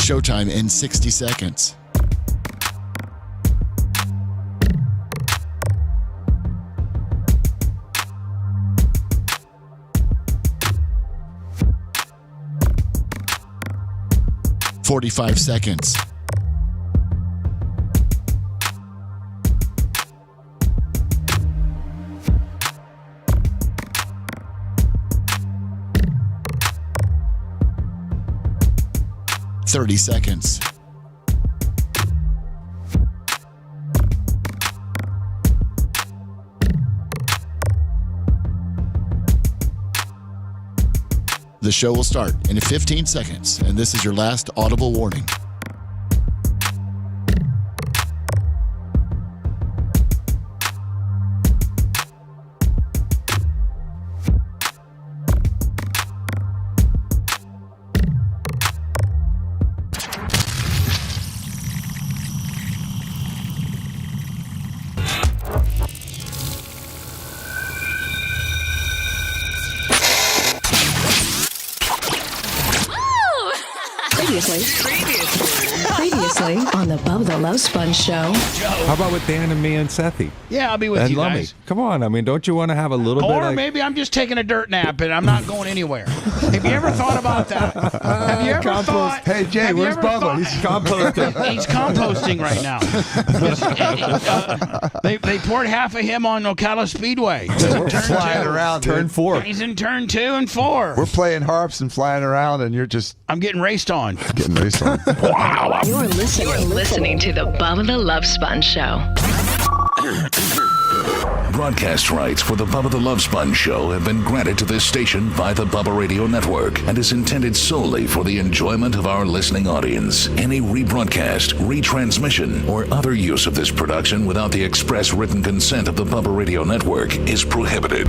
Showtime in 60 seconds. "45 seconds. "30 seconds. The show will start in 15 seconds, and this is your last audible warning. Previously on the Bubba the Love Sponge Show. How about with Dan and me and Sethy? Yeah, I'll be with and you Lummy. guys. Come on, I mean, don't you want to have a little bit? Or maybe I'm just taking a dirt nap and I'm not going anywhere. Have you ever thought about that? Have you ever thought? Hey, Jay, where's Bubba? He's composting. He's composting right now. They poured half of him on Ocala Speedway. We're flying around. Turn Dude. 4. He's in turn 2 and 4. We're playing harps and flying around, and you're just I'm getting raced on. getting raced on. Wow. You're listening to the Bubba the Love Sponge Show. Broadcast rights for the Bubba the Love Sponge Show have been granted to this station by the Bubba Radio Network and is intended solely for the enjoyment of our listening audience. Any rebroadcast, retransmission, or other use of this production without the express written consent of the Bubba Radio Network is prohibited.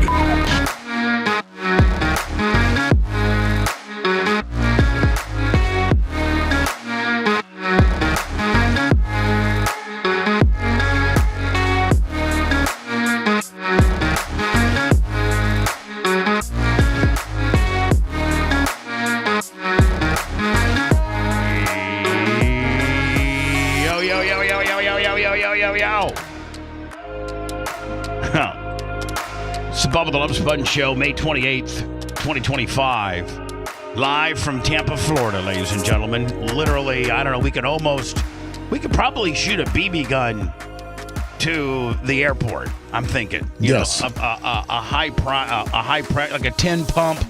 It's the Bubba the Love Sponge Show, May 28th, 2025. Live from Tampa, Florida, ladies and gentlemen. Literally, I don't know, we could probably shoot a BB gun to the airport, I'm thinking. You know, a high like a 10 pump.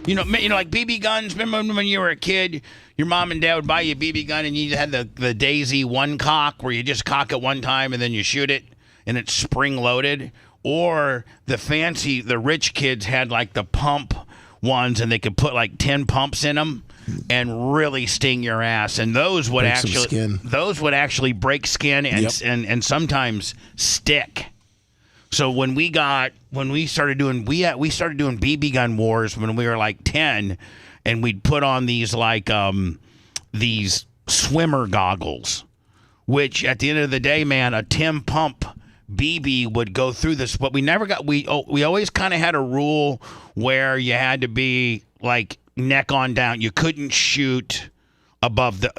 You know, like BB guns. Remember when you were a kid, your mom and dad would buy you a BB gun and you had the Daisy one cock where you just cock it one time and then you shoot it and it's spring loaded. Or the rich kids had like the pump ones and they could put like 10 pumps in them and really sting your ass. And those would actually break skin and sometimes stick. So when we started doing BB gun wars when we were like 10, and we'd put on these like these swimmer goggles, which at the end of the day, man, a 10 pump BB would go through this, but we never got. We always kind of had a rule where you had to be like neck on down. You couldn't shoot above the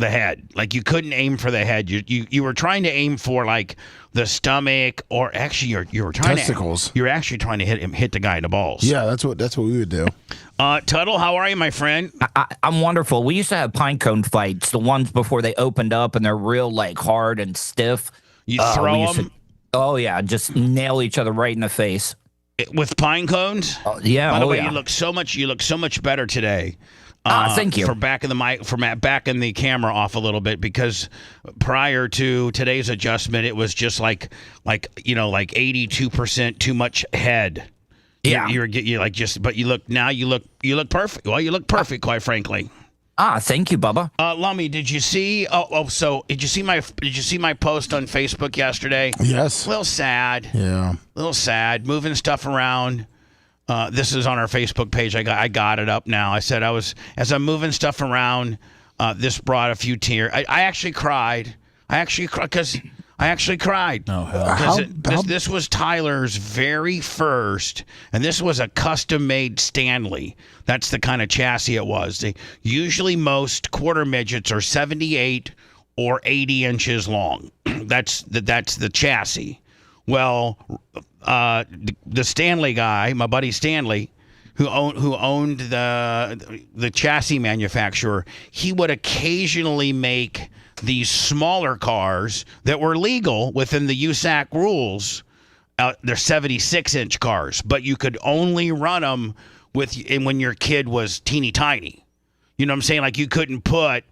head. Like you couldn't aim for the head. You were trying to aim for like the stomach, or actually you were trying testicles. You're actually trying to hit the guy in the balls. Yeah, that's what we would do. Tuttle, how are you, my friend? I'm wonderful. We used to have pine cone fights, the ones before they opened up and they're real like hard and stiff. You throw them? Oh yeah, just nail each other right in the face with pine cones. Yeah. By the way, you look so much better today. Thank you for backing the camera off a little bit, because prior to today's adjustment, it was just like 82% too much head. Yeah, but you look perfect. Well, you look perfect, quite frankly. Thank you, Bubba. Lummy, did you see? Did you see my post on Facebook yesterday? Yes. A little sad. Yeah. A little sad. Moving stuff around. This is on our Facebook page. I got it up now. I said as I'm moving stuff around. This brought a few tears. I actually cried. Because I actually cried. Oh, hell. Because this was Tyler's very first, and this was a custom-made Stanley. That's the kind of chassis it was. Usually most quarter midgets are 78 or 80 inches long. That's the chassis. Well, the Stanley guy, my buddy Stanley, who owned the chassis manufacturer, he would occasionally make these smaller cars that were legal within the USAC rules. They're 76-inch cars, but you could only run them when your kid was teeny tiny. You know what I'm saying? Like you couldn't put,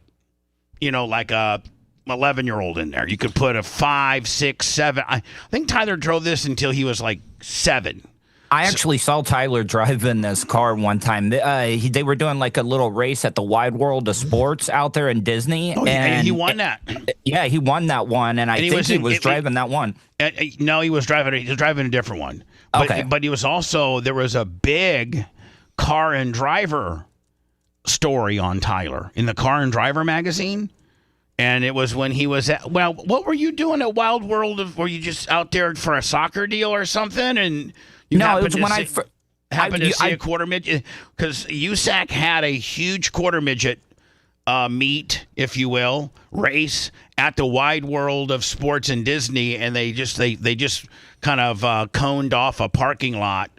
like a 11-year-old in there. You could put a 5, 6, 7. I think Tyler drove this until he was like 7. I actually saw Tyler drive in this car one time. They were doing like a little race at the Wide World of Sports out there in Disney. Oh, and he won that. Yeah, he won that one, and I think he was driving that one. No, he was driving a different one. But he was also, there was a big car and driver story on Tyler in the Car and Driver magazine. And it was when he was what were you doing at Wild World? Were you just out there for a soccer deal or something? And you happened to see a quarter midget? Because USAC had a huge quarter midget meet, if you will, race at the Wide World of Sports in Disney, and they just kind of coned off a parking lot,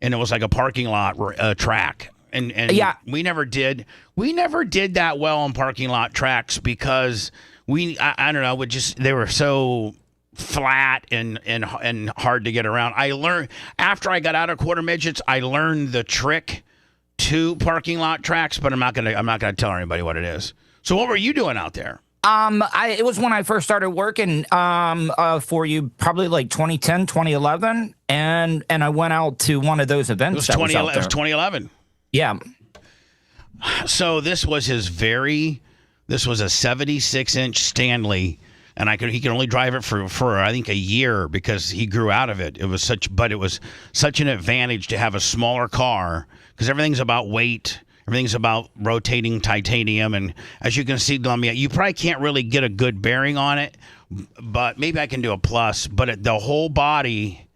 and it was like a parking lot track. And yeah, we never did that well on parking lot tracks because I don't know, they were so flat and hard to get around. I learned after I got out of quarter midgets, I learned the trick to parking lot tracks, but I'm not gonna tell anybody what it is. So what were you doing out there? It was when I first started working for you, probably like 2010, 2011, and I went out to one of those events. It was 2011. Yeah. So this was a 76-inch Stanley, and he could only drive it for I think a year because he grew out of it. It was such an advantage to have a smaller car because everything's about weight, everything's about rotating titanium, and as you can see, you probably can't really get a good bearing on it, but maybe I can do a plus. But the whole body,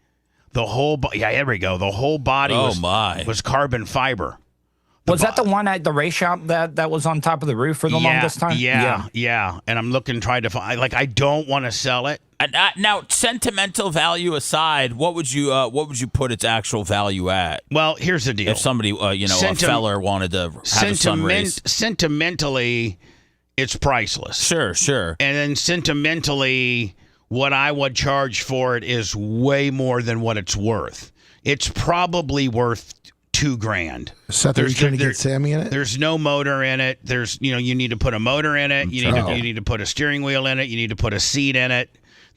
there we go. The whole body was carbon fiber. Was that the one at the race shop that was on top of the roof for the longest time? Yeah. And I'm trying to find. I don't want to sell it. Now, sentimental value aside, what would you put its actual value at? Well, here's the deal. If somebody, a feller wanted to have a son race. Sentimentally, it's priceless. Sure. And then sentimentally, what I would charge for it is way more than what it's worth. It's probably worth $2,000. Seth, are you trying to get Sammy in it? There's no motor in it. There's, you need to put a motor in it. You need to put a steering wheel in it. You need to put a seat in it.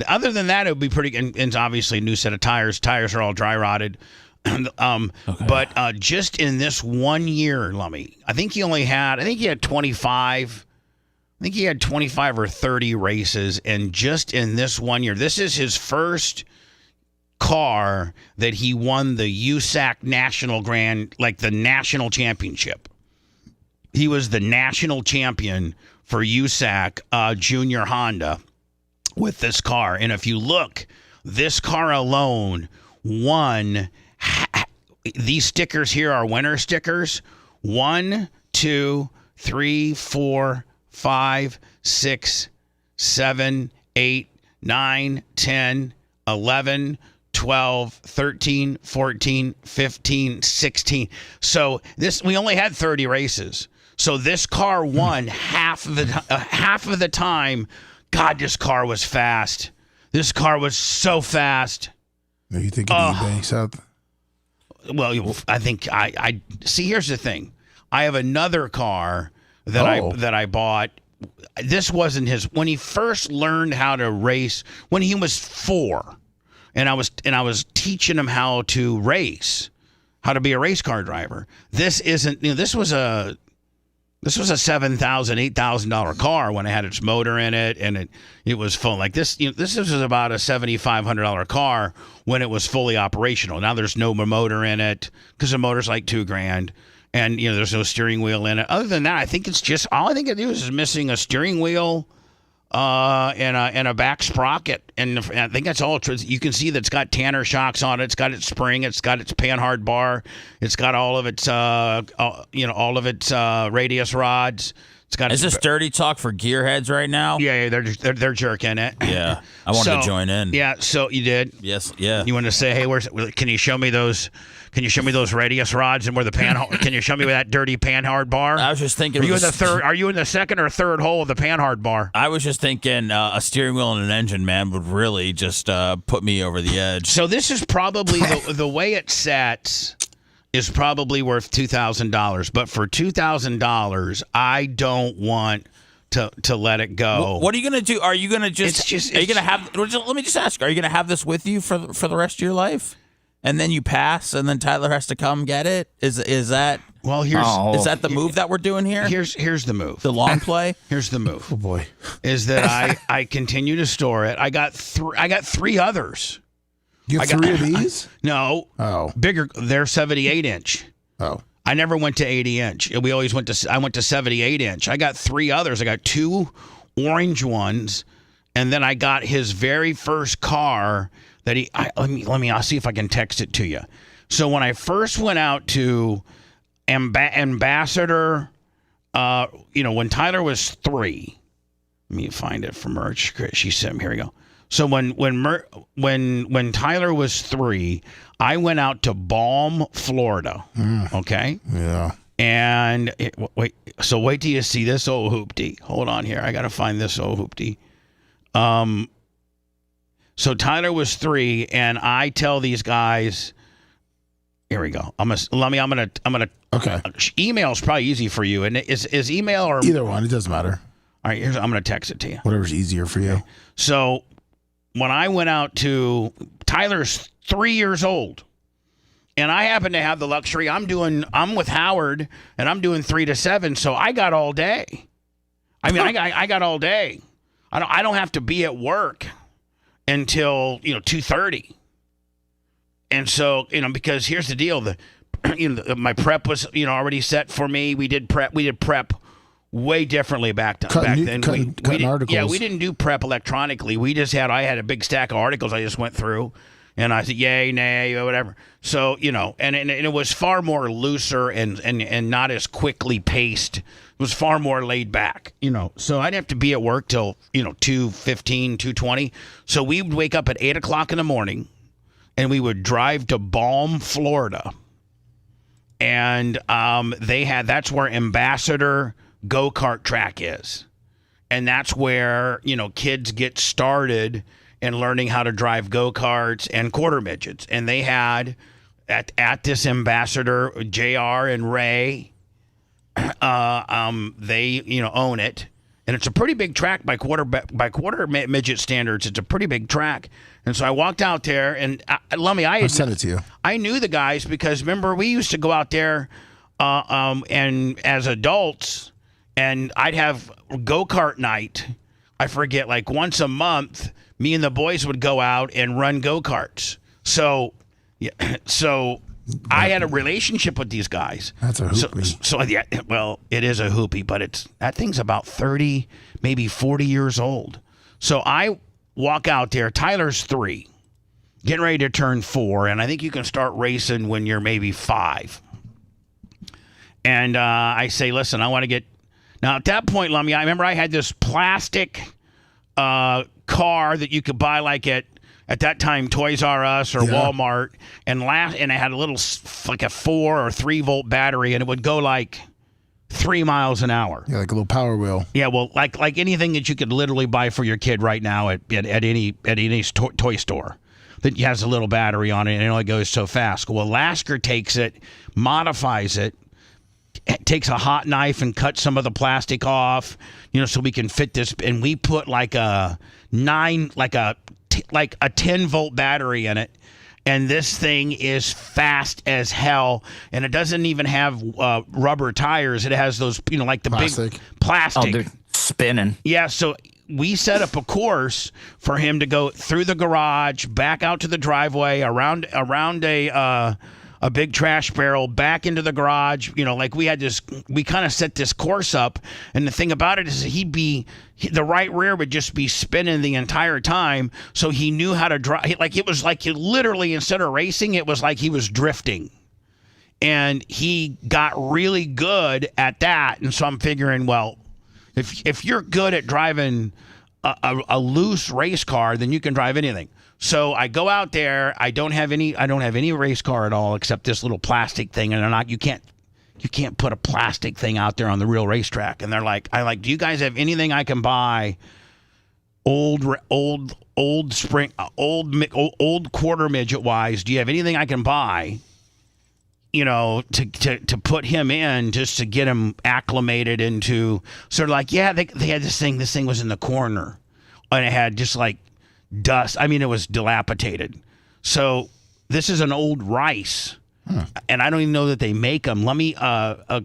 Other than that, it would be pretty. And obviously, a new set of tires. Tires are all dry rotted. But just in this 1 year, Lummy, I think he had 25. I think he had 25 or 30 races, and just in this 1 year, this is his first car that he won the USAC National the national championship. He was the national champion for USAC Junior Honda with this car. And if you look, this car alone won. These stickers here are winner stickers. 1, 2, 3, 4, 5, 6, 7, 8, 9, 10, 11, 12, 13, 14, 15, 16. So we only had 30 races. So this car won half of the time. God, this car was fast. This car was so fast. Are you thinking eBay, Seth? Well, I think I see. Here's the thing. I have another car that I bought. This wasn't his. When he first learned how to race, when he was 4. And I was teaching him how to race, how to be a race car driver. This isn't. This was a $7,000, $8,000 car when it had its motor in it, and it was full. Like this. This was about a $7,500 car when it was fully operational. Now there's no motor in it because the motor's like $2,000, and there's no steering wheel in it. Other than that, I think it's just all I think it is missing a steering wheel. And a back sprocket, and I think that's all. You can see that it's got Tanner shocks on it. It's got its spring. It's got its panhard bar. It's got all of its, radius rods. It's got. Is this dirty talk for gearheads right now? Yeah, they're jerking it. Yeah, I wanted to join in. Yeah, so you did. Yes, yeah. You want to say, hey, can you show me those? Can you show me those radius rods and where the can you show me where that dirty panhard bar? I was just thinking. Are you in the second or third hole of the panhard bar? I was just thinking a steering wheel and an engine, man, would really just put me over the edge. So this is probably the way it sets is probably worth $2,000, but for $2,000, I don't want to let it go. What are you gonna do? Are you gonna are you gonna have? Let me just ask. Are you gonna have this with you for the rest of your life? And then you pass, and then Tyler has to come get it. Is that? Well, is that the move that we're doing here? Here's the move. The long play. Here's the move. Oh boy, is that I continue to store it. I got three others. You have three of these? No. Oh, bigger. They're 78-inch. Oh. I never went to 80-inch. We always went to 78-inch. I got three others. I got two orange ones, and then I got his very first car that I'll see if I can text it to you. So when I first went out to Ambassador, when Tyler was 3, let me find it from Merch. She sent me. Here we go. So when Tyler was 3, I went out to Balm, Florida. Okay. Yeah. And wait till you see this old hoopty. Hold on here. I gotta find this old hoopty. So Tyler was 3, and I tell these guys. Here we go. I'm gonna. Okay. Email's probably easy for you, and is email or either one? It doesn't matter. All right. I'm gonna text it to you. Whatever's easier for you. Okay. So when I went out to Tyler's 3 years old, and I happen to have the luxury. I'm with Howard, and I'm doing 3 to 7, so I got all day. I mean, I got all day. I don't have to be at work until 2:30. And so because here's the deal, my prep was already set for me. We did prep way differently back then. Cutting articles. Yeah, we didn't do prep electronically. I had a big stack of articles I just went through, and I said yay, nay, whatever. So and it was far more looser and not as quickly paced. It was far more laid back. So I'd have to be at work till 2:15, 2:20. So we would wake up at 8:00 in the morning, and we would drive to Balm, Florida, and that's where Ambassador go-kart track is, and that's where kids get started in learning how to drive go-karts and quarter midgets. And they had at this Ambassador, JR and Ray, they own it, and it's a pretty big track by quarter midget standards. It's a pretty big track. And so I walked out there, and I'll send it to you. I knew the guys because remember we used to go out there and as adults, and I'd have go-kart night. I forget, like once a month, me and the boys would go out and run go-karts. So I had a relationship with these guys. That's a hoopy. So yeah, well, it is a hoopy, but that thing's about 30, maybe 40 years old. So I walk out there. Tyler's 3, getting ready to turn 4, and I think you can start racing when you're maybe 5. And I say, listen, I want to get. Now, at that point, Lummy, I remember I had this plastic car that you could buy like at that time Toys R Us or Walmart, and it had a little like a 4 or 3 volt battery, and it would go like 3 miles an hour. Yeah, like a little Power Wheel. Yeah, well, like anything that you could literally buy for your kid right now at any toy store that has a little battery on it, and it only goes so fast. Well, Lasker takes it, modifies it, takes a hot knife and cuts some of the plastic off, so we can fit this. And we put like a 10 volt battery in it, and this thing is fast as hell. And it doesn't even have rubber tires; it has those, like the plastic. Big plastic. Oh, they're spinning. Yeah, so we set up a course for him to go through the garage, back out to the driveway, around a big trash barrel back into the garage. Like we kind of set this course up. And the thing about it is the right rear would just be spinning the entire time. So he knew how to drive. Like it was like literally, instead of racing, it was like he was drifting. And he got really good at that. And so I'm figuring, well, if you're good at driving a loose race car, then you can drive anything. So I go out there. I don't have any race car at all except this little plastic thing. And you can't put a plastic thing out there on the real racetrack. And they're like, do you guys have anything I can buy? Old quarter midget wise, do you have anything I can buy? To put him in, just to get him acclimated into sort of like, yeah, they had this thing. This thing was in the corner, and it had just like dust. I mean, it was dilapidated. So this is an old Rice, and I don't even know that they make them. Let me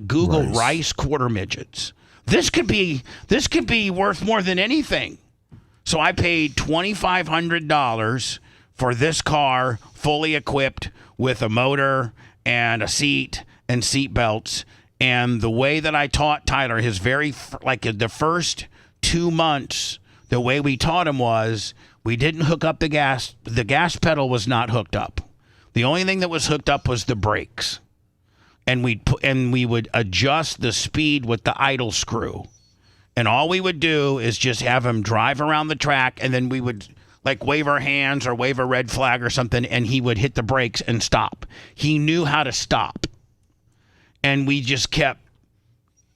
Google Rice quarter midgets. This could be worth more than anything. So I paid $2,500 for this car, fully equipped with a motor and a seat and seat belts. And the way that I taught Tyler, the first 2 months, the way we taught him was we didn't hook up the gas. The gas pedal was not hooked up. The only thing that was hooked up was the brakes. And we would adjust the speed with the idle screw. And all we would do is just have him drive around the track, and then we would like wave our hands or wave a red flag or something, and he would hit the brakes and stop. He knew how to stop. And we just kept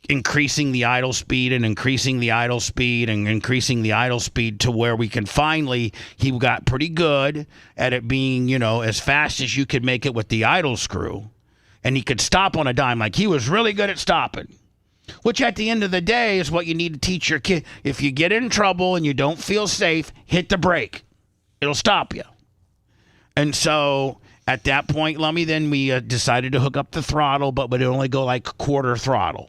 increasing the idle speed and increasing the idle speed and increasing the idle speed to where we can finally, he got pretty good at it being, as fast as you could make it with the idle screw. And he could stop on a dime. Like, he was really good at stopping. Which at the end of the day is what you need to teach your kid. If you get in trouble and you don't feel safe, hit the brake. It'll stop you. And so at that point, Lummy, then we decided to hook up the throttle, but would only go like quarter throttle.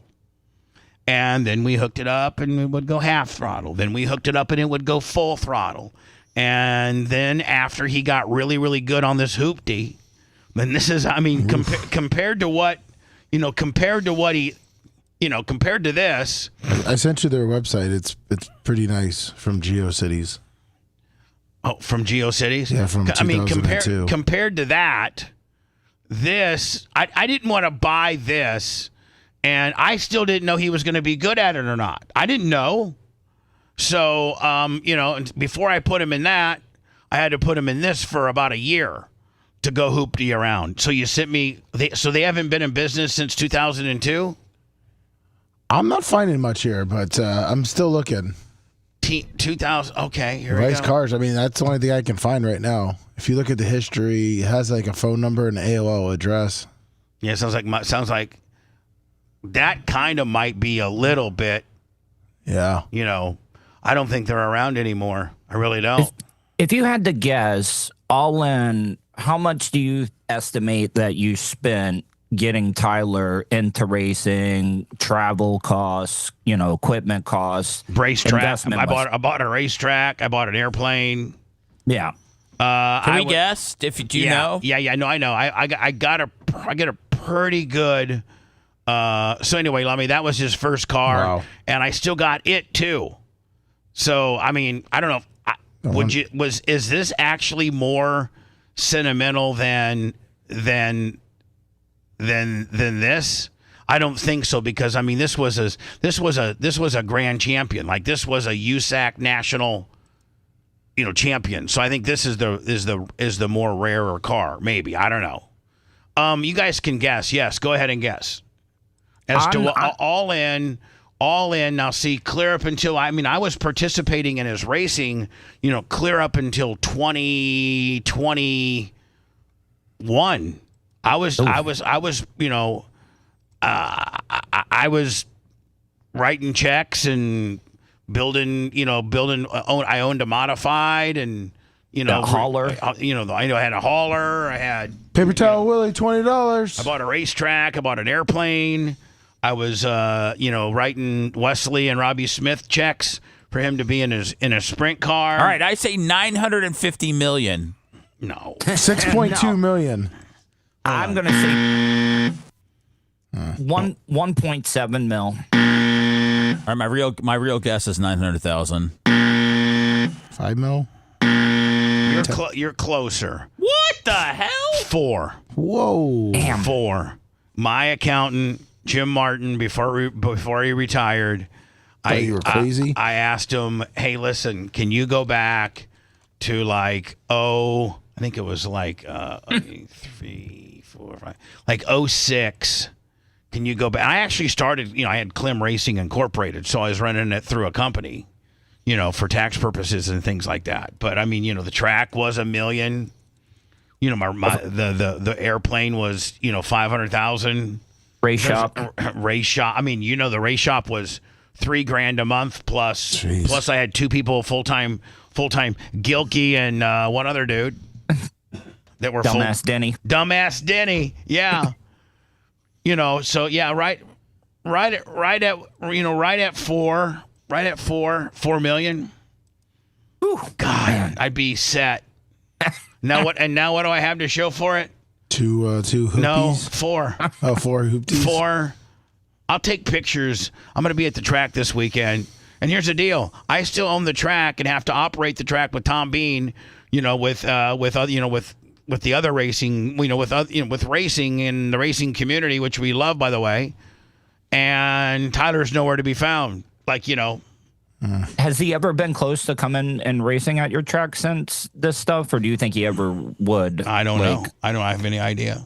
And then we hooked it up and it would go half throttle. Then we hooked it up and it would go full throttle. And then after he got really, really good on this hoopty, then this is, I mean, compared to what, compared to this. I sent you their website. It's pretty nice, from GeoCities. Oh, from GeoCities? Yeah, from 2002. Compared to that, this, I didn't want to buy this, and I still didn't know he was going to be good at it or not. I didn't know. So, before I put him in that, I had to put him in this for about a year to go hoopty around. So you sent me, so they haven't been in business since 2002? I'm not finding much here, but I'm still looking. 2000. Okay, here we Rice go. Cars. I mean, that's the only thing I can find right now. If you look at the history, it has like a phone number and AOL address. Yeah, sounds like that kind of might be a little bit. Yeah. I don't think they're around anymore. I really don't. If you had to guess, all in, how much do you estimate that you spent getting Tyler into racing, travel costs, equipment costs, racetrack? I bought a racetrack. I bought an airplane. Yeah. Can we guess? Do you know? Yeah. No, I know. I got a pretty good. So anyway, Lummy, that was his first car, wow. And I still got it too. So I mean, I don't know. Is this actually more sentimental than this? I don't think so, because I mean this was a grand champion. Like, this was a USAC national champion. So I think this is the more rarer car, maybe. I don't know. You guys can guess. Yes, go ahead and guess. As to all in. Now, see, clear up until I was participating in his racing, clear up until 2021. I was writing checks and building. I owned a modified, and a hauler. I had a hauler. I had Paper Towel Willie, $20. I bought a racetrack. I bought an airplane. I was, writing Wesley and Robbie Smith checks for him to be in a sprint car. All right, I say $950 million. No, 6.2 million. I'm going to say 1.7 mil. All right, my real guess is 900,000. 5 mil. You're closer. What the hell? 4. Whoa. Damn. 4. My accountant, Jim Martin, before he retired, You were crazy. I asked him, hey, listen, can you go back to like, I think it was like 3, 4, 5, like 06. Can you go back? I actually started, I had Clem Racing Incorporated, so I was running it through a company, for tax purposes and things like that. But I mean, the track was $1 million. The airplane was, 500,000. Race shop. Race shop. I mean, the race shop was $3,000 a month plus. Jeez. Plus I had 2 people full time, Gilkey and one other dude that were Dumbass Denny. Dumbass Denny. Yeah. So yeah, right at 4 million. Whew. God, I'd be set. Now what do I have to show for it? 2 hoopies. No, 4. 4 hoopies. 4. I'll take pictures. I'm going to be at the track this weekend. And here's the deal. I still own the track and have to operate the track with Tom Bean, with the other racing, with racing in the racing community, which we love, by the way. And Tyler's nowhere to be found. Has he ever been close to coming and racing at your track since this stuff, or do you think he ever would? I don't know. I don't have any idea.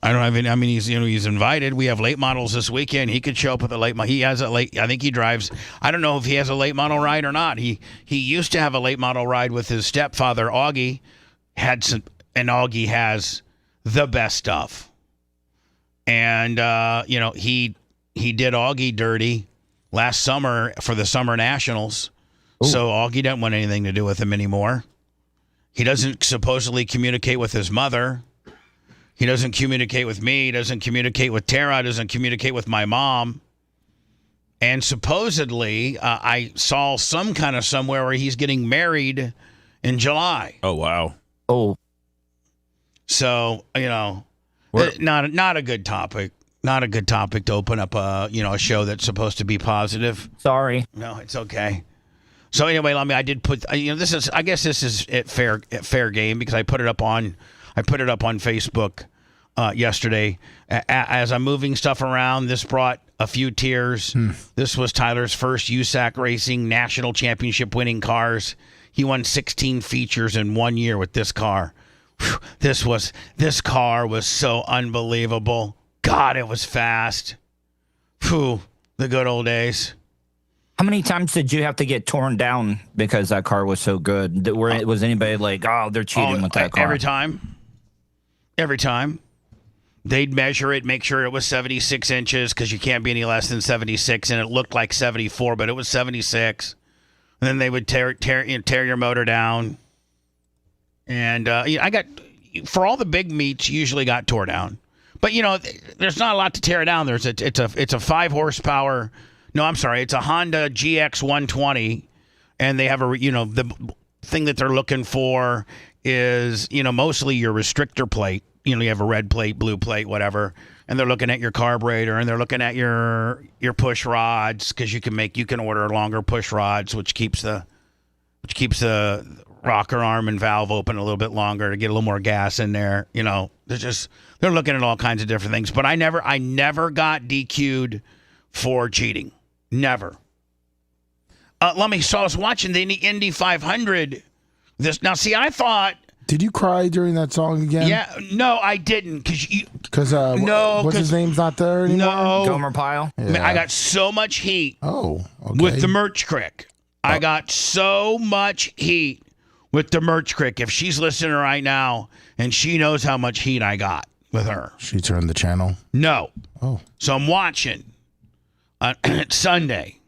I don't have any. I mean, he's invited. We have late models this weekend. He could show up with a late model. He has a late. I think he drives. I don't know if he has a late model ride or not. He used to have a late model ride with his stepfather, Augie. And Augie has the best stuff. And he did Augie dirty last summer for the Summer Nationals. Ooh. So Augie doesn't want anything to do with him anymore. He doesn't supposedly communicate with his mother. He doesn't communicate with me. He doesn't communicate with Tara. Doesn't communicate with my mom. And supposedly, I saw some kind of somewhere where he's getting married in July. Oh, wow. Oh. So, not a good topic. Not a good topic to open up a show that's supposed to be positive. Sorry. No, it's okay. So anyway, I did put this is fair game because I put it up on Facebook yesterday. As I'm moving stuff around, this brought a few tears. This was Tyler's first USAC Racing National Championship winning cars. He won 16 features in 1 year with this car. Whew, this car was so unbelievable. God, it was fast. Phew, the good old days. How many times did you have to get torn down because that car was so good? Was anybody like, they're cheating with that car? Every time. They'd measure it, make sure it was 76 inches because you can't be any less than 76, and it looked like 74, but it was 76. And then they would tear your motor down. And I got, for all the big meets, usually got tore down. But there's not a lot to tear down. It's a 5 horsepower. No, I'm sorry. It's a Honda GX 120, and they have the thing that they're looking for is mostly your restrictor plate. You have a red plate, blue plate, whatever, and they're looking at your carburetor and they're looking at your push rods because you can order longer push rods, which keeps the rocker arm and valve open a little bit longer to get a little more gas in there. They're looking at all kinds of different things. But I never got DQ'd for cheating. Never. I was watching the Indy 500. I thought. Did you cry during that song again? Yeah. No, I didn't. Because what's his name's not there anymore? No. Gomer Pyle? Yeah. I got so much heat. Oh, okay. With the Merch Crick. I got so much heat with the Merch Crick. If she's listening right now and she knows how much heat I got with her. She turned the channel? No. Oh. So I'm watching. It's Sunday.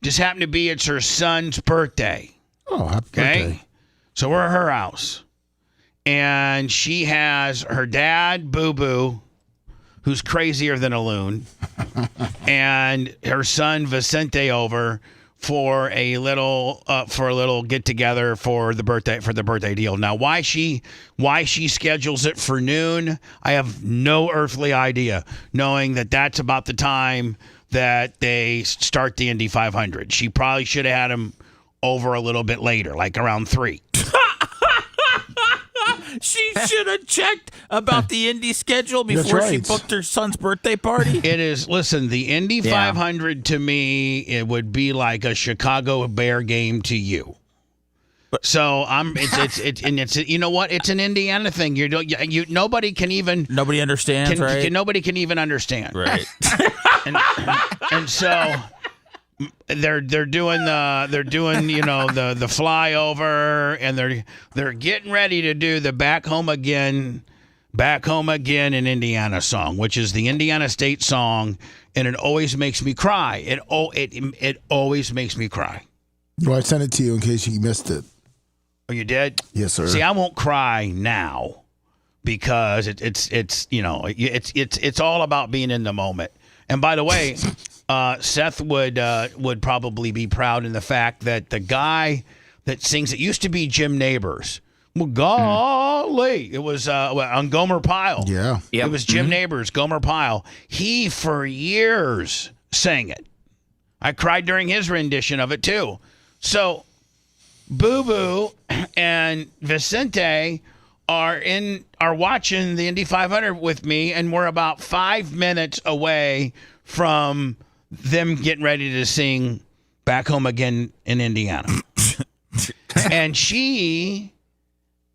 Just happened to be it's her son's birthday. Oh, happy birthday. So we're at her house. And she has her dad, Boo Boo, who's crazier than a loon, and her son, Vicente, over for a little get together for the birthday deal. Now, why she schedules it for noon, I have no earthly idea, knowing that that's about the time that they start the Indy 500. She probably should have had him over a little bit later, like around 3. She should have checked about the Indy schedule before she booked her son's birthday party. It is. Listen, the Indy 500 to me, it would be like a Chicago Bear game to you. So it's you know what? It's an Indiana thing. Nobody can even. Nobody understands, right? Nobody can even understand, right? and so. They're doing the flyover, and they're getting ready to do the back home again in Indiana song, which is the Indiana State song, and it always makes me cry. It always makes me cry. Well, I sent it to you in case you missed it. Oh, you did? Yes, sir. See, I won't cry now because it's all about being in the moment. And by the way. Seth would probably be proud in the fact that the guy that sings, it used to be Jim Neighbors. Well, golly, it was on Gomer Pyle. Yeah, it was Jim Neighbors, Gomer Pyle. He for years sang it. I cried during his rendition of it too. So, Boo Boo and Vicente are watching the Indy 500 with me, and we're about 5 minutes away from them getting ready to sing Back Home Again in Indiana. And she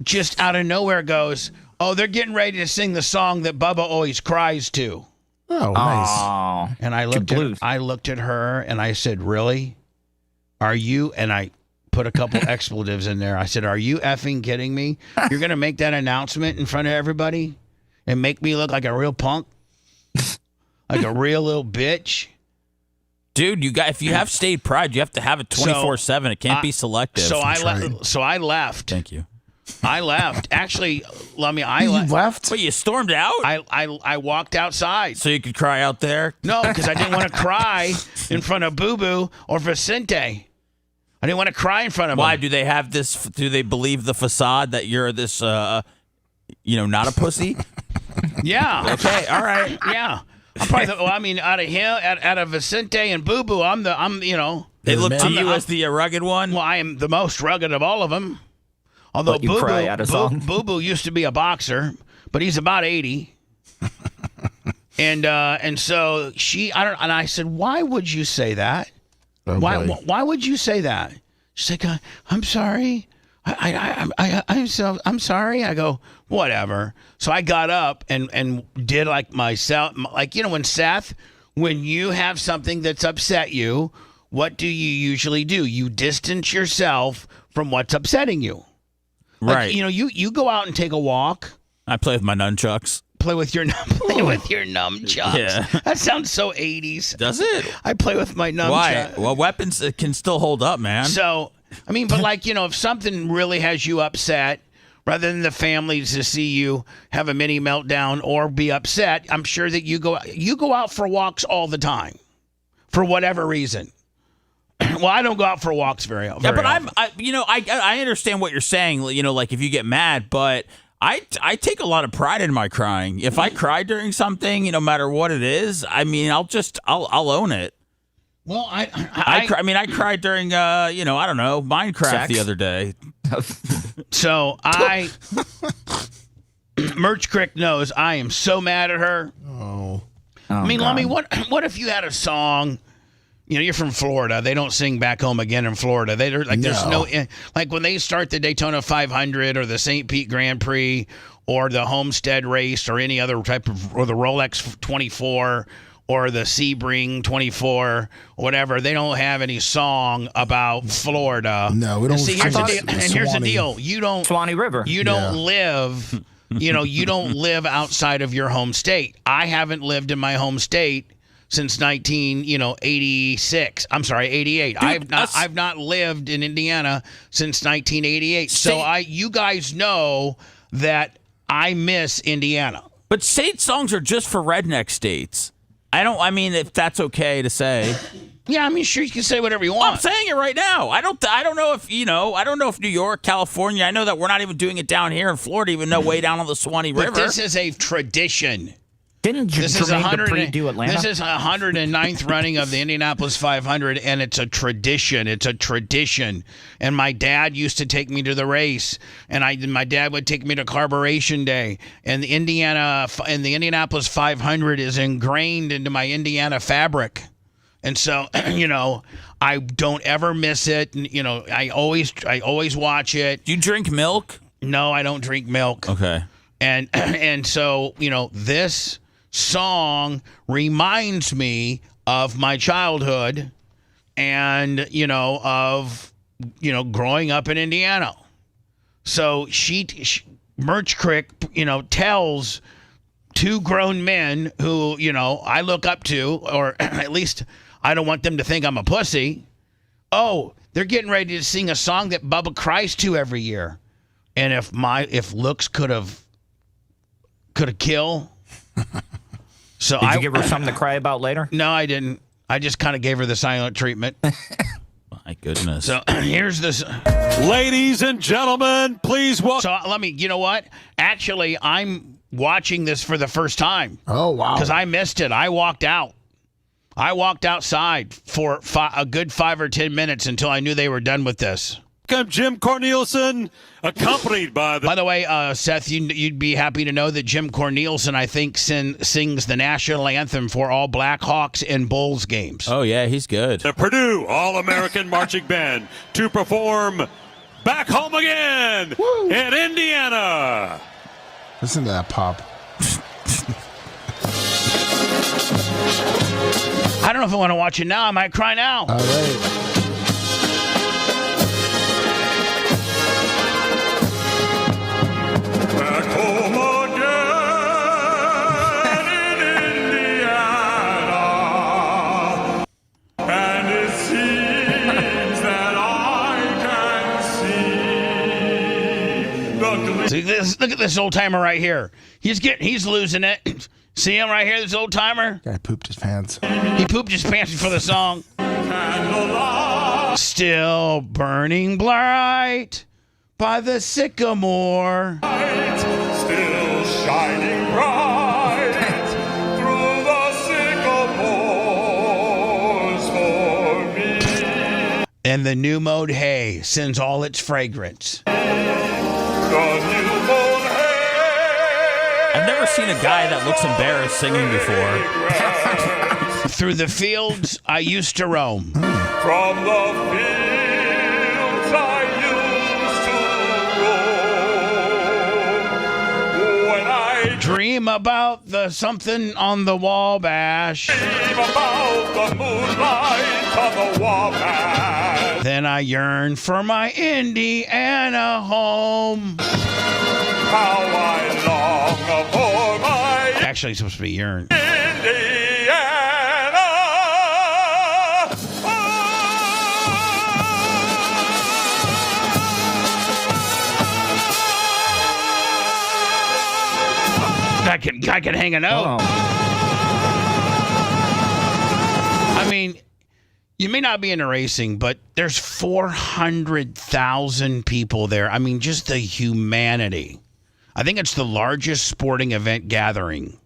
just out of nowhere goes, oh, they're getting ready to sing the song that Bubba always cries to. Oh, nice. And I looked at her and I said, really? Are you? And I put a couple expletives in there. I said, are you effing kidding me? You're going to make that announcement in front of everybody and make me look like a real punk? Like a real little bitch? Dude, if you have state pride, you have to have it 24/7. It can't be selective. So I left. Thank you. I left. Actually, You left? But you stormed out? I walked outside. So you could cry out there? No, because I didn't want to cry in front of Boo Boo or Vicente. I didn't want to cry in front of them. Why? Do they have this? Do they believe the facade that you're this, not a pussy? Yeah. Okay. All right. Yeah. I'm probably out of him, out of Vicente and Boo Boo, They look to you as the rugged one? Well, I am the most rugged of all of them. Although Boo Boo used to be a boxer, but he's about 80. and so and I said, why would you say that? Oh, why would you say that? She's like, I'm sorry. I'm sorry. I go, whatever. So I got up and did like myself, when you have something that's upset you, what do you usually do? You distance yourself from what's upsetting you. Right. You go out and take a walk. I play with my nunchucks. Play with your nunchucks. Yeah. That sounds so 80s. Does it? I play with my nunchucks. Why? Well, weapons can still hold up, man. So, if something really has you upset, rather than the family to see you have a mini meltdown or be upset, I'm sure that you go out for walks all the time, for whatever reason. Well, I don't go out for walks very often. Yeah, but I understand what you're saying. Like if you get mad, but I take a lot of pride in my crying. If I cry during something, no matter what it is, I'll own it. Well, I cried during I don't know, Minecraft Sex? the other day. So Merch Crick knows I am so mad at her. Oh. Lummy, what if you had a song? You're from Florida. They don't sing Back Home Again in Florida. There's no like when they start the Daytona 500 or the St. Pete Grand Prix or the Homestead race or any other type of, or the Rolex 24 or the Sebring 24 or whatever. They don't have any song about Florida. No, we don't. See, here's the deal. You don't Swanee River. You don't live. You don't live outside of your home state. I haven't lived in my home state since 86. I'm sorry, 88. Dude, I've not lived in Indiana since 1988. You guys know that I miss Indiana. But state songs are just for redneck states. If that's okay to say. Yeah, I mean, sure, you can say whatever you I'm want. saying it right now. I don't know if I don't know if New York, California. I know that we're not even doing it down here in Florida, even though way down on the Swanee River. But this is a tradition. Didn't Jermaine Dupri do Atlanta? This is 109th running of the Indianapolis 500, and it's a tradition. It's a tradition. And my dad used to take me to the race, and my dad would take me to Carburation Day. And the Indianapolis 500 is ingrained into my Indiana fabric. And so, I don't ever miss it. And, I always watch it. Do you drink milk? No, I don't drink milk. Okay. And so, this song reminds me of my childhood and, of, growing up in Indiana. So Merch Crick, tells two grown men who, I look up to, or at least I don't want them to think I'm a pussy. Oh, they're getting ready to sing a song that Bubba cries to every year. And if looks could have killed. So Did you give her something to cry about later? No, I didn't. I just kind of gave her the silent treatment. My goodness. So here's this. Ladies and gentlemen, please welcome. So you know what? Actually, I'm watching this for the first time. Oh, wow. Because I missed it. I walked out. I walked outside for a good 5 or 10 minutes until I knew they were done with this. Jim Cornelison, accompanied by the... By the way, Seth, you'd be happy to know that Jim Cornelison, I think, sings the national anthem for all Blackhawks and Bulls games. Oh, yeah, he's good. The Purdue All-American Marching Band to perform Back Home Again in Indiana. Listen to that pop. I don't know if I want to watch it now. I might cry now. All right. Back home again in Indiana, and it seems that I can see the Look at this old timer right here. He's losing it. See him right here, this old timer? Guy pooped his pants. He pooped his pants before the song. Still burning bright by the sycamore. still shining bright through the sycamores for me. And the new mode hay sends all its fragrance. The new moon hay. I've never seen a guy that looks embarrassed singing before. Through the fields I used to roam. From the fields I used to roam. When I Dream about the something on the Wabash. dream about the moonlight on the Wabash. Then I yearn for my Indiana home. How I long for my Actually, it's supposed to be yearn. Indiana. I can hang a note. Oh. I mean, you may not be into racing, but there's 400,000 people there. I mean, just the humanity. I think it's the largest sporting event gathering.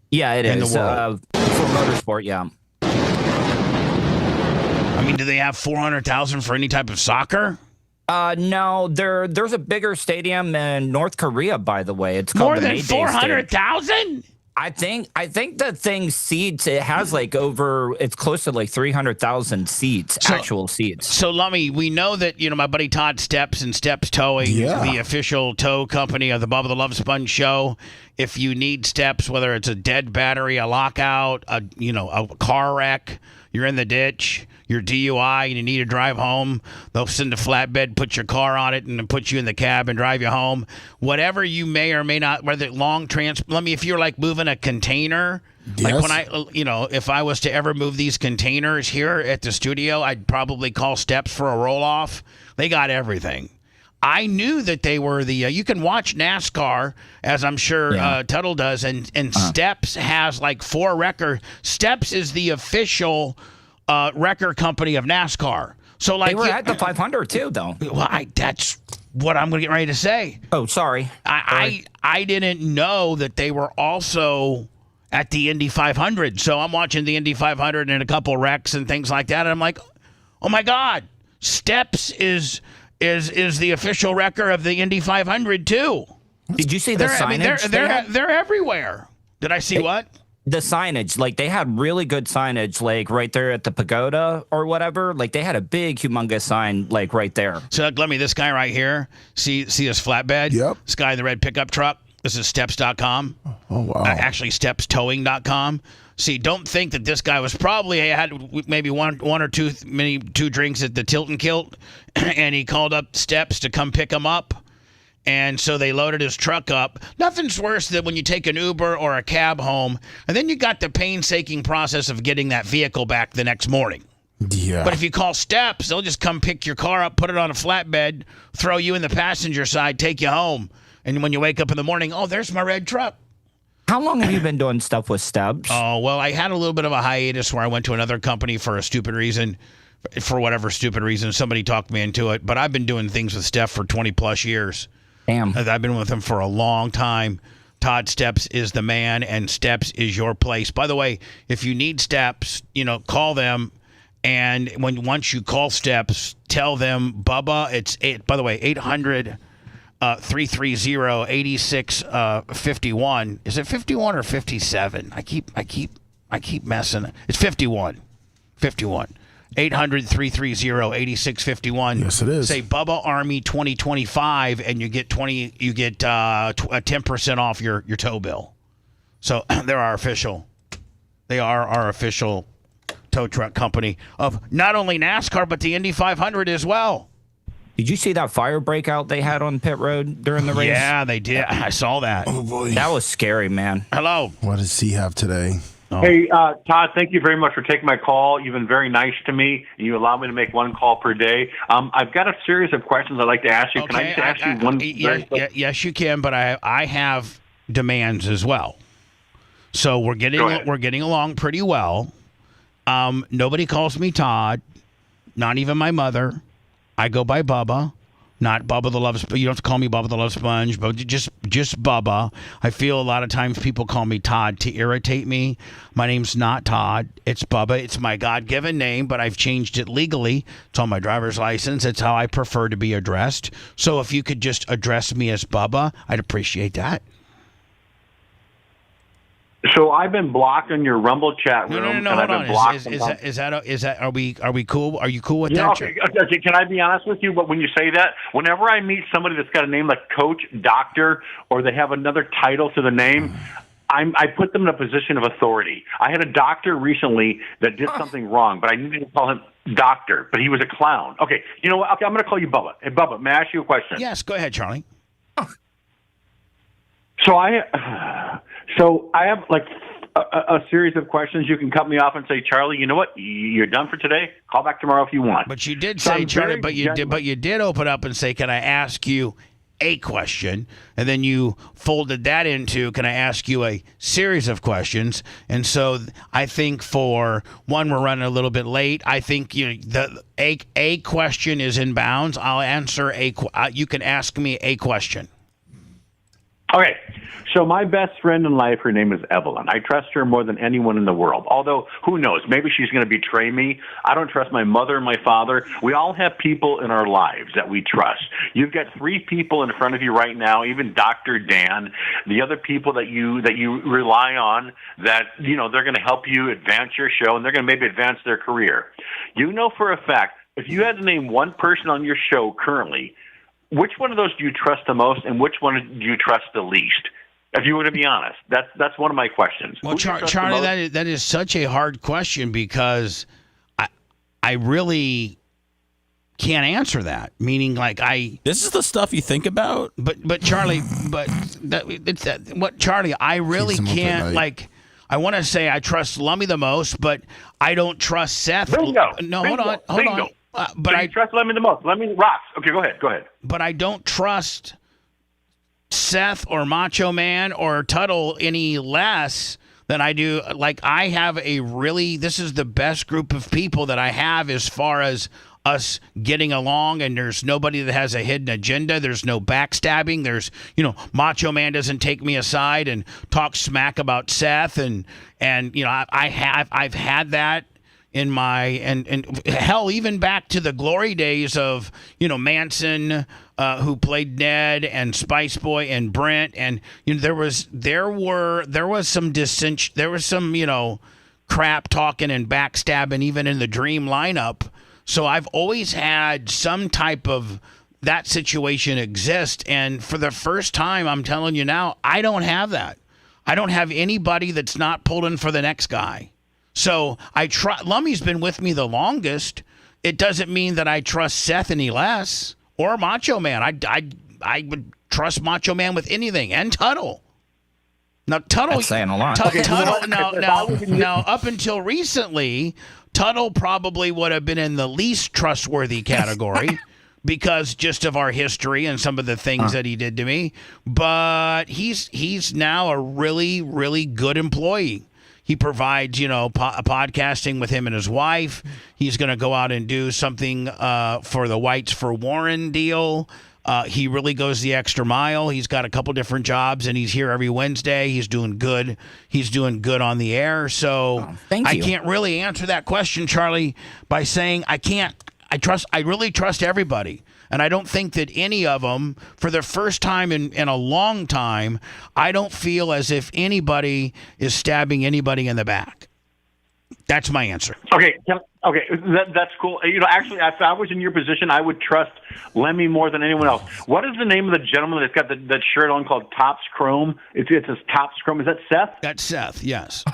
Yeah, it In the is. world. For motorsport, yeah. I mean, do they have 400,000 for any type of soccer? No, there's a bigger stadium in North Korea, by the way. It's called More the than Mayday Stadium. 400,000? I think the thing seats. It has it's close to 300,000 seats, actual seats. So, Lummy, we know that, my buddy Todd Steps and Steps Towing, the official tow company of the Bubba the Love Sponge show. If you need steps, whether it's a dead battery, a lockout, a car wreck, you're in the ditch, your DUI, and you need to drive home, they'll send a flatbed, put your car on it, and then put you in the cab and drive you home. Whatever you may or may not, whether if you're moving a container, Yes. when if I was to ever move these containers here at the studio, I'd probably call Steps for a roll-off. They got everything. I knew that they were you can watch NASCAR, as I'm sure Tuttle does, and Steps has 4 records. Steps is the official wrecker company of NASCAR. So like they were at the 500 too, though. Well, that's what I'm going to get ready to say. Oh, sorry. I didn't know that they were also at the Indy 500. So I'm watching the Indy 500 and a couple wrecks and things like that, and I'm like, oh my God, Steps is the official wrecker of the Indy 500 too. Did you see the signage? They're everywhere. Did I see what? The signage, like they had really good signage, like right there at the pagoda or whatever. Like they had a big, humongous sign, like right there. So let me, this guy right here, see this flatbed? Yep. This guy in the red pickup truck. This is steps.com. Oh, wow. Actually, stepstowing.com. See, don't think that this guy was probably had maybe one or two drinks at the Tilton Kilt, and he called up Steps to come pick him up. And so they loaded his truck up. Nothing's worse than when you take an Uber or a cab home, and then you got the painstaking process of getting that vehicle back the next morning. Yeah. But if you call Steps, they'll just come pick your car up, put it on a flatbed, throw you in the passenger side, take you home. And when you wake up in the morning, oh, there's my red truck. How long have you been doing stuff with Steps? Oh, well, I had a little bit of a hiatus where I went to another company for a stupid reason. For whatever stupid reason, somebody talked me into it. But I've been doing things with Steph for 20-plus years. Damn. I've been with him for a long time. Todd Steps is the man, and Steps is your place. By the way, if you need Steps, call them. And once you call Steps, tell them Bubba. It's 800 330-8651. Is it 51 or 57? I keep messing. It's 51. 800-330-8651. Yes, it is. Say Bubba Army 2025, and you get 10% off your tow bill. So they're our official. They are our official tow truck company of not only NASCAR but the Indy 500 as well. Did you see that fire breakout they had on pit road during the race? Yeah, they did. I saw that. Oh, boy. That was scary, man. Hello. What does he have today? Oh. Hey, Todd, thank you very much for taking my call. You've been very nice to me, and you allow me to make one call per day. I've got a series of questions I'd like to ask you. Okay, Can I just ask you one? Yes, you can, but I have demands as well. So we're getting along pretty well. Nobody calls me Todd, not even my mother. I go by Bubba. Not Bubba the Love Sponge. You don't have to call me Bubba the Love Sponge, but just Bubba. I feel a lot of times people call me Todd to irritate me. My name's not Todd. It's Bubba. It's my God-given name, but I've changed it legally. It's on my driver's license. It's how I prefer to be addressed. So if you could just address me as Bubba, I'd appreciate that. So I've been blocked in your Rumble chat room. No. And Hold I've been on. blocked Is that? Are we cool? Are you cool with Yeah, that? okay, can I be honest with you? But when you say that, whenever I meet somebody that's got a name like Coach, Doctor, or they have another title to the name, I put them in a position of authority. I had a doctor recently that did something wrong, but I needed to call him Doctor, but he was a clown. Okay, you know what? Okay, I'm going to call you Bubba. Hey, Bubba, may I ask you a question? Yes, go ahead, Charlie. So I have like a series of questions. You can cut me off and say, Charlie, you know what? You're done for today. Call back tomorrow if you want. But you did say, Charlie, but you did open up and say, can I ask you a question? And then you folded that into, can I ask you a series of questions? And so I think for one, we're running a little bit late. I think a question is in bounds. I'll answer you can ask me a question. Okay, so my best friend in life, her name is Evelyn. I trust her more than anyone in the world. Although, who knows, maybe she's going to betray me. I don't trust my mother and my father. We all have people in our lives that we trust. You've got 3 people in front of you right now, even Dr. Dan, the other people that you rely on that, they're going to help you advance your show, and they're going to maybe advance their career. You know for a fact, if you had to name one person on your show currently, which one of those do you trust the most, and which one do you trust the least? If you were to be honest, that's one of my questions. Well, Charlie, that is such a hard question because I really can't answer that. Meaning, this is the stuff you think about. But Charlie, Charlie, I really can't I want to say I trust Lummy the most, but I don't trust Seth. Bingo. No, Bingo. hold on. Bingo. But I trust Lemmy the most. Lemmy rocks. Okay, go ahead. But I don't trust Seth or Macho Man or Tuttle any less than I do. Like, I have this is the best group of people that I have as far as us getting along, and there's nobody that has a hidden agenda. There's no backstabbing. There's, Macho Man doesn't take me aside and talk smack about Seth, and I've had that in my and hell, even back to the glory days of Manson, who played Ned, and Spice Boy and Brent, and there was some dissension, there was some crap talking and backstabbing even in the Dream lineup. So I've always had some type of that situation exist, and for the first time, I'm telling you now, I don't have that. I don't have anybody that's not pulling for the next guy. So Lummy's been with me the longest. It doesn't mean that I trust Seth any less, or Macho Man. I would trust Macho Man with anything, and Tuttle. Now Tuttle, that's saying a lot. Tuttle. Now, up until recently, Tuttle probably would have been in the least trustworthy category because just of our history and some of the things that he did to me. But he's now a really, really good employee. He provides, podcasting with him and his wife. He's going to go out and do something for the Whites for Warren deal. He really goes the extra mile. He's got a couple different jobs, and he's here every Wednesday. He's doing good. He's doing good on the air. So I can't really answer that question, Charlie, by saying I can't. I really trust everybody. And I don't think that any of them, for the first time in a long time, I don't feel as if anybody is stabbing anybody in the back. That's my answer. Okay, that's cool. Actually, if I was in your position, I would trust Lemmy more than anyone else. What is the name of the gentleman that's got that shirt on called Topps Chrome? It's his Topps Chrome. Is that Seth? That's Seth, yes.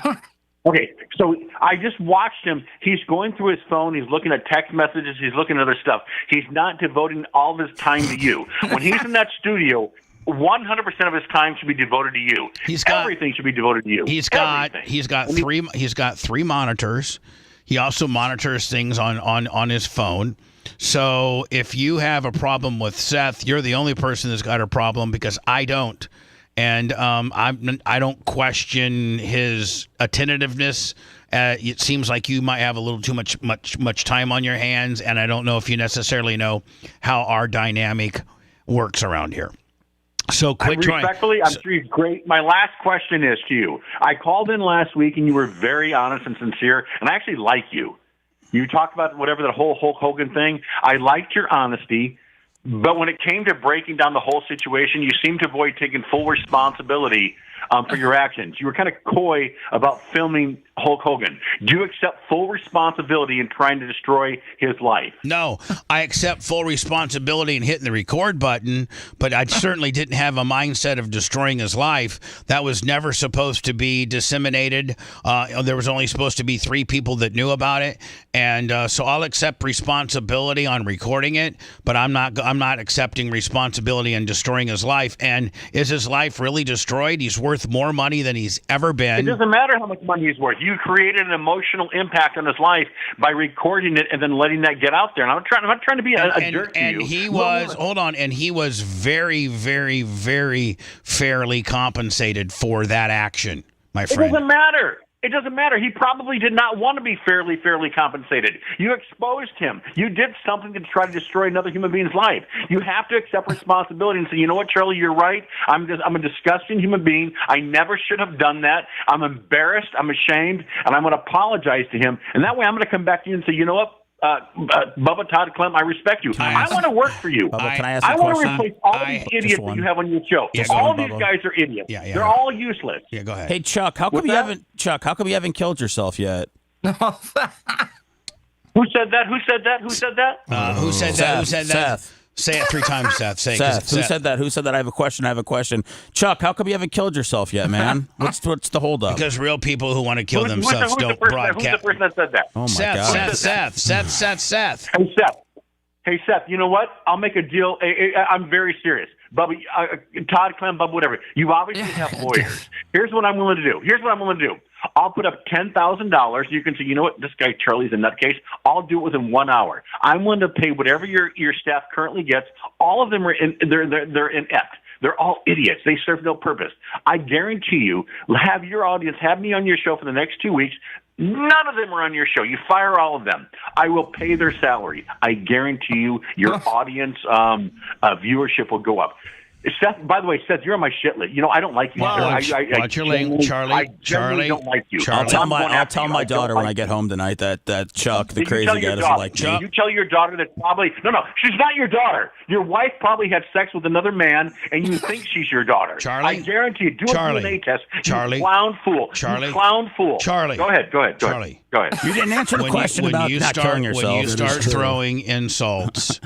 Okay, so I just watched him. He's going through his phone. He's looking at text messages. He's looking at other stuff. He's not devoting all of his time to you. When he's in that studio, 100% of his time should be devoted to you. Everything should be devoted to you. He's got three monitors. He also monitors things on his phone. So if you have a problem with Seth, you're the only person that's got a problem, because I don't. And I don't question his attentiveness. It seems like you might have a little too much time on your hands, and I don't know if you necessarily know how our dynamic works around here. So quit trying. Respectfully, I'm sure he's great. My last question is to you. I called in last week, and you were very honest and sincere, and I actually like you. You talked about whatever the whole Hulk Hogan thing. I liked your honesty. But when it came to breaking down the whole situation, you seemed to avoid taking full responsibility for your actions. You were kind of coy about filming Hulk Hogan. Do you accept full responsibility in trying to destroy his life? No, I accept full responsibility in hitting the record button, but I certainly didn't have a mindset of destroying his life. That was never supposed to be disseminated. There was only supposed to be 3 people that knew about it, and so I'll accept responsibility on recording it, but I'm not accepting responsibility in destroying his life. And is his life really destroyed? He's worth more money than he's ever been. It doesn't matter how much money he's worth. You created an emotional impact on his life by recording it and then letting that get out there. And I'm not trying to be a jerk to you. And he was very, very, very fairly compensated for that action, my friend. It doesn't matter. It doesn't matter. He probably did not want to be fairly compensated. You exposed him. You did something to try to destroy another human being's life. You have to accept responsibility and say, you know what, Charlie, you're right. I'm a disgusting human being. I never should have done that. I'm embarrassed. I'm ashamed. And I'm going to apologize to him. And that way I'm going to come back to you and say, you know what? Bubba, Todd, Clem, I respect you. I want to work for you. Bubba, can I ask a I want question? to replace all these idiots that you have on your show. Yeah, all on, these Bubba. guys are idiots. Yeah. They're all useless. Yeah, go ahead. Hey, Chuck, how come you haven't killed yourself yet? Who said that? Who said that? Who said that? Seth. Say it 3 times, Seth. Say it. Seth. Who said that? Who said that? I have a question. Chuck, how come you haven't killed yourself yet, man? What's the holdup? Because real people who want to kill themselves don't broadcast. Who's the person that said that? Oh my God. Seth. Hey, Seth, you know what? I'll make a deal. I'm very serious. Bubba, Todd, Clem, Bubba, whatever. You obviously have lawyers. Here's what I'm willing to do. I'll put up $10,000. You can say, you know what? This guy, Charlie's a nutcase. I'll do it within 1 hour. I'm willing to pay whatever your staff currently gets. All of them are they're inept. They're all idiots. They serve no purpose. I guarantee you, have your audience, have me on your show for the next 2 weeks. None of them are on your show. You fire all of them. I will pay their salary. I guarantee you your audience viewership will go up. Seth, by the way, Seth, you're on my shit list. You know, I don't like you. Watch your language, Charlie. I don't like you. I'll tell my daughter when I get home tonight that Chuck, the crazy guy, doesn't like me. You tell your daughter that probably no, she's not your daughter. Your wife probably had sex with another man, and you think she's your daughter. Charlie, I guarantee you. Do a DNA test. Charlie, you clown fool. Charlie, you clown fool. Charlie, go ahead. Charlie, go ahead. You didn't answer the question about not killing yourself. When you start throwing insults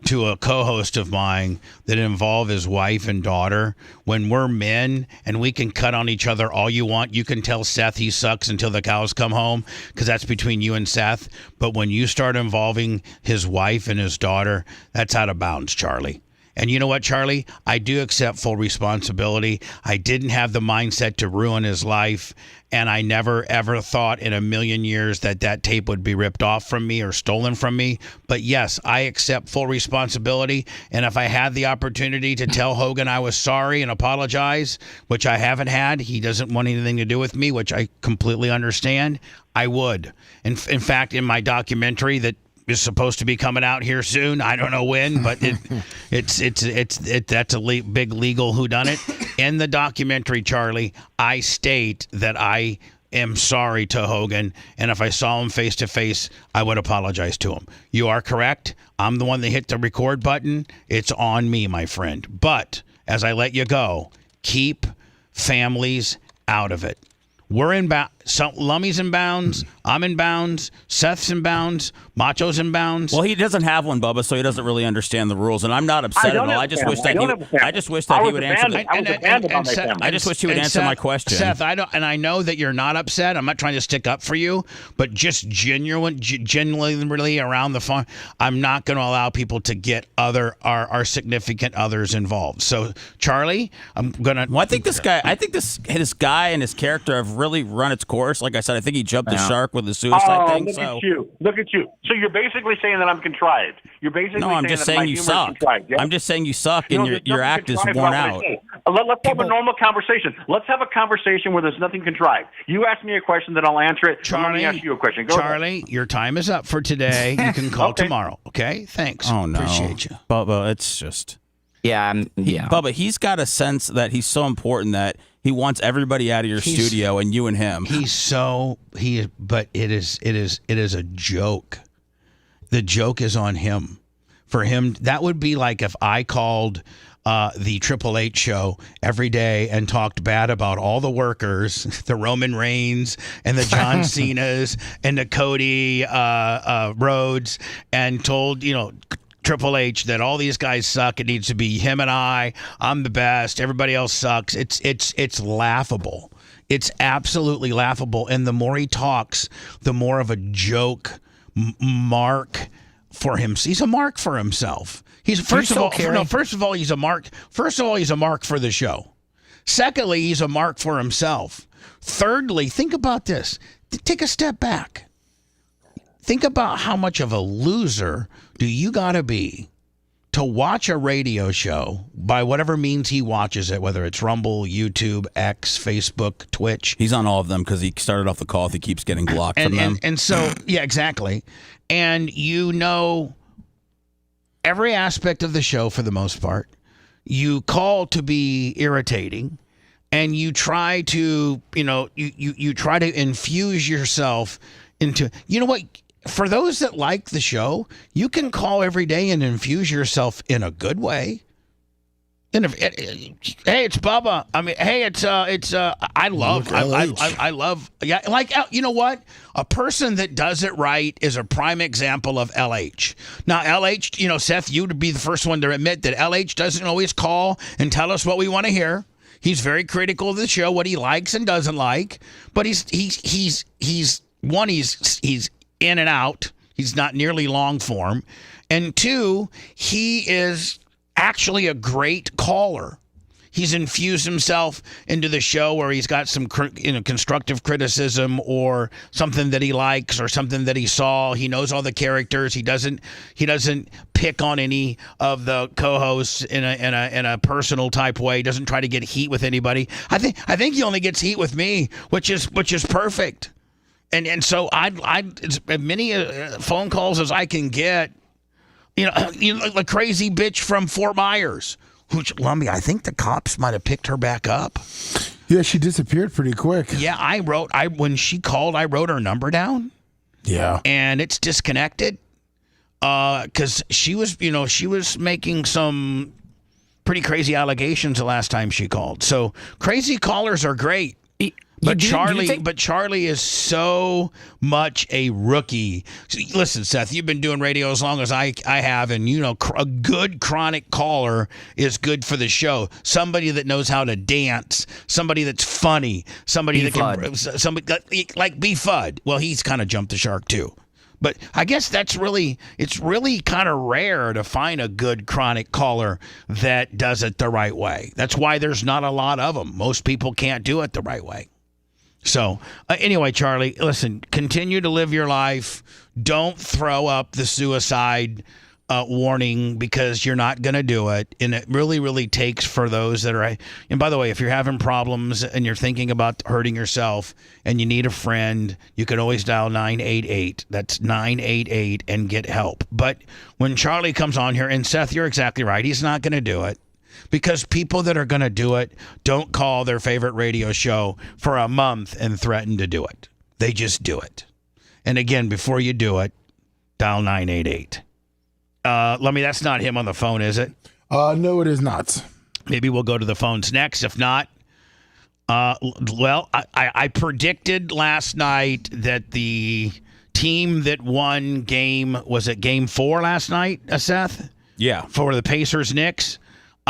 to a co-host of mine that involve his wife and daughter, when we're men and we can cut on each other all you want, you can tell Seth he sucks until the cows come home, because that's between you and Seth. But when you start involving his wife and his daughter, that's out of bounds, Charlie. And you know what, Charlie? I do accept full responsibility. I didn't have the mindset to ruin his life, and I never, ever thought in a million years that tape would be ripped off from me or stolen from me. But yes, I accept full responsibility, and if I had the opportunity to tell Hogan I was sorry and apologize, which I haven't had, he doesn't want anything to do with me, which I completely understand, I would. In fact, in my documentary that is supposed to be coming out here soon. I don't know when, but that's a big legal whodunit. In the documentary, Charlie, I state that I am sorry to Hogan, and if I saw him face to face, I would apologize to him. You are correct. I'm the one that hit the record button. It's on me, my friend. But as I let you go, keep families out of it. We're in bounds. Lummy's in bounds. I'm in bounds. Seth's in bounds. Macho's in bounds. Well, he doesn't have one, Bubba, so he doesn't really understand the rules. And I'm not upset at all. I just wish that he would answer. I just wish he would answer my question. Seth, I know that you're not upset. I'm not trying to stick up for you, but just genuinely around the phone, I'm not going to allow people to get our significant others involved. So, Charlie, I'm gonna. Well, I think this guy and his character have really run its course. Like I said, I think he jumped the shark with the suicide thing. Look at you. So you're basically saying that I'm contrived. You're basically I'm just saying you suck. Yeah? I'm just saying you suck, and your act is worn out. Let's have a normal conversation. Let's have a conversation where there's nothing contrived. You ask me a question, then I'll answer it. Charlie, let me ask you a question. Charlie, your time is up for today. You can call tomorrow. Okay? Thanks. Oh, no. Appreciate you. Bubba, it's just... Yeah. Bubba, he's got a sense that he's so important that he wants everybody out of your studio and you and him. But it is a joke. The joke is on him. For him, that would be like if I called the Triple H show every day and talked bad about all the workers, the Roman Reigns and the John Cenas and the Cody Rhodes, and told, Triple H that all these guys suck. It needs to be him and I'm the best. Everybody else sucks. It's laughable. It's absolutely laughable. And the more he talks, the more of a joke mark for him. He's a mark for himself. First of all, he's a mark. First of all, he's a mark for the show. Secondly, he's a mark for himself. Thirdly, think about this. Take a step back. Think about how much of a loser do you got to be to watch a radio show by whatever means he watches it, whether it's Rumble, YouTube, X, Facebook, Twitch. He's on all of them because he started off the call. He keeps getting blocked from them. And so, yeah, exactly. And every aspect of the show for the most part. You call to be irritating, and you try to, you try to infuse yourself into, what? For those that like the show, you can call every day and infuse yourself in a good way. Hey, it's Bubba. I mean, hey, I love, yeah, like, you know what? A person that does it right is a prime example of LH. Now, LH, Seth, you would be the first one to admit that LH doesn't always call and tell us what we want to hear. He's very critical of the show, what he likes and doesn't like, but he's in and out. He's not nearly long form. And two, he is actually a great caller. he's infused himself into the show where he's got some constructive criticism or something that he likes or something that he saw. He knows all the characters. He doesn't pick on any of the co-hosts in a personal type way. He doesn't try to get heat with anybody. I think he only gets heat with me, which is perfect. And so I'd as many phone calls as I can get. The crazy bitch from Fort Myers. Lumby, I think the cops might have picked her back up. Yeah, she disappeared pretty quick. Yeah, when she called, I wrote her number down. Yeah. And it's disconnected. Because she was making some pretty crazy allegations the last time she called. So crazy callers are great. But Charlie is so much a rookie. Listen, Seth, you've been doing radio as long as I have, and a good chronic caller is good for the show. Somebody that knows how to dance, somebody that's funny, somebody like B Fudd. Well, he's kind of jumped the shark too. But I guess it's really kind of rare to find a good chronic caller that does it the right way. That's why there's not a lot of them. Most people can't do it the right way. So anyway, Charlie, listen, continue to live your life. Don't throw up the suicide warning because you're not going to do it. And it really, really takes for those that are. And by the way, if you're having problems and you're thinking about hurting yourself and you need a friend, you can always dial 988. That's 988 and get help. But when Charlie comes on here, and Seth, you're exactly right. He's not going to do it. Because people that are going to do it don't call their favorite radio show for a month and threaten to do it. They just do it. And again, before you do it, dial 988. That's not him on the phone, is it? No, it is not. Maybe we'll go to the phones next. If not, I predicted last night that the team that won game 4 last night, Seth? Yeah. For the Pacers-Knicks.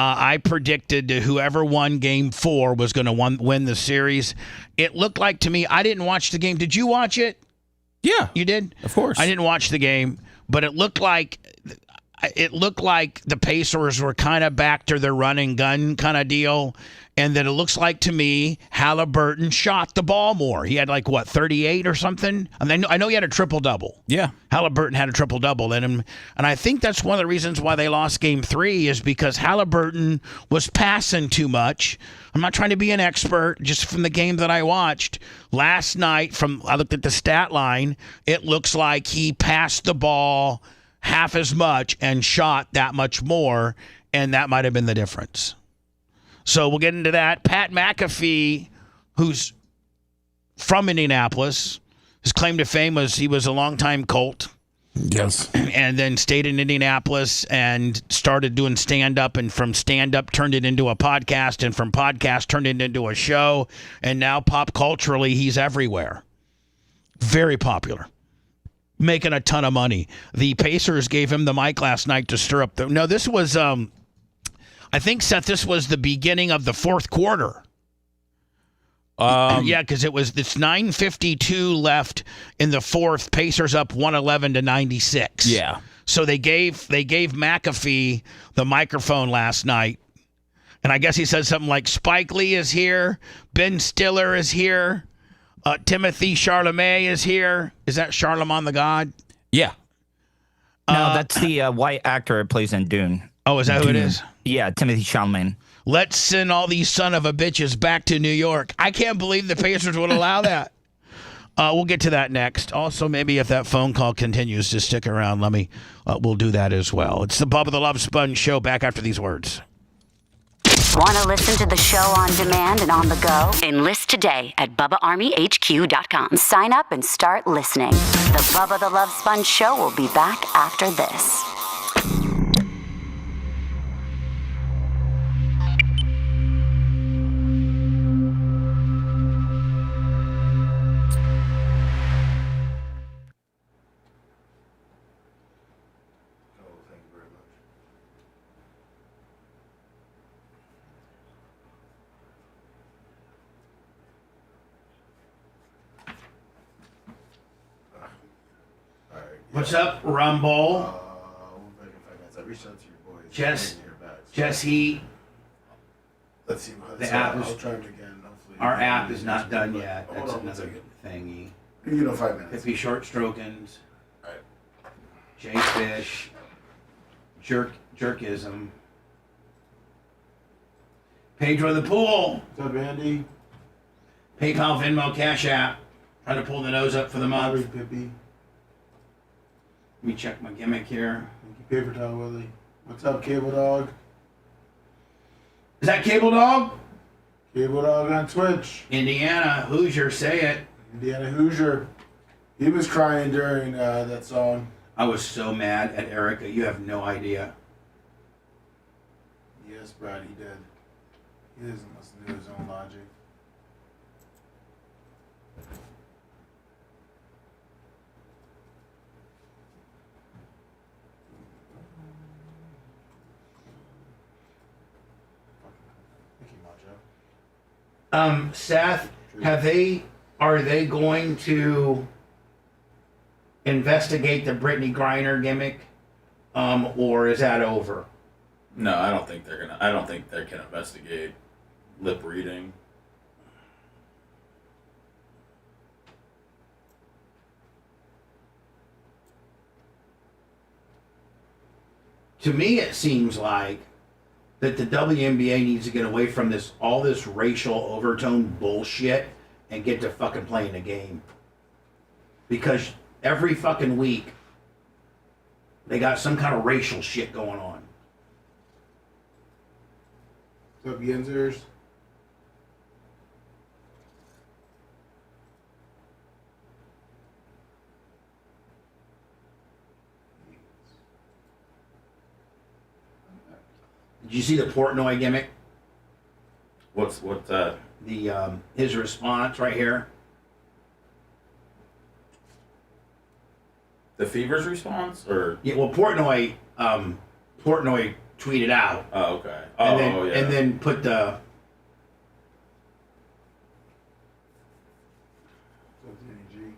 I predicted whoever won game 4 was going to win the series. It looked like to me, I didn't watch the game. Did you watch it? Yeah. You did? Of course. I didn't watch the game, but it looked like the Pacers were kind of back to their run and gun kind of deal. And then it looks like to me, Halliburton shot the ball more. He had 38 or something. I know he had a triple-double. Yeah. Halliburton had a triple-double in him. And I think that's one of the reasons why they lost game 3 is because Halliburton was passing too much. I'm not trying to be an expert, just from the game that I watched. Last night, I looked at the stat line, it looks like he passed the ball half as much and shot that much more, and that might have been the difference. So we'll get into that. Pat McAfee, who's from Indianapolis, his claim to fame was he was a longtime Colt. Yes. And then stayed in Indianapolis and started doing stand-up, and from stand-up turned it into a podcast, and from podcast turned it into a show, and now pop culturally he's everywhere. Very popular. Making a ton of money. The Pacers gave him the mic last night to stir up this was I think, Seth, this was the beginning of the fourth quarter. Yeah, because it's 9:52 left in the fourth. Pacers up 111-96. Yeah. So they gave McAfee the microphone last night, and I guess he said something like Spike Lee is here, Ben Stiller is here, Timothy Chalamet is here. Is that Charlemagne the God? Yeah. No, that's the white actor that plays in Dune. Oh, is that who it is? Yeah, Timothy Chalamet. Let's send all these son of a bitches back to New York. I can't believe the Pacers would allow that. We'll get to that next. Also, maybe if that phone call continues to stick around, we'll do that as well. It's the Bubba the Love Sponge Show. Back after these words. Want to listen to the show on demand and on the go? Enlist today at BubbaArmyHQ.com. Sign up and start listening. The Bubba the Love Sponge Show will be back after this. What's up, Rumble? Jesse. Let's see. The app is. I'll try it again. Hopefully. Our app is not done yet. Hold That's on another 1 second. thingy. You know, 5 minutes. Hippie short strokings. All right. Jay Fish. Jerkism. Pedro the Pool. What's up, Andy? PayPal, Venmo, Cash App. Trying to pull the nose up for the month. Pippi. Let me check my gimmick here. Thank you, Paper Towel Willie. What's up, Cable Dog? Is that Cable Dog? Cable Dog on Twitch. Indiana Hoosier, say it. Indiana Hoosier. He was crying during that song. I was so mad at Erica. You have no idea. Yes, Brad, he did. He doesn't listen to his own logic. Seth, are they going to investigate the Brittany Griner gimmick? Or is that over? No, I don't think they're gonna. I don't think they can investigate lip reading. To me, it seems like that the WNBA needs to get away from all this racial overtone bullshit and get to fucking playing the game. Because every fucking week, they got some kind of racial shit going on. What's up, Yenzers? Did you see the Portnoy gimmick? What that? His response right here. The Fever's response, or Yeah, well, Portnoy tweeted out. oh, okay. Yeah. And then put the. What's up, Danny G?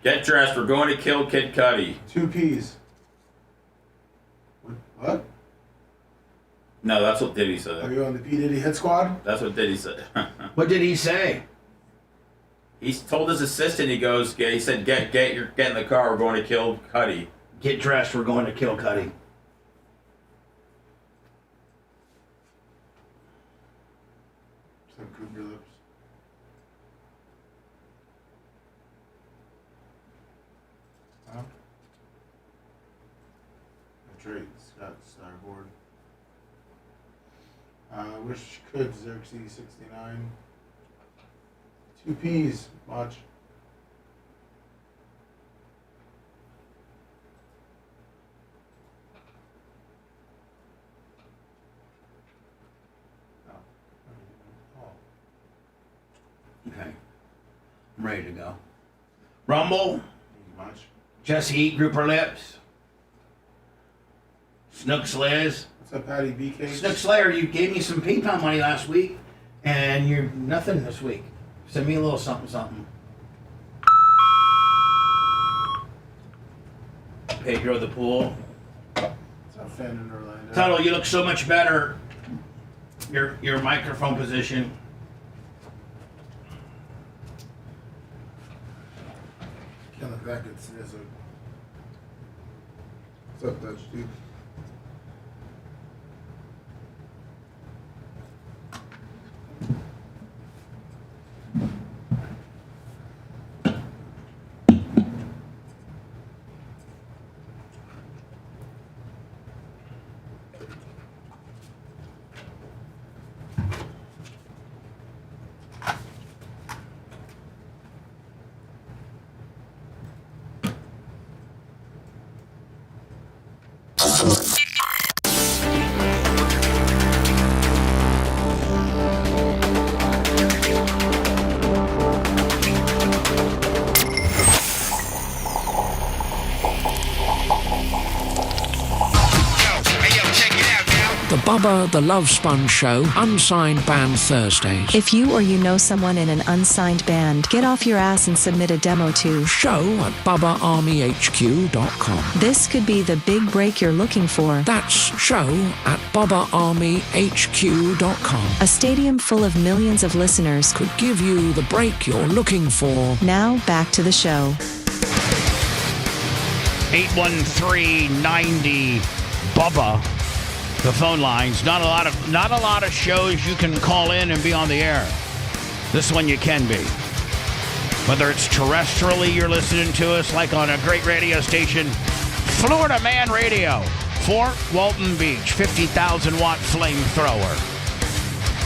Get dressed. We're going to kill Kid Cudi. 2 P's. What? No, that's what Diddy Are said. you on the P. Diddy Hit Squad? That's what Diddy said. What did he say? He told his assistant. He goes. He said, "Get in the car. We're going to kill Cudi." Get dressed. We're going to kill Cudi. Some Cougar Lips. Huh? That's right, Scott Starboard. Wish could Xerxes 69. 2 P's. Watch. Okay. I'm ready to go. Rumble. Watch. Jesse Eat Grouper Lips. Snooks Liz. What's up, Patty BK? Snook Slayer, you gave me some PayPal money last week, and you're nothing this week. Send me a little something, something. Pedro the Pool. What's up, Fan in Orlando? Tuttle, you look so much better. Your microphone position. Can't look that good, Snizzo. What's up, Dutch dude? Bubba the Love Sponge Show Unsigned Band Thursdays. If you or you know someone in an unsigned band, get off your ass and submit a demo to show@BubbaArmyHQ.com. This could be the big break you're looking for. That's show@BubbaArmyHQ.com. A stadium full of millions of listeners could give you the break you're looking for. Now back to the show. 813-90 Bubba. The phone lines. Not a lot of shows you can call in and be on the air. This one you can be. Whether it's terrestrially, you're listening to us like on a great radio station, Florida Man Radio, Fort Walton Beach, 50,000 watt flamethrower.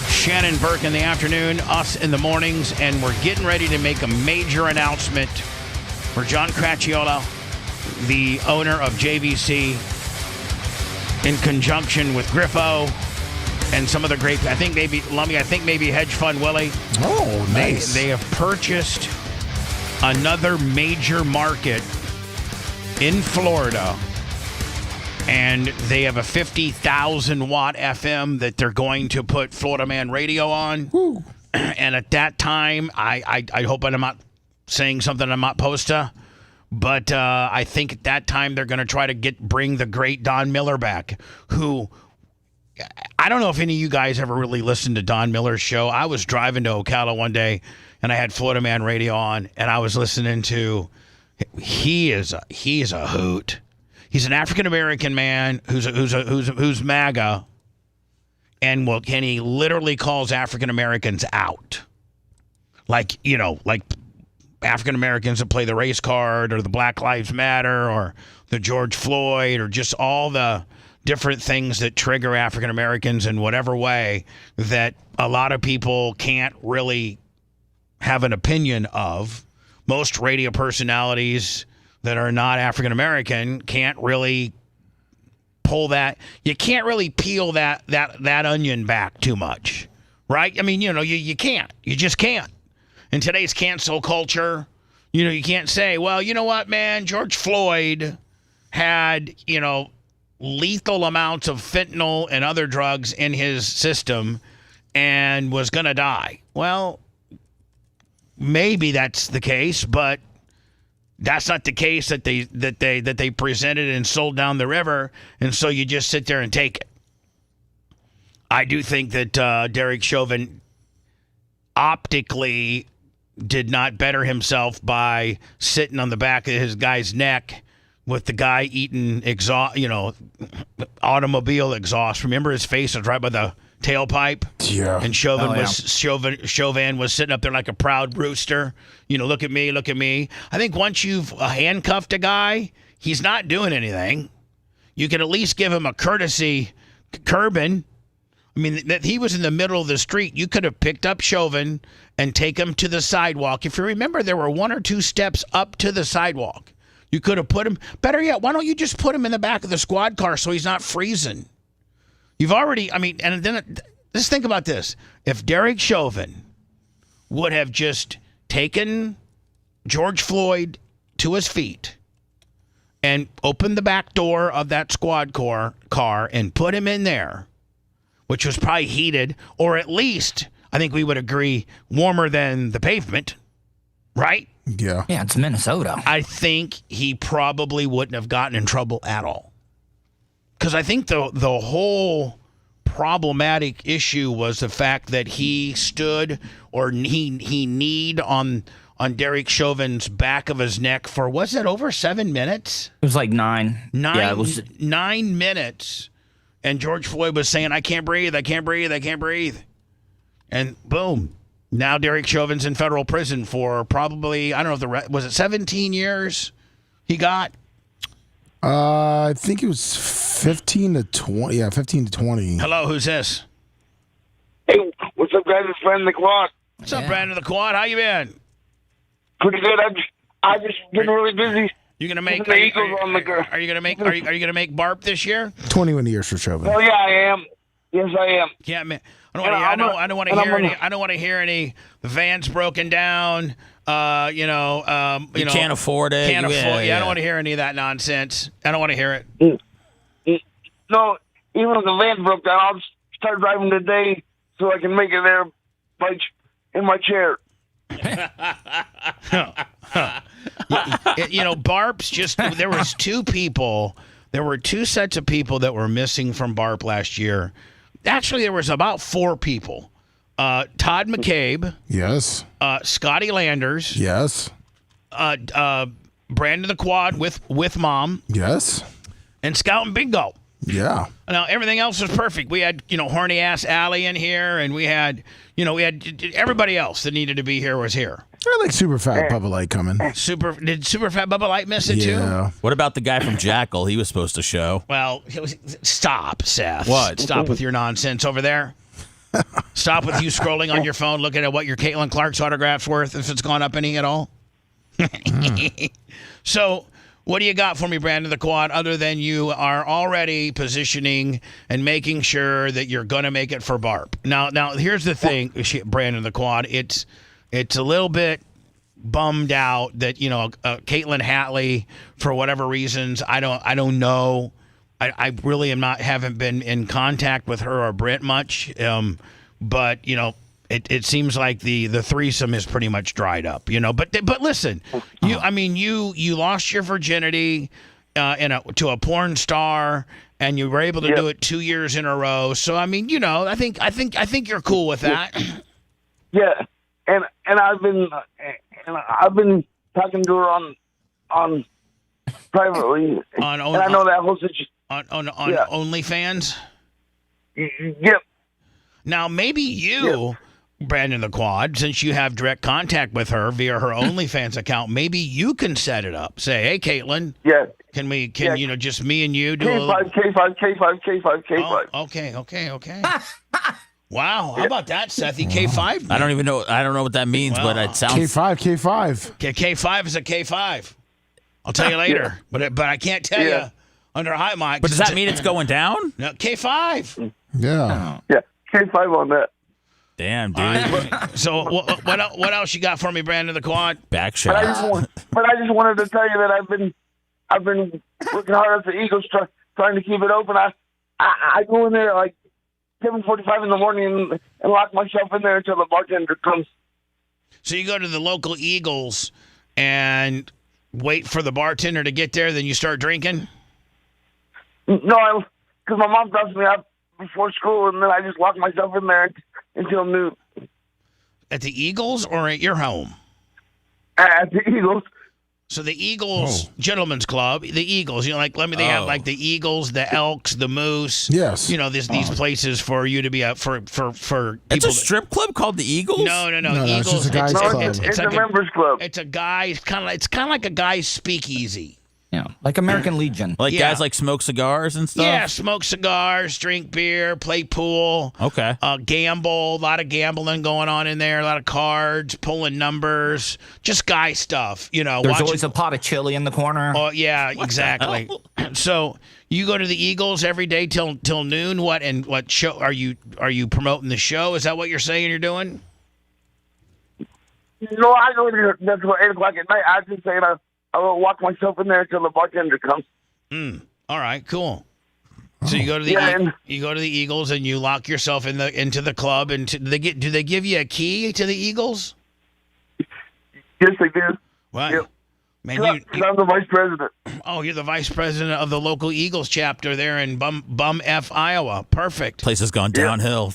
Shannon Burke in the afternoon, us in the mornings, and we're getting ready to make a major announcement for John Cracciola, the owner of JVC, in conjunction with Griffo and some of the great, I think maybe Hedge Fund Willie. Oh, nice. They have purchased another major market in Florida, and they have a 50,000 watt FM that they're going to put Florida Man Radio on. Woo. And at that time, I hope I'm not saying something I'm not supposed to. But I think at that time they're going to try to bring the great Don Miller back, who I don't know if any of you guys ever really listened to Don Miller's show. I was driving to Ocala one day, and I had Florida Man Radio on, and I was listening to. He is a hoot. He's an African American man who's MAGA, and he literally calls African Americans out, like African Americans that play the race card or the Black Lives Matter or the George Floyd or just all the different things that trigger African Americans in whatever way that a lot of people can't really have an opinion of. Most radio personalities that are not African American can't really pull that. You can't really peel that onion back too much, right? I mean, you can't. You just can't. In today's cancel culture, you can't say, well, you know what, man, George Floyd had, lethal amounts of fentanyl and other drugs in his system and was going to die. Well, maybe that's the case, but that's not the case that they presented and sold down the river, and so you just sit there and take it. I do think that Derek Chauvin optically did not better himself by sitting on the back of his guy's neck with the guy eating automobile exhaust. Remember, his face was right by the tailpipe? Yeah. And Chauvin was sitting up there like a proud rooster. Look at me, look at me. I think once you've handcuffed a guy, he's not doing anything. You can at least give him a courtesy curbing. I mean, that he was in the middle of the street. You could have picked up Chauvin and take him to the sidewalk. If you remember, there were 1 or 2 steps up to the sidewalk. You could have put him, better yet, why don't you just put him in the back of the squad car so he's not freezing? You've already, and then just think about this. If Derek Chauvin would have just taken George Floyd to his feet and opened the back door of that squad car and put him in there, which was probably heated, or at least, I think we would agree, warmer than the pavement, right? Yeah. Yeah, it's Minnesota. I think he probably wouldn't have gotten in trouble at all. Because I think the whole problematic issue was the fact that he stood or he kneed on Derek Chauvin's back of his neck for, was it over 7 minutes? It was like 9. Yeah, it was 9 minutes. And George Floyd was saying, I can't breathe, I can't breathe, I can't breathe. And boom. Now Derek Chauvin's in federal prison for probably, I don't know if was it 17 years he got? I think it was 15 to 20. Yeah, 15 to 20. Hello, who's this? Hey, what's up, guys? It's Brandon the Quad. What's up, Brandon the Quad? How you been? Pretty good. I've just been really busy. You gonna make? The Eagles on the go. Are you gonna make? Are you gonna make BARP this year? 21 years for Chauvin. Oh yeah, I am. Yes, I am. Yeah, man. I don't want to hear any vans broken down. You can't afford it. Can't afford. Yeah, I don't want to hear any of that nonsense. I don't want to hear it. No, even if the van broke down, I'll just start driving today so I can make it there in my chair. Barp's just, there was two people, there were two sets of people that were missing from Barp last year. Actually, there was about 4 people. Todd McCabe. Yes. Scotty Landers. Yes. Brandon the Quad with Mom. Yes. And Scout and Bingo. Yeah. Now, everything else was perfect. We had, horny ass Allie in here, and we had everybody else that needed to be here was here. I like Super Fat Bubba Light coming. Did Super Fat Bubba Light miss it too? What about the guy from Jackal? He was supposed to show. Well, stop, Seth. What? Stop with your nonsense over there. Stop with you scrolling on your phone, looking at what your Caitlin Clark's autograph's worth, if it's gone up any at all. So, what do you got for me, Brandon the Quad, other than you are already positioning and making sure that you're going to make it for Barp? Now, here's the thing, Brandon the Quad. It's a little bit bummed out that, Caitlin Hatley, for whatever reasons, I don't know. I really haven't been in contact with her or Brent much. But, it seems like the threesome is pretty much dried up, But listen, you lost your virginity to a porn star, and you were able to do it 2 years in a row. So I think you're cool with that. Yeah, and I've been talking to her on privately, and I know that whole situation on OnlyFans. Yep. Now maybe you. Yep. Brandon the Quad, since you have direct contact with her via her OnlyFans account, maybe you can set it up. Say, hey, Caitlin. Yeah. Can just me and you do K5. Okay. Wow. How about that, Sethy? K5? I don't even know. I don't know what that means, but it sounds. K5. K5 is a K5. I'll tell you later, but I can't tell you under high mic. But does that mean it's going down? No, K5. Yeah. Yeah, K5 on that. Damn, dude. Right. So what else you got for me, Brandon the Quad? Back shot. But I just wanted to tell you that I've been working hard at the Eagles, trying to keep it open. I go in there like 7:45 in the morning and lock myself in there until the bartender comes. So you go to the local Eagles and wait for the bartender to get there, then you start drinking? No, because my mom drops me up before school, and then I just lock myself in there until noon. At the Eagles or at your home? At the Eagles. So the Eagles Gentlemen's Club, the Eagles, they have like the Eagles, the Elks, the Moose. Yes. These places for you to be for people. It's a strip club called the Eagles? No. No, Eagles. it's just a guy's club. It's a members club. It's a guy. It's kind of like a guy's speakeasy. Yeah, like American Legion. Like guys smoke cigars and stuff? Yeah, smoke cigars, drink beer, play pool. Okay. Gamble, a lot of gambling going on in there, a lot of cards, pulling numbers, just guy stuff, There's always a pot of chili in the corner. Oh, yeah, exactly. So you go to the Eagles every day till noon. What show are you promoting the show? Is that what you're saying you're doing? No, I go there until 8 o'clock at night. I just say I will walk myself in there until the bartender comes. All right, cool. So you go to the Eagles and you lock yourself into the club. And do they give you a key to the Eagles? Yes, they do. Wow. Yep. Man, I'm the vice president. Oh, you're the vice president of the local Eagles chapter there in Bum F, Iowa. Perfect. Place has gone downhill.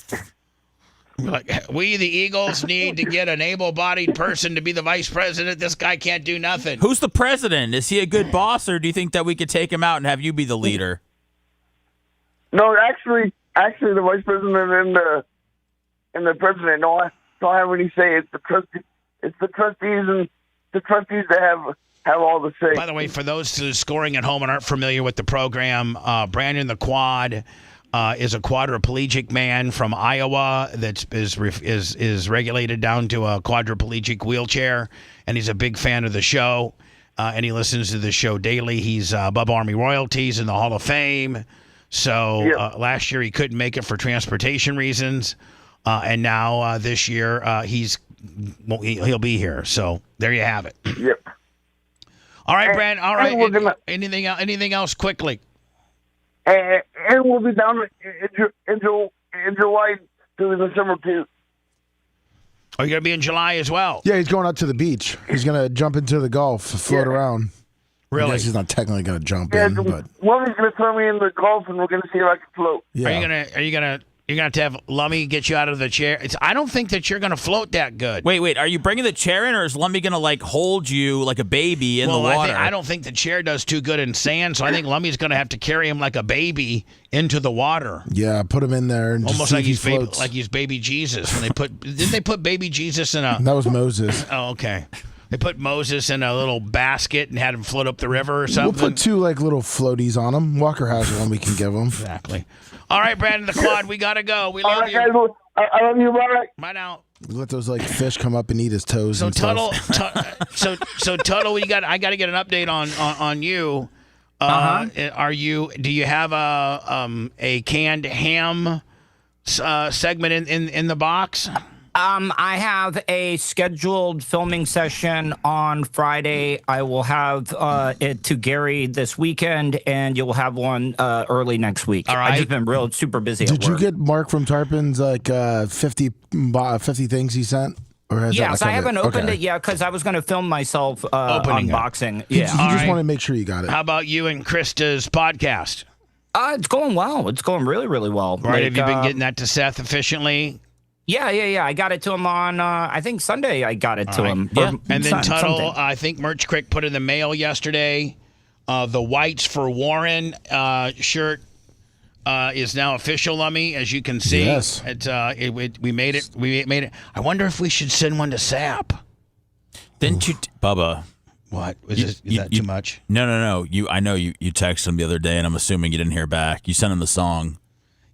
We, the Eagles, need to get an able-bodied person to be the vice president. This guy can't do nothing. Who's the president? Is he a good boss, or do you think that we could take him out and have you be the leader? No, actually, the vice president and the president don't have any say. It's the trustees and the trustees that have all the say. By the way, for those who are scoring at home and aren't familiar with the program, Brandon the Quad is a quadriplegic man from Iowa that is regulated down to a quadriplegic wheelchair, and he's a big fan of the show, and he listens to the show daily. He's Bubba Army Royalties in the Hall of Fame. So last year he couldn't make it for transportation reasons, and now this year he'll be here. So there you have it. Yep. All right, Brand. All right. Anything else quickly? and we'll be down in July doing the summer too. Are you going to be in July as well? Yeah, he's going out to the beach. He's going to jump into the Gulf, float around. Really? I guess he's not technically going to jump in, but Lummy's going to throw me in the Gulf, and we're going to see if I can float. yeah. Are you gonna have Lummy get you out of the chair? I don't think that you're gonna float that good. Wait. Are you bringing the chair in, or is Lummy gonna like hold you like a baby in the water? I don't think the chair does too good in sand, so I think Lummy's gonna have to carry him like a baby into the water. Yeah, put him in there and Almost just see like if he floats. like he's baby Jesus. When didn't they put baby Jesus in a? That was Moses. Oh, okay. They put Moses in a little basket and had him float up the river or something. We'll put 2 like little floaties on him. Walker has one we can give him. Exactly. All right, Brandon the Quad, we gotta go. We love you. Guys, I love you. Bye. Bye now. We let those like fish come up and eat his toes. So and Tuttle, stuff. so Tuttle, I got to get an update on you. Do you have a canned ham segment in the box? I have a scheduled filming session on Friday. I will have it to Gary this weekend, and you'll have one early next week. All right. I've just been super busy Did at work. you get Mark from Tarpin's like 50 things he sent? Or has Yes, that I haven't opened okay. it yet because I was going to film myself Opening it. unboxing. You Yeah, just want to make sure you got it. How about you and Krista's podcast? it's going well. It's going really, really well. Right? Have you been getting that to Seth efficiently? Yeah. I got it to him on, I think Sunday I got it to him. Yeah. Or And then Tuttle, something. I think Merch Crick put in the mail yesterday. The Whites for Warren shirt is now official, Lummy, as you can see. Yes. We made it. We made it. I wonder if we should send one to Sap. Didn't you, Bubba? What? Is that too much? No. I know you texted him the other day, and I'm assuming you didn't hear back. You sent him the song.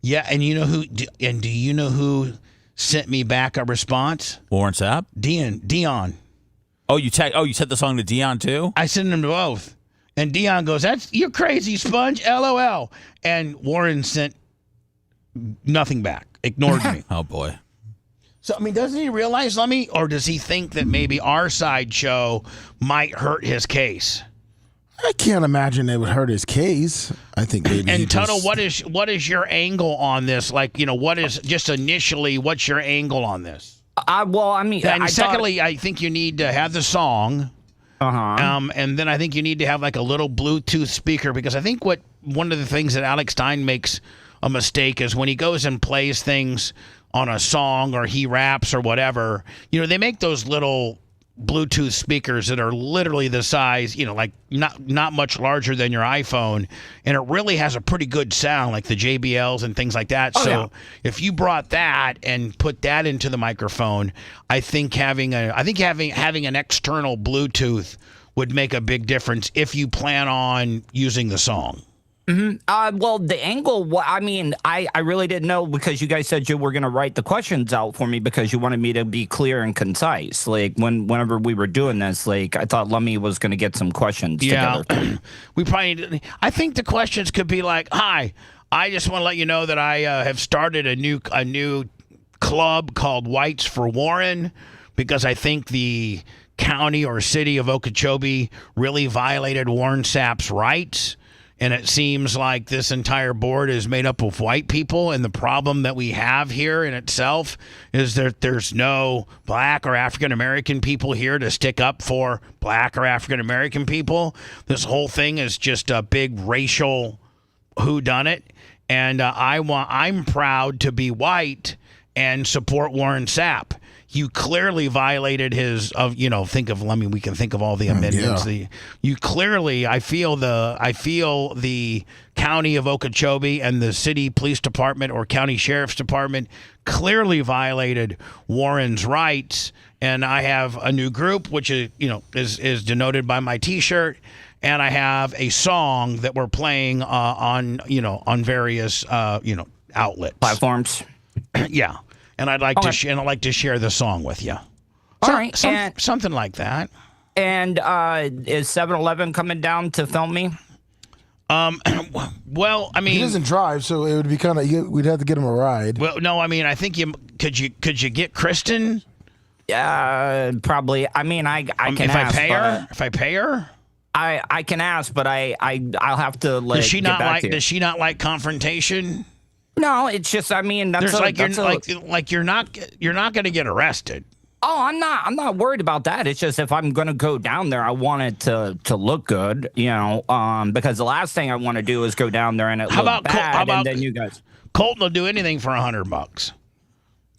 Yeah, and you know who? And do you know who sent me back a response? Warren Sapp? Dion. Oh, you sent the song to Dion too? I sent him to both. And Dion goes, "You're crazy, Sponge, LOL." And Warren sent nothing back, ignored me. Oh, boy. So, I mean, doesn't he realize, Lummy, or does he think that maybe our side show might hurt his case? I can't imagine it would hurt his case. I think maybe. And Tuttle, what is your angle on this? Like, what is just initially, what's your angle on this? Well, I mean, and secondly, I think you need to have the song. And then I think you need to have like a little Bluetooth speaker, because I think one of the things that Alex Stein makes a mistake is when he goes and plays things on a song or he raps or whatever, they make those little Bluetooth speakers that are literally the size, like not much larger than your iPhone, and it really has a pretty good sound, like the JBLs and things like that. If you brought that and put that into the microphone, I think having an external Bluetooth would make a big difference if you plan on using the song. Well, the angle, I mean, I really didn't know, because you guys said you were going to write the questions out for me because you wanted me to be clear and concise. Like, whenever we were doing this, like, I thought Lummy was going to get some questions together. We probably, I think the questions could be like, "Hi, I just want to let you know that I have started a new club called Whites for Warren, because I think the county or city of Okeechobee really violated Warren Sapp's rights. And it seems like this entire board is made up of white people. And the problem that we have here in itself is that there's no black or African-American people here to stick up for black or African-American people. This whole thing is just a big racial whodunit. And I'm proud to be white and support Warren Sapp. You clearly violated his think of, we can think of all the amendments. Yeah. You clearly, I feel the county of Okeechobee and the city police department or county sheriff's department clearly violated Warren's rights. And I have a new group, which is denoted by my T-shirt, and I have a song that we're playing on various outlets, platforms. Yeah. And I'd like to share the song with you. All right, something like that. And is 7-Eleven coming down to film me? Well, I mean, he doesn't drive, so it would be we'd have to get him a ride. Well, no, I mean, I think could you get Kristen? Probably. I mean, I can if ask, I pay her. If I pay her. I can ask, but I'll have to Does she get not back like? to you. Does she not like confrontation? No, it's just I mean that's you're not going to get arrested. Oh, I'm not worried about that. It's just if I'm gonna go down there, I want it to look good, because the last thing I want to do is go down there and it look bad, and then you guys. Colton will do anything for $100.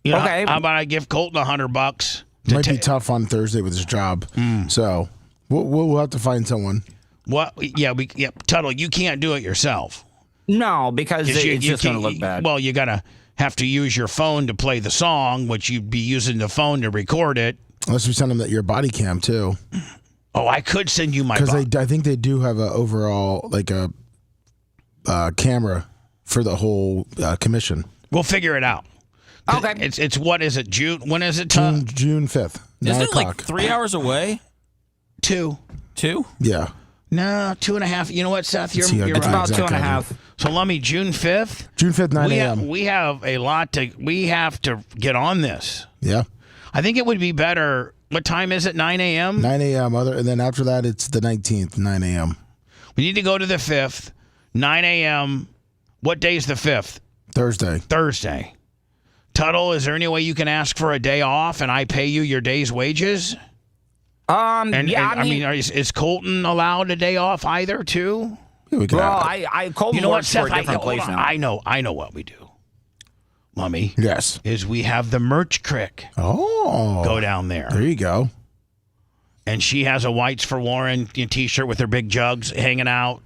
Okay. How about I give Colton $100? Might be tough on Thursday with his job, so we'll have to find someone. What? Yeah, Tuttle, you can't do it yourself. No, because it's just gonna look bad. Well, you gotta have to use your phone to play the song, which you'd be using the phone to record it. Unless we send them your body cam too. Oh, I could send you my because I think they do have a overall a camera for the whole commission. We'll figure it out. Okay. It's what is it? June? When is it? June 5th. Isn't it like 3 hours away? 2. 2? Yeah. No, 2.5. You know what, Seth? You're it's right. about 2.5. So let me June 5th. June 5th, 9 a.m. We have a lot to. We have to get on this. Yeah. I think it would be better. What time is it? 9 a.m. 9 a.m. And then after that, it's the 19th, 9 a.m. We need to go to the 5th, 9 a.m. What day is the 5th? Thursday. Tuttle, is there any way you can ask for a day off and I pay you your day's wages? I mean, is Colton allowed a day off either too? Yeah, Colton you know what, works for Seth? a different place now. I know what we do. Lummy. Yes. Is we have the merch crick. Oh. Go down there. There you go. And she has a Whites for Warren t-shirt with her big jugs hanging out.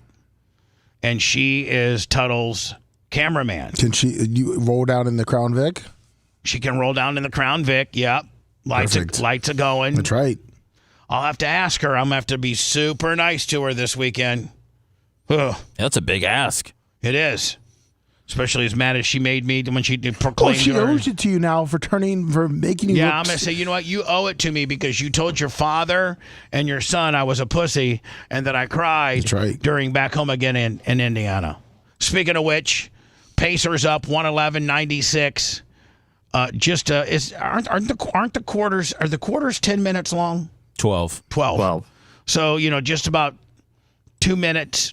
And she is Tuttle's cameraman. Can you roll down in the Crown Vic? She can roll down in the Crown Vic. Yep. Lights are going. That's right. I'll have to ask her. I'm going to have to be super nice to her this weekend. Ugh. That's a big ask. It is. Especially as mad as she made me when she proclaimed she her. owes it to you now for making you Yeah, look... I'm going to say, you know what? You owe it to me because you told your father and your son I was a pussy and that I cried during Back Home Again in Indiana. Speaking of which, Pacers up 111-96. Aren't the quarters 10 minutes long? 12. So, just about 2 minutes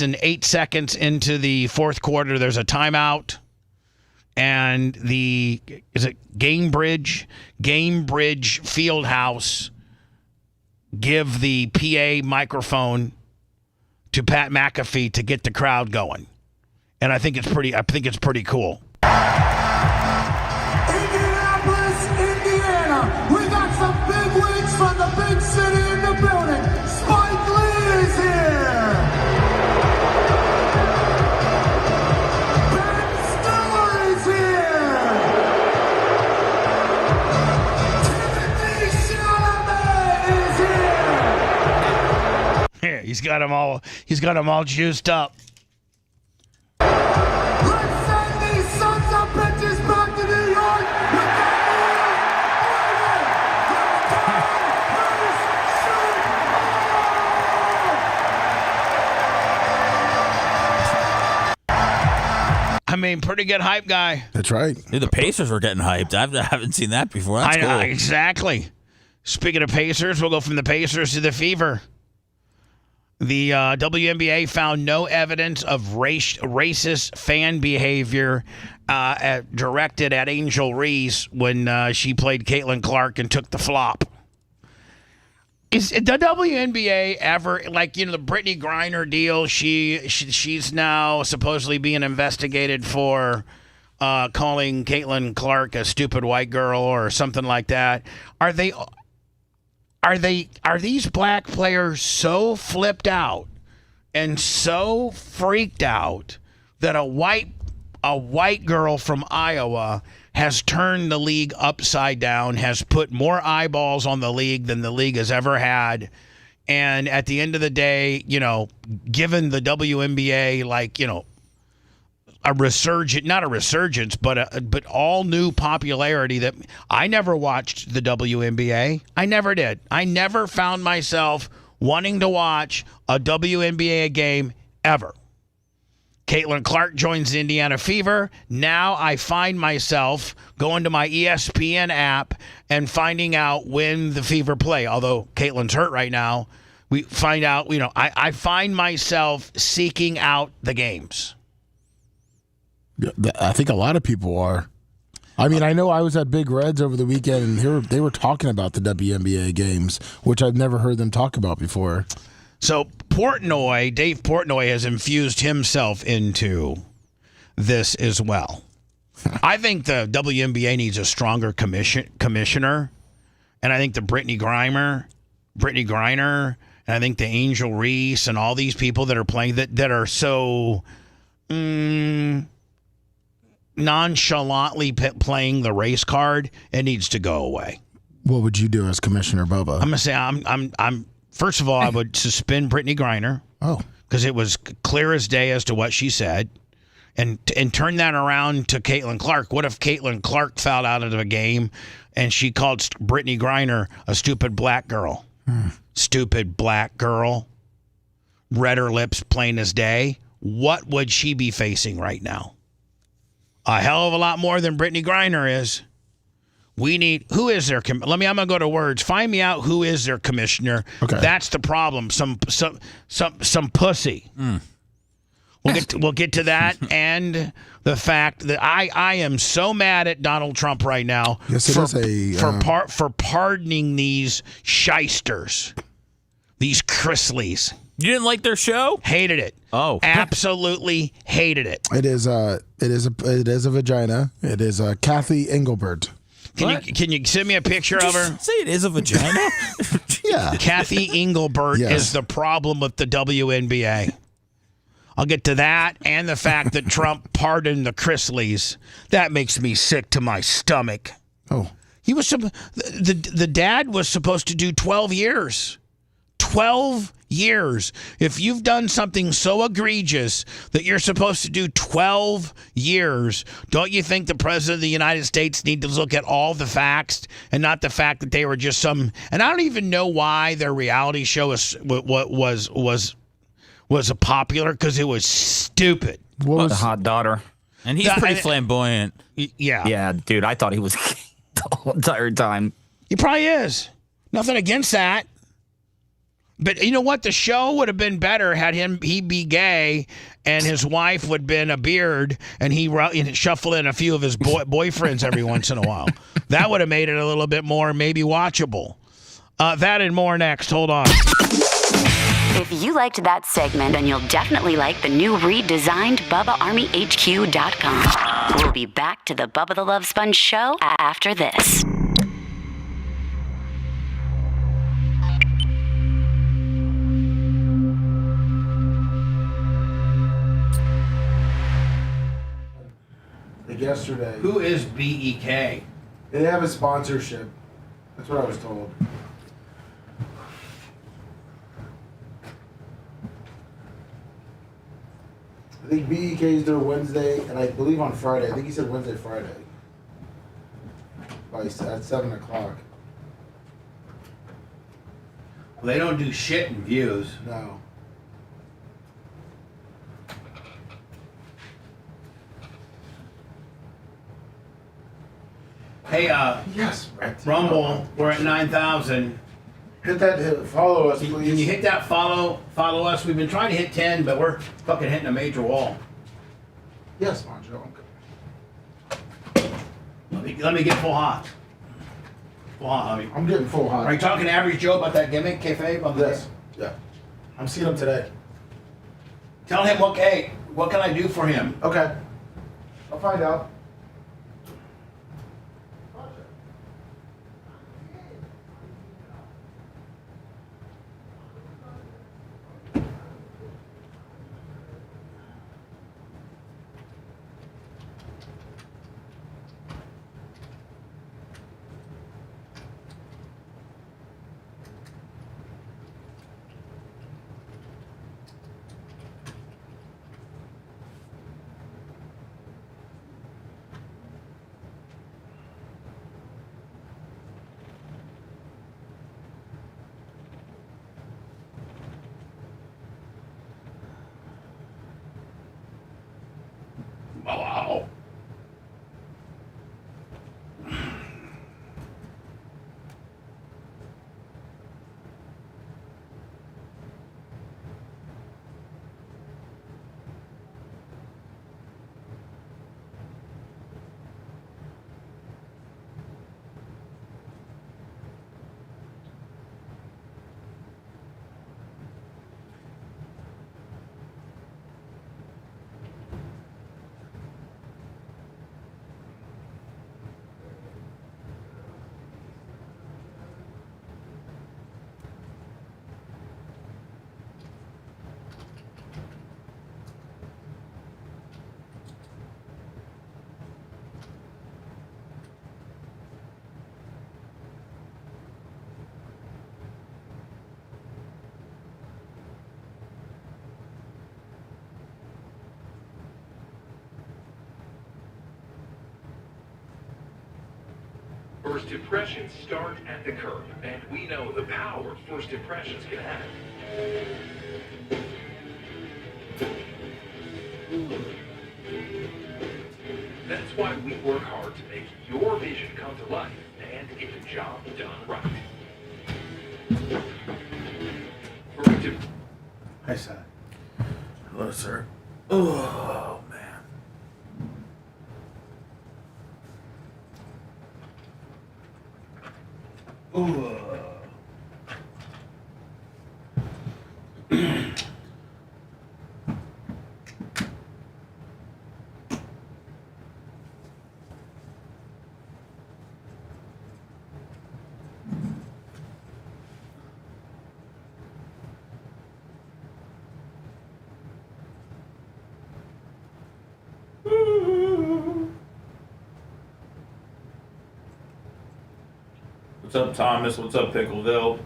and 8 seconds into the fourth quarter, there's a timeout. And is it Gamebridge Fieldhouse give the PA microphone to Pat McAfee to get the crowd going. And I think it's pretty cool. Indianapolis, Indiana. We got some big wigs from the big city in the building. Spike Lee is here. Ben Stiller is here. Timothy Chalamet is here. Yeah, he's got them all juiced up. Let's send these sons of bitches back to New York with I mean, pretty good hype guy. That's right. Dude, the Pacers were getting hyped. I haven't seen that before. That's cool. Exactly. Speaking of Pacers, we'll go from the Pacers to the Fever. The WNBA found no evidence of racist fan behavior directed at Angel Reese when she played Caitlin Clark and took the flop. Is the WNBA ever, like, the Brittany Griner deal, she's now supposedly being investigated for calling Caitlin Clark a stupid white girl or something like that. Are these black players so flipped out and so freaked out that a white girl from Iowa has turned the league upside down, has put more eyeballs on the league than the league has ever had, and at the end of the day, given the WNBA not a resurgence, but all new popularity that I never watched the WNBA. I never did. I never found myself wanting to watch a WNBA game ever. Caitlin Clark joins the Indiana Fever. Now I find myself going to my ESPN app and finding out when the Fever play. Although Caitlin's hurt right now, We find out, I find myself seeking out the games. I think a lot of people are. I mean, I know I was at Big Reds over the weekend, and they were talking about the WNBA games, which I've never heard them talk about before. So Dave Portnoy has infused himself into this as well. I think the WNBA needs a stronger commissioner, and I think the Brittany Griner, and I think the Angel Reese, and all these people that are playing that are so nonchalantly playing the race card, it needs to go away. What would you do as Commissioner Bubba? I'm gonna say I'm first of all, I would suspend Brittany Griner. Oh, because it was clear as day as to what she said, and turn that around to Caitlin Clark. What if Caitlin Clark fouled out of a game, and she called Brittany Griner a stupid black girl? Stupid black girl, read her lips plain as day. What would she be facing right now? A hell of a lot more than Brittany Griner is. Who is their, I'm going to go to words. Find me out who is their commissioner. Okay. That's the problem. Some pussy. We'll get to that, and the fact that I am so mad at Donald Trump right now for pardoning these shysters, these Chrisleys. You didn't like their show? Hated it. Oh, absolutely hated it. It is a vagina. It is Kathy Engelbert. Can you send me a picture of her? Say it is a vagina. Yeah. Kathy Engelbert is the problem with the WNBA. I'll get to that, and the fact that Trump pardoned the Chrisleys. That makes me sick to my stomach. Oh. He was the dad was supposed to do 12 years. 12 years. If you've done something so egregious that you're supposed to do 12 years, don't you think the president of the United States needs to look at all the facts and not the fact that they were just some? And I don't even know why their reality show was popular, because it was stupid. The hot daughter. And he's pretty flamboyant. Yeah. Yeah, dude, I thought he was the whole entire time. He probably is. Nothing against that. But you know what? The show would have been better had he be gay and his wife would have been a beard and he'd shuffle in a few of his boyfriends every once in a while. That would have made it a little bit more maybe watchable. That and more next. Hold on. If you liked that segment, then you'll definitely like the new redesigned BubbaArmyHQ.com. We'll be back to the Bubba the Love Sponge show after this. Yesterday. Who is BEK? They have a sponsorship. That's what I was told. I think BEK is there Wednesday, and I believe on Friday. I think he said Wednesday, Friday. At 7 o'clock. Well, they don't do shit in views. No. Hey, yes, Brett. Rumble, we're at 9,000. Hit that, follow us, please. Can you hit that follow us? We've been trying to hit 10, but we're fucking hitting a major wall. Yes, Monjo. Let me get full hot. Full hot, homie. I'm getting full hot. Are you talking to Average Joe about that gimmick, kayfabe? Yes. Yeah. I'm seeing him today. Tell him, okay, what can I do for him? Okay. I'll find out. First impressions start at the curb, and we know the power first impressions can have. That's why we work hard to make your vision come to life and get the job done right. Hi, sir. Hello, sir. Oh, man. What's up, Thomas? What's up, Pickleville?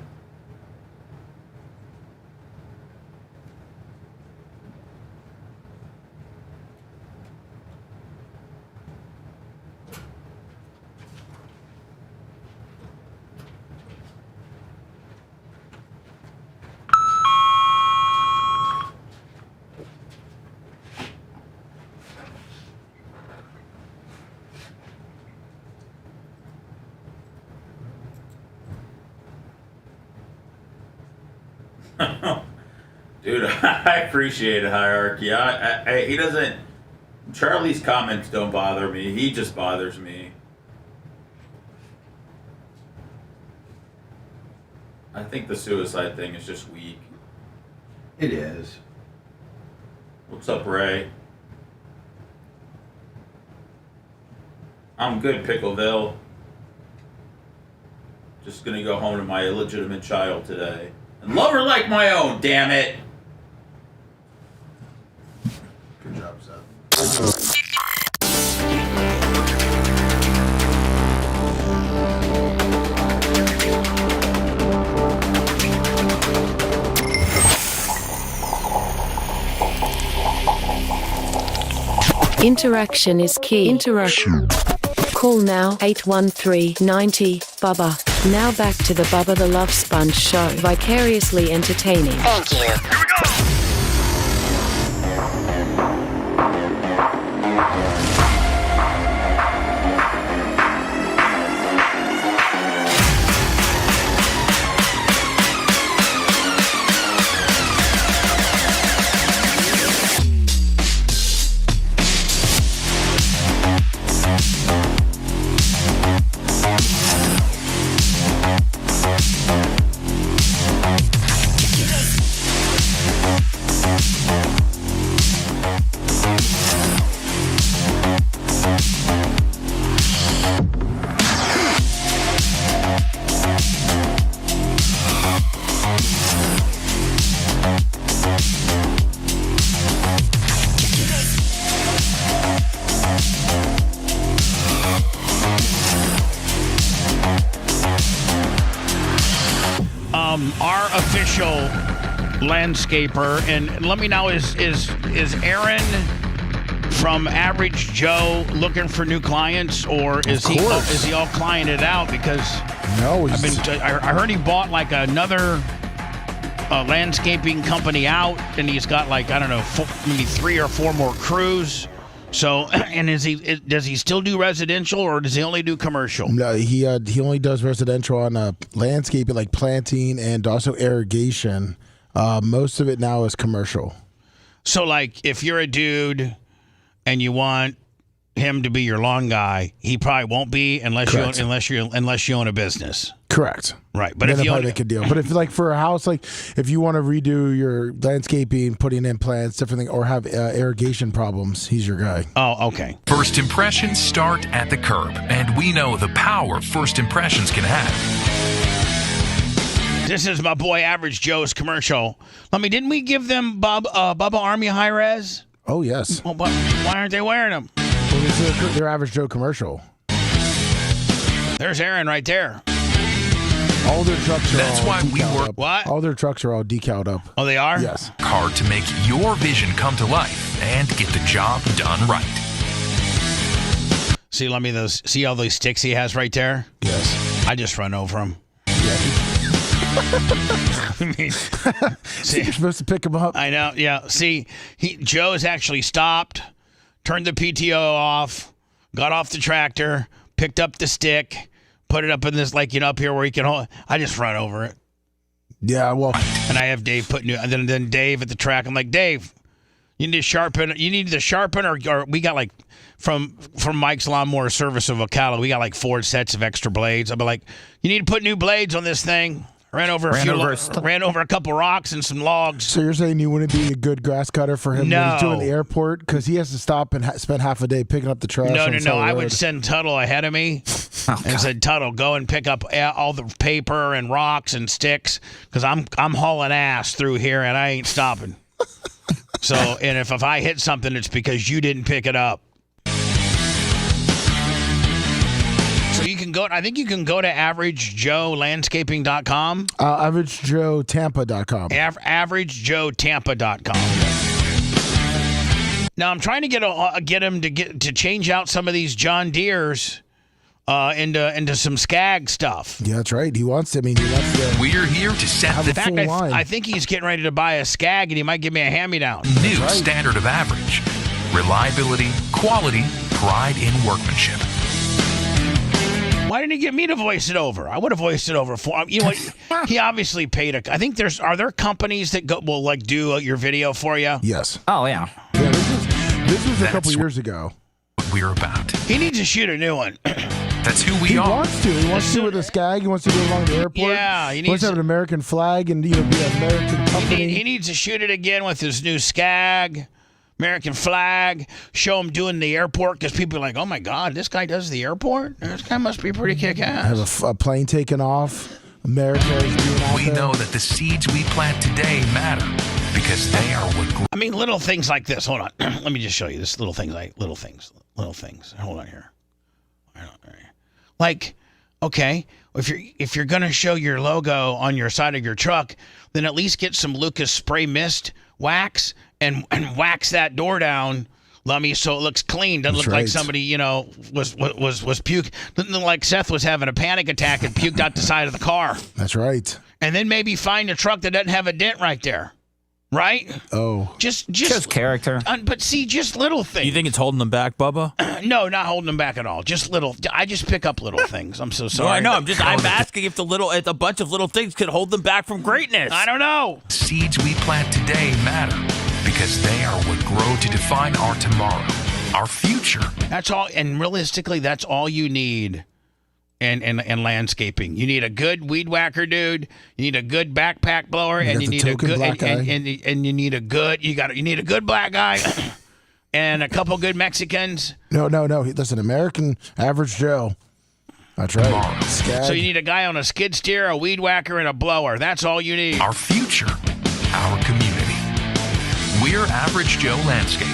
Dude, I appreciate it, Hierarchy. He doesn't... Charlie's comments don't bother me. He just bothers me. I think the suicide thing is just weak. It is. What's up, Ray? I'm good, Pickleville. Just gonna go home to my illegitimate child today. And love her like my own, damn it! Good job, Seth. Interaction is key. Interaction. Call now 813-90-BUBBA. Now back to the Bubba the Love Sponge Show. Vicariously entertaining. Thank you. Here we go. Our official landscaper, and let me know, is Aaron from Average Joe looking for new clients, or is he all cliented out? Because no, I heard he bought like another landscaping company out, and he's got like, I don't know, maybe 3 or 4 more crews. So, and does he still do residential, or does he only do commercial? No, he only does residential on landscaping, like planting and also irrigation. Most of it now is commercial. So, like, if you're a dude and you want him to be your lawn guy, he probably won't be unless you own a business. Correct. Right, but then if you probably make a deal. But if like for a house, like if you want to redo your landscaping, putting in plants, different things, or have irrigation problems, he's your guy. Oh, okay. First impressions start at the curb, and we know the power first impressions can have. This is my boy Average Joe's commercial. Didn't we give them Bubba Army high res? Oh yes. Well, but why aren't they wearing them? Well, this is their Average Joe commercial. There's Aaron right there. All their trucks are That's why we work. Up. What? All their trucks are all decaled up. Oh, they are? Yes. Hard to make your vision come to life and get the job done right. See, see all those sticks he has right there? Yes. I just run over them. I mean, see, you're supposed to pick him up. I know. Yeah. See, Joe has actually stopped, turned the PTO off, got off the tractor, picked up the stick, put it up in this, up here where he can hold. I just run over it. Yeah, well. And I have Dave put new, and then Dave at the track. I'm like, Dave, you need to sharpen. You need to sharpen, or we got from Mike's Lawnmower Service of Ocala, we got 4 sets of extra blades. I'll be like, you need to put new blades on this thing. Ran over a couple rocks and some logs. So you're saying you wouldn't be a good grass cutter for him when he's doing the airport because he has to stop and spend half a day picking up the trash? No. I would send Tuttle ahead of me and said, Tuttle, go and pick up all the paper and rocks and sticks because I'm hauling ass through here and I ain't stopping. So, and if I hit something, it's because you didn't pick it up. So you can go. I think you can go to AverageJoeLandscaping.com. AverageJoeTampa.com. AverageJoeTampa.com. Now I'm trying to get him to change out some of these John Deeres into some Skag stuff. Yeah, that's right. He wants to. We're here to set the full line. I think he's getting ready to buy a Skag, and he might give me a hand-me-down. New standard of average. Reliability, quality, pride in workmanship. Why didn't he get me to voice it over? I would have voiced it over for him. You know what? He obviously paid I think are there companies that will do your video for you? Yes. Oh yeah. Yeah, this was a couple years ago. What we're about. He needs to shoot a new one. That's who we are. He wants to. He wants to with a Skag. He wants to do it along the airport. Yeah, he wants to have an American flag and be an American company. He needs to shoot it again with his new Skag. American flag, show him doing the airport because people are like, oh my God, this guy does the airport? This guy must be pretty kick-ass. Have a plane taken off. America is doing out We there. know that the seeds we plant today matter because they are what... I mean, little things like this. Hold on. Let me just show you this. Little things. Hold on here. Okay, if you're going to show your logo on your side of your truck, then at least get some Lucas Spray Mist wax and wax that door down, Lummy, so it looks clean. Doesn't look like somebody, was puke. Doesn't look like Seth was having a panic attack and puked out the side of the car. That's right. And then maybe find a truck that doesn't have a dent right there. Right? Oh. Just character. But see, just little things. You think it's holding them back, Bubba? No, not holding them back at all. Just little. I just pick up little things. I'm so sorry. No, I know. I'm asking if a bunch of little things could hold them back from greatness. I don't know. Seeds we plant today matter because they are what grow to define our tomorrow, our future. That's all. And realistically, that's all you need. And landscaping. You need a good weed whacker, dude. You need a good backpack blower, and you need a good and you need a good you need a good black guy and a couple good Mexicans. No. Listen, American average Joe. That's right. So you need a guy on a skid steer, a weed whacker, and a blower. That's all you need. Our future, our community. We're Average Joe Landscape.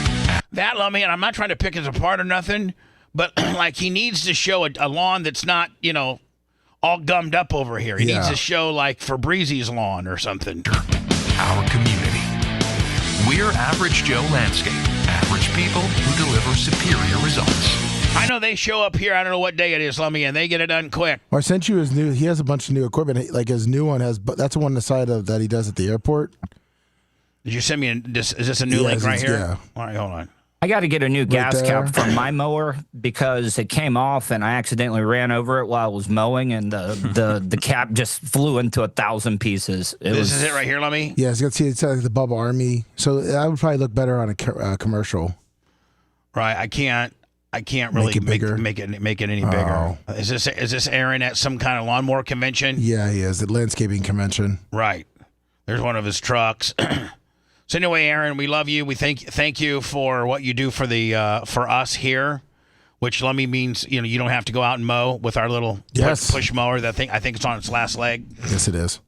That, Lummy, and I'm not trying to pick us apart or nothing. But, he needs to show a lawn that's not, all gummed up over here. He needs to show, Febrezzi's lawn or something. Our community. We're Average Joe Landscape. Average people who deliver superior results. I know they show up here, I don't know what day it is, Lummy, and they get it done quick. Well, I sent you his new, he has a bunch of new equipment. His new one has, that's the one on the side of that he does at the airport. Did you send me, is this a new link right here? Yeah. All right, hold on. I got to get a new gas cap from my mower because it came off and I accidentally ran over it while I was mowing and the cap just flew into 1,000 pieces. This is it right here, Lummy? Yeah, it's like the Bubba Army. So that would probably look better on a commercial. Right, I can't really make it any bigger. Is this Aaron at some kind of lawnmower convention? Yeah, he is at landscaping convention. Right. There's one of his trucks. So anyway, Aaron, we love you. We thank you for what you do for for us here, which Lummy means you don't have to go out and mow with our little push mower. I think it's on its last leg. Yes, it is.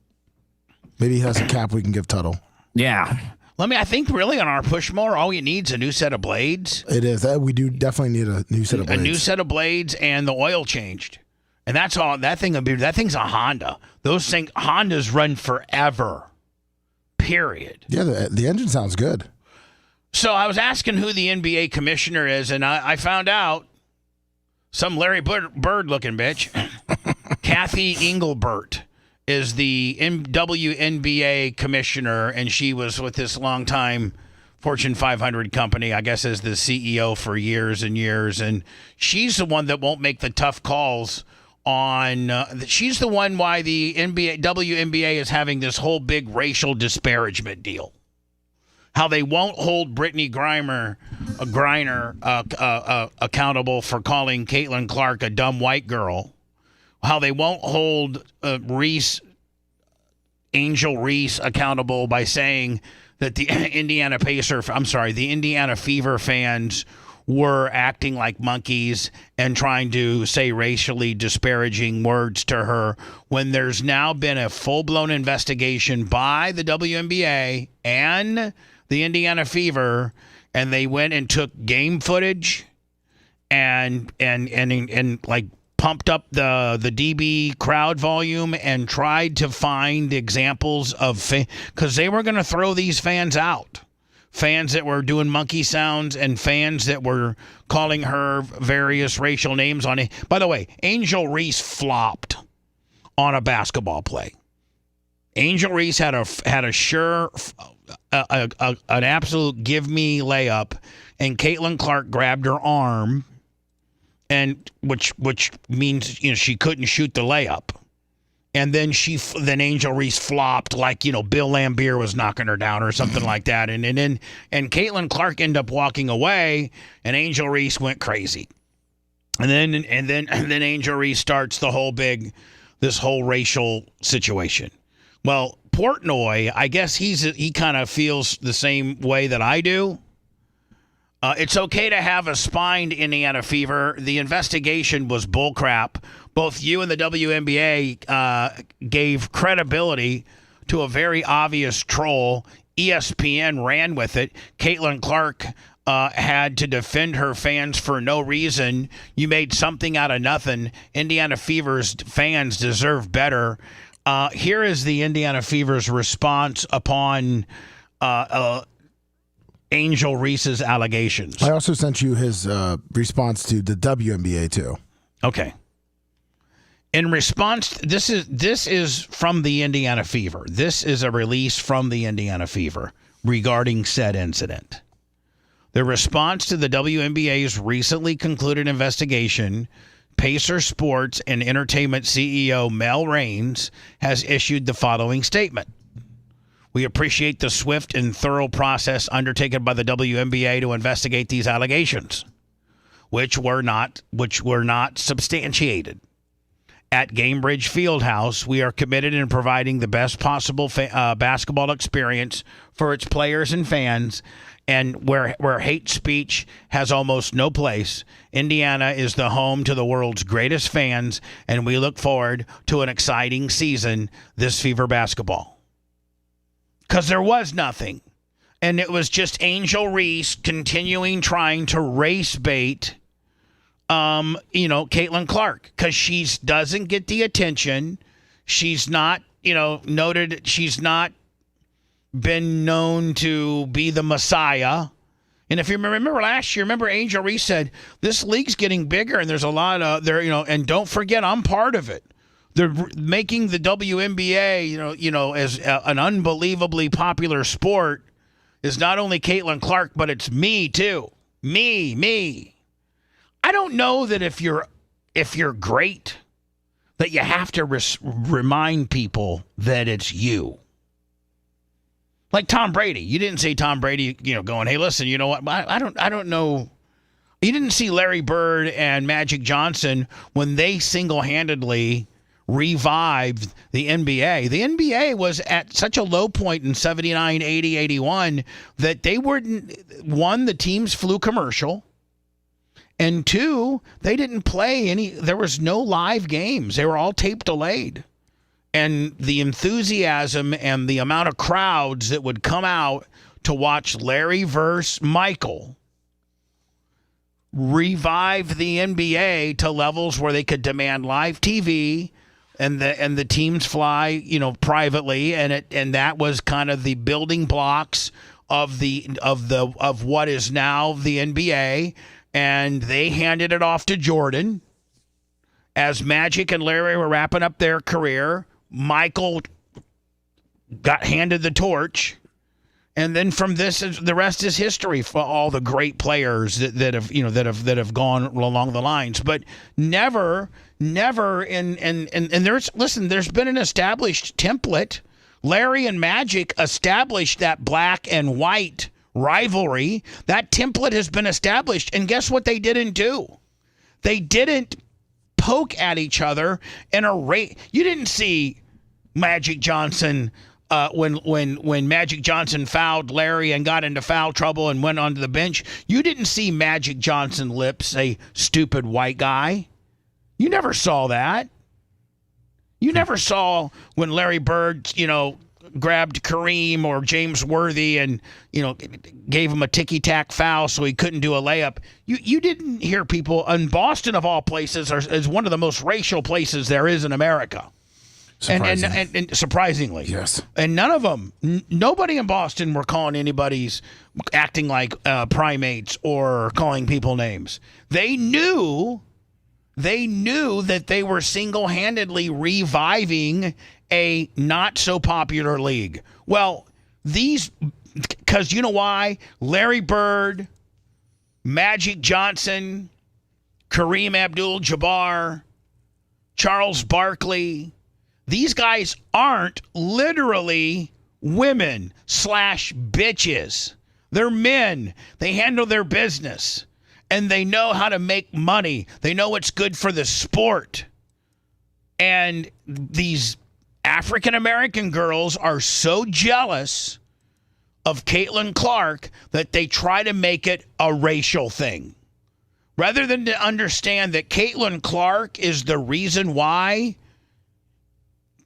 Maybe he has a cap we can give Tuttle. Yeah. Lummy, I think really on our push mower, all you need is a new set of blades. It is. We do definitely need a new set of blades. A new set of blades and the oil changed, and that's all. That thing's a Honda. Hondas run forever. Period. Yeah, the engine sounds good. So I was asking who the NBA commissioner is, and I found out Some Larry Bird looking bitch. Kathy Engelbert is the WNBA commissioner, and she was with this longtime Fortune 500 company, I guess, as the CEO for years and years. And she's the one that won't make the tough calls on. She's the one why the WNBA is having this whole big racial disparagement deal. How they won't hold Brittany Griner accountable for calling Caitlin Clark a dumb white girl. How they won't hold Angel Reese accountable by saying that the the Indiana Fever fans were acting like monkeys and trying to say racially disparaging words to her, when there's now been a full-blown investigation by the WNBA and the Indiana Fever, and they went and took game footage and like pumped up the DB crowd volume and tried to find examples of because they were going to throw these fans out. Fans that were doing monkey sounds and fans that were calling her various racial names on it. By the way, Angel Reese flopped on a basketball play. Angel Reese had an absolute give me layup, and Caitlin Clark grabbed her arm, and which means she couldn't shoot the layup. And then Angel Reese flopped like Bill Laimbeer was knocking her down or something like that. And Caitlin Clark ended up walking away, and Angel Reese went crazy. And then Angel Reese starts this whole racial situation. Well, Portnoy, I guess he kind of feels the same way that I do. It's okay to have a spined Indiana Fever. The investigation was bullcrap. Both you and the WNBA gave credibility to a very obvious troll. ESPN ran with it. Caitlin Clark had to defend her fans for no reason. You made something out of nothing. Indiana Fever's fans deserve better. Here is the Indiana Fever's response upon Angel Reese's allegations. I also sent you his response to the WNBA too. Okay. In response, this is from the Indiana Fever. This is a release from the Indiana Fever regarding said incident. The response to the WNBA's recently concluded investigation, Pacer Sports and Entertainment CEO Mel Raines has issued the following statement. We appreciate the swift and thorough process undertaken by the WNBA to investigate these allegations, which were not substantiated. At Gamebridge Fieldhouse, we are committed in providing the best possible basketball experience for its players and fans, and where hate speech has almost no place. Indiana is the home to the world's greatest fans, and we look forward to an exciting season this Fever basketball. Because there was nothing. And it was just Angel Reese continuing trying to race bait Caitlin Clark, because she doesn't get the attention. She's not, noted. She's not been known to be the Messiah. And if you remember last year, Angel Reese said, this league's getting bigger and there's a lot of and don't forget, I'm part of it. They're making the WNBA, as an unbelievably popular sport is not only Caitlin Clark, but it's me too. Me. I don't know that if you're great, that you have to remind people that it's you. Like Tom Brady, you didn't see Tom Brady, going, "Hey, listen, you know what? I don't know." You didn't see Larry Bird and Magic Johnson when they single-handedly revived the NBA. The NBA was at such a low point in 79, 80, 81 that they one, the teams flew commercial. And two, they didn't play there was no live games. They were all tape delayed. And the enthusiasm and the amount of crowds that would come out to watch Larry versus Michael revive the NBA to levels where they could demand live TV and the teams fly, privately, and that was kind of the building blocks of what is now the NBA. And they handed it off to Jordan. as Magic and Larry were wrapping up their career, Michael got handed the torch. And then from this, the rest is history for all the great players that have gone along the lines. But never, and there's been an established template. Larry and Magic established that black and white rivalry. That template has been established. And guess what they didn't do? They didn't poke at each other in a rate. You didn't see Magic Johnson. When Magic Johnson fouled Larry and got into foul trouble and went onto the bench, you didn't see Magic Johnson lips say stupid white guy. You never saw that. You never saw when Larry Bird, grabbed Kareem or James Worthy and, gave him a ticky-tack foul so he couldn't do a layup. You didn't hear people, and Boston of all places is one of the most racial places there is in America. And surprisingly, yes. And none of them, nobody in Boston were calling anybody's acting like primates or calling people names. They knew that they were single-handedly reviving a not so popular league. Well, because you know why? Larry Bird, Magic Johnson, Kareem Abdul-Jabbar, Charles Barkley. These guys aren't literally women / bitches. They're men. They handle their business. And they know how to make money. They know what's good for the sport. And these African-American girls are so jealous of Caitlin Clark that they try to make it a racial thing. Rather than to understand that Caitlin Clark is the reason why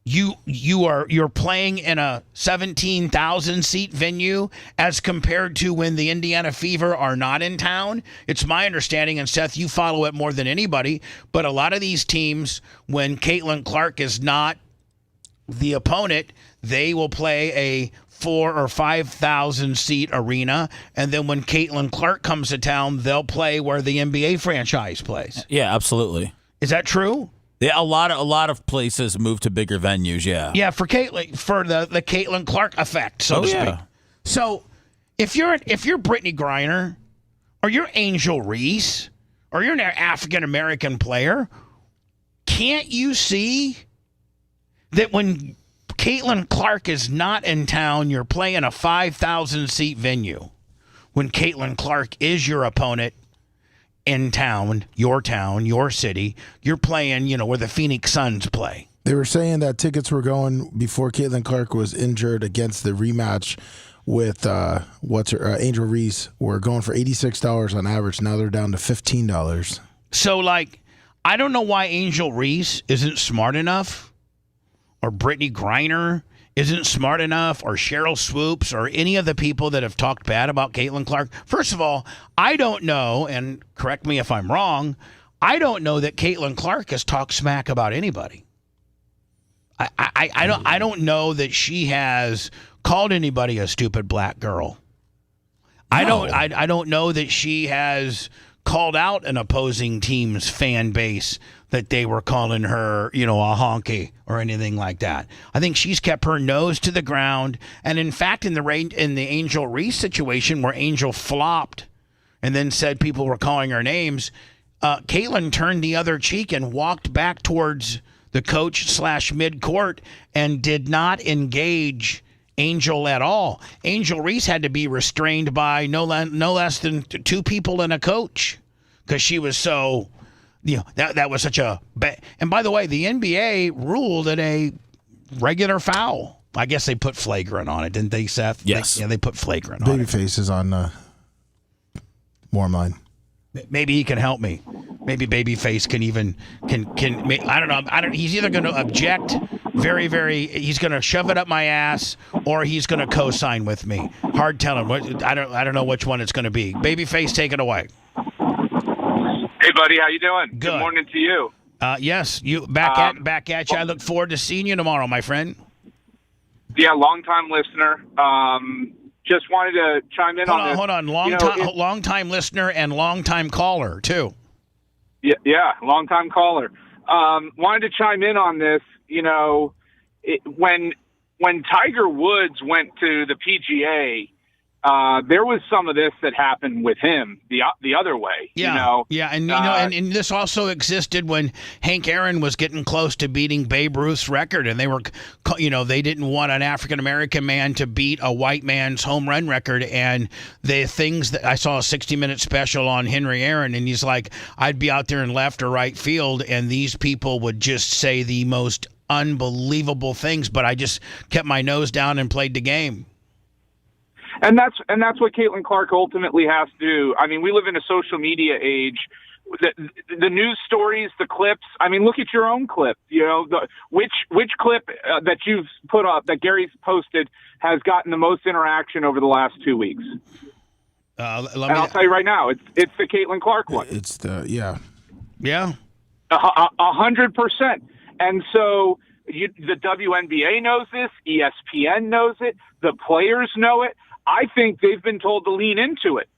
you're playing in a 17,000 seat venue as compared to when the Indiana Fever are not in town. It's my understanding, and Seth, you follow it more than anybody, but a lot of these teams, when Caitlin Clark is not the opponent, they will play a 4,000 or 5,000 seat arena, and then when Caitlin Clark comes to town, they'll play where the NBA franchise plays. Yeah, absolutely. Is that true? Yeah, a lot of places move to bigger venues. Yeah, yeah, for Caitlin, for the Caitlin Clark effect, so to speak. So if you're Brittany Griner, or you're Angel Reese, or you're an African American player, can't you see that when Caitlin Clark is not in town, you're playing a 5,000 seat venue? When Caitlin Clark is your opponent in town, your city, you're playing, where the Phoenix Suns play. They were saying that tickets were going before Caitlin Clark was injured against the rematch with Angel Reese. Were going for $86 on average. Now they're down to $15. So, I don't know why Angel Reese isn't smart enough, or Brittany Griner isn't smart enough, or Cheryl Swoops, or any of the people that have talked bad about Caitlin Clark. First of all, I don't know, and correct me if I'm wrong, I don't know that Caitlin Clark has talked smack about anybody. I don't know that she has called anybody a stupid black girl. No. I don't know that she has called out an opposing team's fan base that they were calling her, a honky or anything like that. I think she's kept her nose to the ground. And in fact, in the Angel Reese situation where Angel flopped and then said people were calling her names, Caitlin turned the other cheek and walked back towards the coach / mid-court and did not engage Angel at all. Angel Reese had to be restrained by no less than 2 people and a coach because she was so... that was such a bad. And by the way, the NBA ruled it a regular foul. I guess they put flagrant on it, didn't they, Seth? Yes. They put flagrant on it. Babyface is on warm line. Maybe he can help me. Maybe Babyface can. I don't know. He's either going to object he's going to shove it up my ass, or he's going to co-sign with me. Hard telling. I don't know which one it's going to be. Babyface, take it away. Hey, buddy, how you doing? Good morning to you. Yes, you back at you. I look forward to seeing you tomorrow, my friend. Yeah, long-time listener. Just wanted to chime in on this. Hold on. Long-time listener and long-time caller, too. Yeah, long-time caller. wanted to chime in on this. You know, when Tiger Woods went to the PGA, there was some of this that happened with him the other way. Yeah, you know? yeah, and and this also existed when Hank Aaron was getting close to beating Babe Ruth's record, and they were, they didn't want an African American man to beat a white man's home run record. And the things that I saw a 60-minute special on Henry Aaron, and he's like, I'd be out there in left or right field, and these people would just say the most unbelievable things, but I just kept my nose down and played the game. And that's what Caitlin Clark ultimately has to do. I mean, we live in a social media age. The news stories, the clips. I mean, look at your own clip. You know, which clip that you've put up that Gary's posted has gotten the most interaction over the last 2 weeks. I'll tell you right now, it's the Caitlin Clark one. It's the yeah. 100%. And so the WNBA knows this. ESPN knows it. The players know it. I think they've been told to lean into it.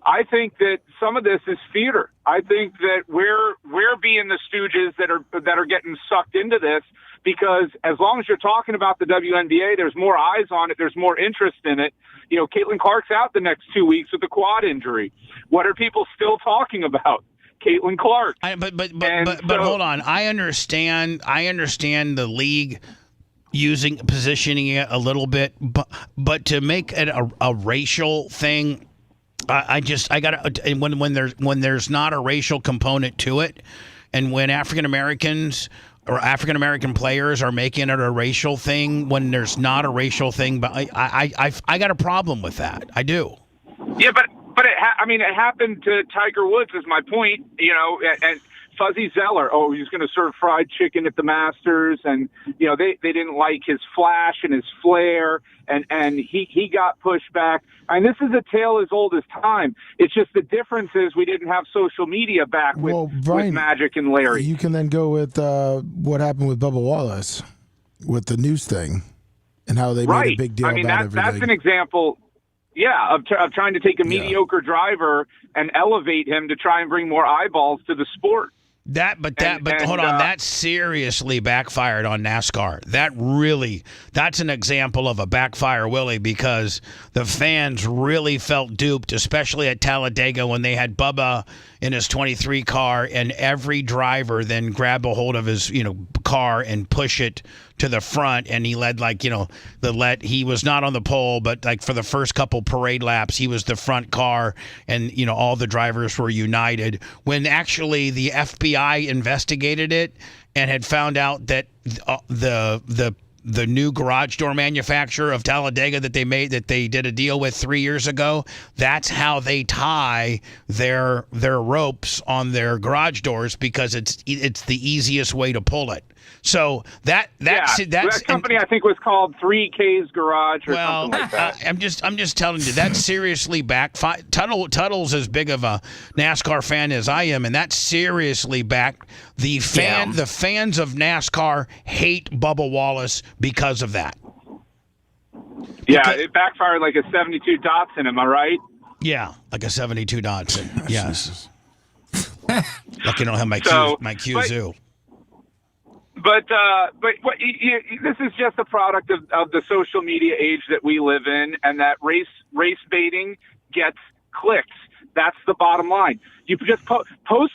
I think that some of this is theater. I think that we're being the stooges that are getting sucked into this, because as long as you're talking about the WNBA, there's more eyes on it. There's more interest in it. You know, Caitlin Clark's out the next 2 weeks with a quad injury. What are people still talking about? Caitlin Clark. But hold on. I understand the league positioning it a little bit, but to make it a racial thing, I gotta, when there's not a racial component to it, and when African Americans or African American players are making it a racial thing when there's not a racial thing, but I got a problem with that. I do. Yeah, but it happened to Tiger Woods, is my point. You know, and Fuzzy Zeller, he's going to serve fried chicken at the Masters, and you know they didn't like his flash and his flair, and he got pushed back. And this is a tale as old as time. It's just the difference is we didn't have social media back with Magic and Larry. You can then go with what happened with Bubba Wallace with the news thing and how they made a big deal about everything. That's an example. Yeah, of trying to take a mediocre driver and elevate him to try and bring more eyeballs to the sport. Hold on, that seriously backfired on NASCAR. That's an example of a backfire, Willie, because the fans really felt duped, especially at Talladega when they had Bubba in his 23 car, and every driver then grabbed a hold of his car and push it to the front, and he led he was not on the pole, but like for the first couple parade laps he was the front car, and all the drivers were united, when actually the FBI investigated it and had found out that the new garage door manufacturer of Talladega that they did a deal with 3 years ago, that's how they tie their ropes on their garage doors, because it's the easiest way to pull it. So that company I think was called 3K's Garage or something like that. I'm just telling you, that seriously backfired. Tuttle's as big of a NASCAR fan as I am, and that seriously the fans of NASCAR hate Bubba Wallace because of that. Yeah, it backfired like a 72 Datsun, am I right? Yeah, like a 72 Datsun. Yes. Like I don't have my Q-Zoo. But this is just a product of the social media age that we live in, and that race baiting gets clicks. That's the bottom line. You just post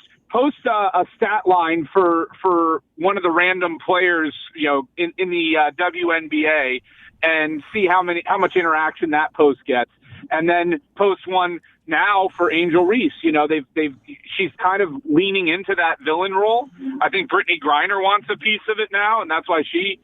a stat line for one of the random players, in the WNBA, and see how much interaction that post gets, and then post one now for Angel Reese. She's kind of leaning into that villain role. I think Brittany Griner wants a piece of it now, and that's why she,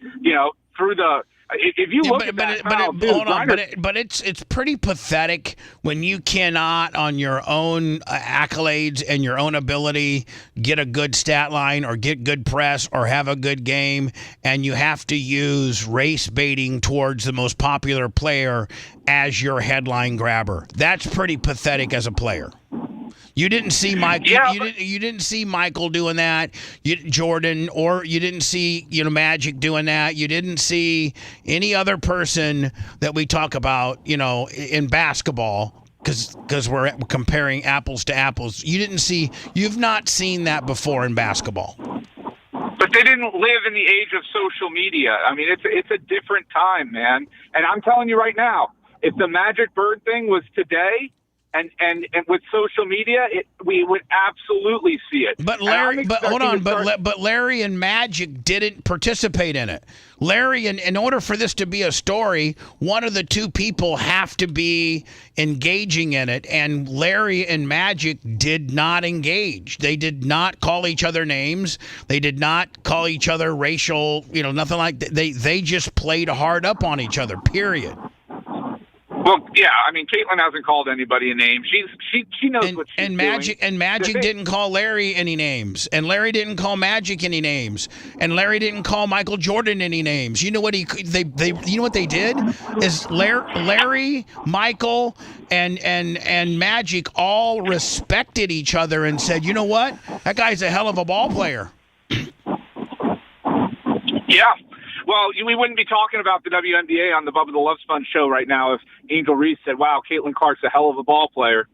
through the. If you look at that, but it's pretty pathetic when you cannot, on your own accolades and your own ability, get a good stat line or get good press or have a good game, and you have to use race baiting towards the most popular player as your headline grabber. That's pretty pathetic as a player. You didn't see Mike. You didn't see Michael doing that. Jordan, or you didn't see Magic doing that. You didn't see any other person that we talk about in basketball, because we're comparing apples to apples. You've not seen that before in basketball. they didn't live in the age of social media. I mean, it's a different time, man. And I'm telling you right now, if the Magic Bird thing was today, and with social media, we would absolutely see it. But Larry, but Larry and Magic didn't participate in it. Larry, in order for this to be a story, one of the two people have to be engaging in it, and Larry and Magic did not engage. They did not call each other names. They did not call each other racial, nothing like that. They just played hard up on each other, period. Well, yeah, I mean, Caitlin hasn't called anybody a name. She knows what she's doing. And Magic didn't call Larry any names, and Larry didn't call Magic any names, and Larry didn't call Michael Jordan any names. You know what they did is Larry, Michael, and Magic all respected each other and said, you know what, that guy's a hell of a ball player. Yeah. Well, we wouldn't be talking about the WNBA on the Bubba the Love Sponge show right now if Angel Reese said, wow, Caitlin Clark's a hell of a ball player.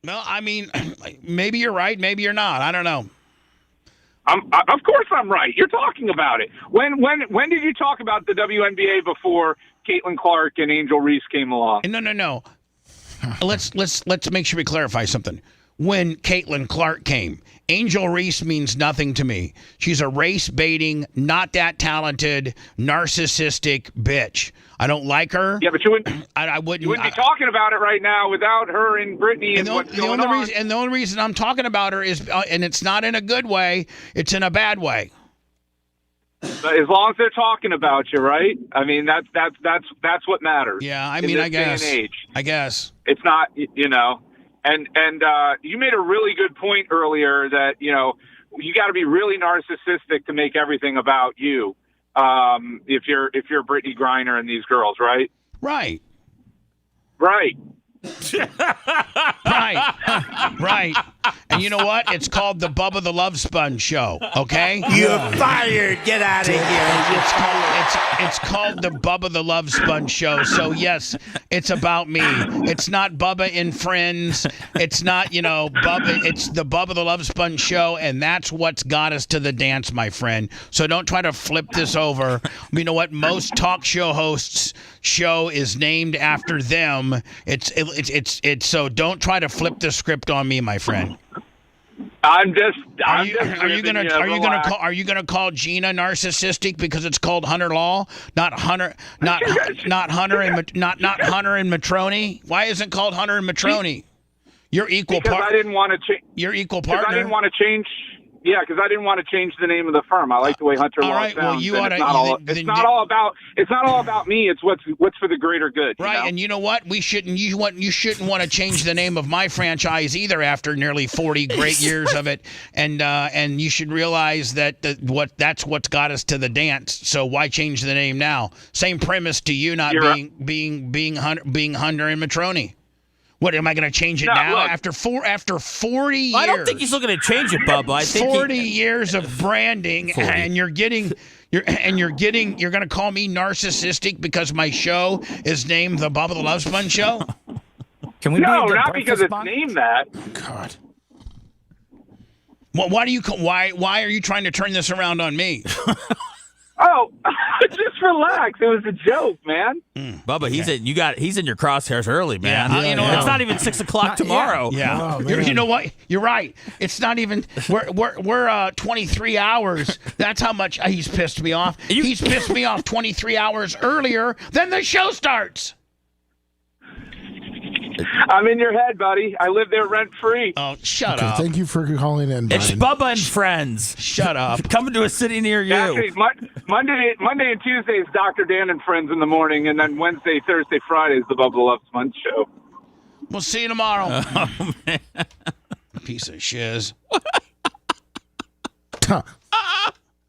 Well, I mean, maybe you're right, maybe you're not. I don't know. Of course I'm right. You're talking about it. When did you talk about the WNBA before Caitlin Clark and Angel Reese came along? No. Let's make sure we clarify something. When Caitlin Clark came, Angel Reese means nothing to me. She's a race-baiting, not that talented, narcissistic bitch. I don't like her. Yeah, but you wouldn't. I wouldn't. You wouldn't be talking about it right now without her and Brittany and what's going on. And the only reason I'm talking about her is, and it's not in a good way. It's in a bad way. But as long as they're talking about you, right? I mean, that's what matters. Yeah, I mean, I guess. Day and age. I guess it's not, And you made a really good point earlier that, you got to be really narcissistic to make everything about you. If you're Brittany Griner and these girls, right? Right. Right. Right. And you know what? It's called the Bubba the Love Sponge show, okay? You're fired. Get out of here. It's called the Bubba the Love Sponge show. So, yes, it's about me. It's not Bubba and Friends. It's not, Bubba. It's the Bubba the Love Sponge show, and that's what's got us to the dance, my friend. So don't try to flip this over. You know what? Most talk show hosts' show is named after them. It's so don't try to flip the script on me, my friend. Are you gonna call Gina narcissistic because it's called Hunter Law, not Hunter and Matroni? Why isn't it called Hunter and Matroni? You're equal partner. Because I didn't want to change. You're equal partner. I didn't want to change. Yeah, because I didn't want to change the name of the firm. I like the way Hunter Law sounds. Well, you ought to. It's not all about me. It's what's for the greater good. Right, and you know what? You shouldn't want to change the name of my franchise either. After nearly 40 great years of it, and you should realize that's what's got us to the dance. So why change the name now? Same premise to you not being Hunter and Matroni. What, am I going to change it now? Look, after 40 years. I don't think he's looking to change it, Bubba. I think 40 years of branding, 40. And you're going to call me narcissistic because my show is named the Bubba the Love Sponge Show? Can we? No, not because it's named that. God. Well, why are you trying to turn this around on me? Oh, just relax. It was a joke, man. Bubba, he's in your crosshairs early, man. Yeah, it's not even 6 o'clock tomorrow. Yeah. You know what? You're right. It's not even. We're 23 hours. That's how much he's pissed me off. He's pissed me off 23 hours earlier than the show starts. I'm in your head, buddy. I live there rent free. Oh, shut up. Thank you for calling in. It's Bubba and Friends. Shut up. Coming to a city near you. Actually, Monday and Tuesday is Dr. Dan and Friends in the morning, and then Wednesday, Thursday, Friday is the Bubba the Love Sponge show. We'll see you tomorrow. Oh, man. Piece of shiz.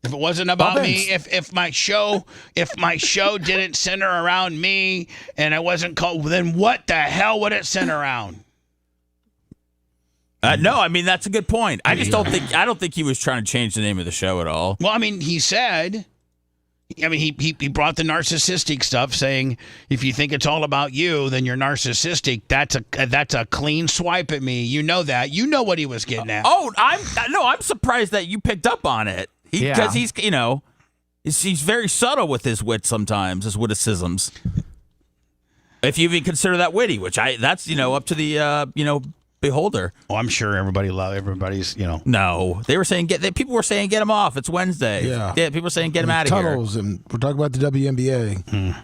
If it wasn't about me, if my show didn't center around me and I wasn't called, then what the hell would it center around? No, I mean that's a good point. I don't think he was trying to change the name of the show at all. Well, I mean, he said, he brought the narcissistic stuff, saying if you think it's all about you, then you're narcissistic. That's a clean swipe at me. You know that. You know what he was getting at. I'm surprised that you picked up on it. Because he's he's very subtle with his wit sometimes, his witticisms. If you even consider that witty, which that's up to the beholder. Oh, I'm sure everybody's. No, they were saying people were saying get him off. It's Wednesday. Yeah, people were saying get him out of here. Tunnels, and we're talking about the WNBA.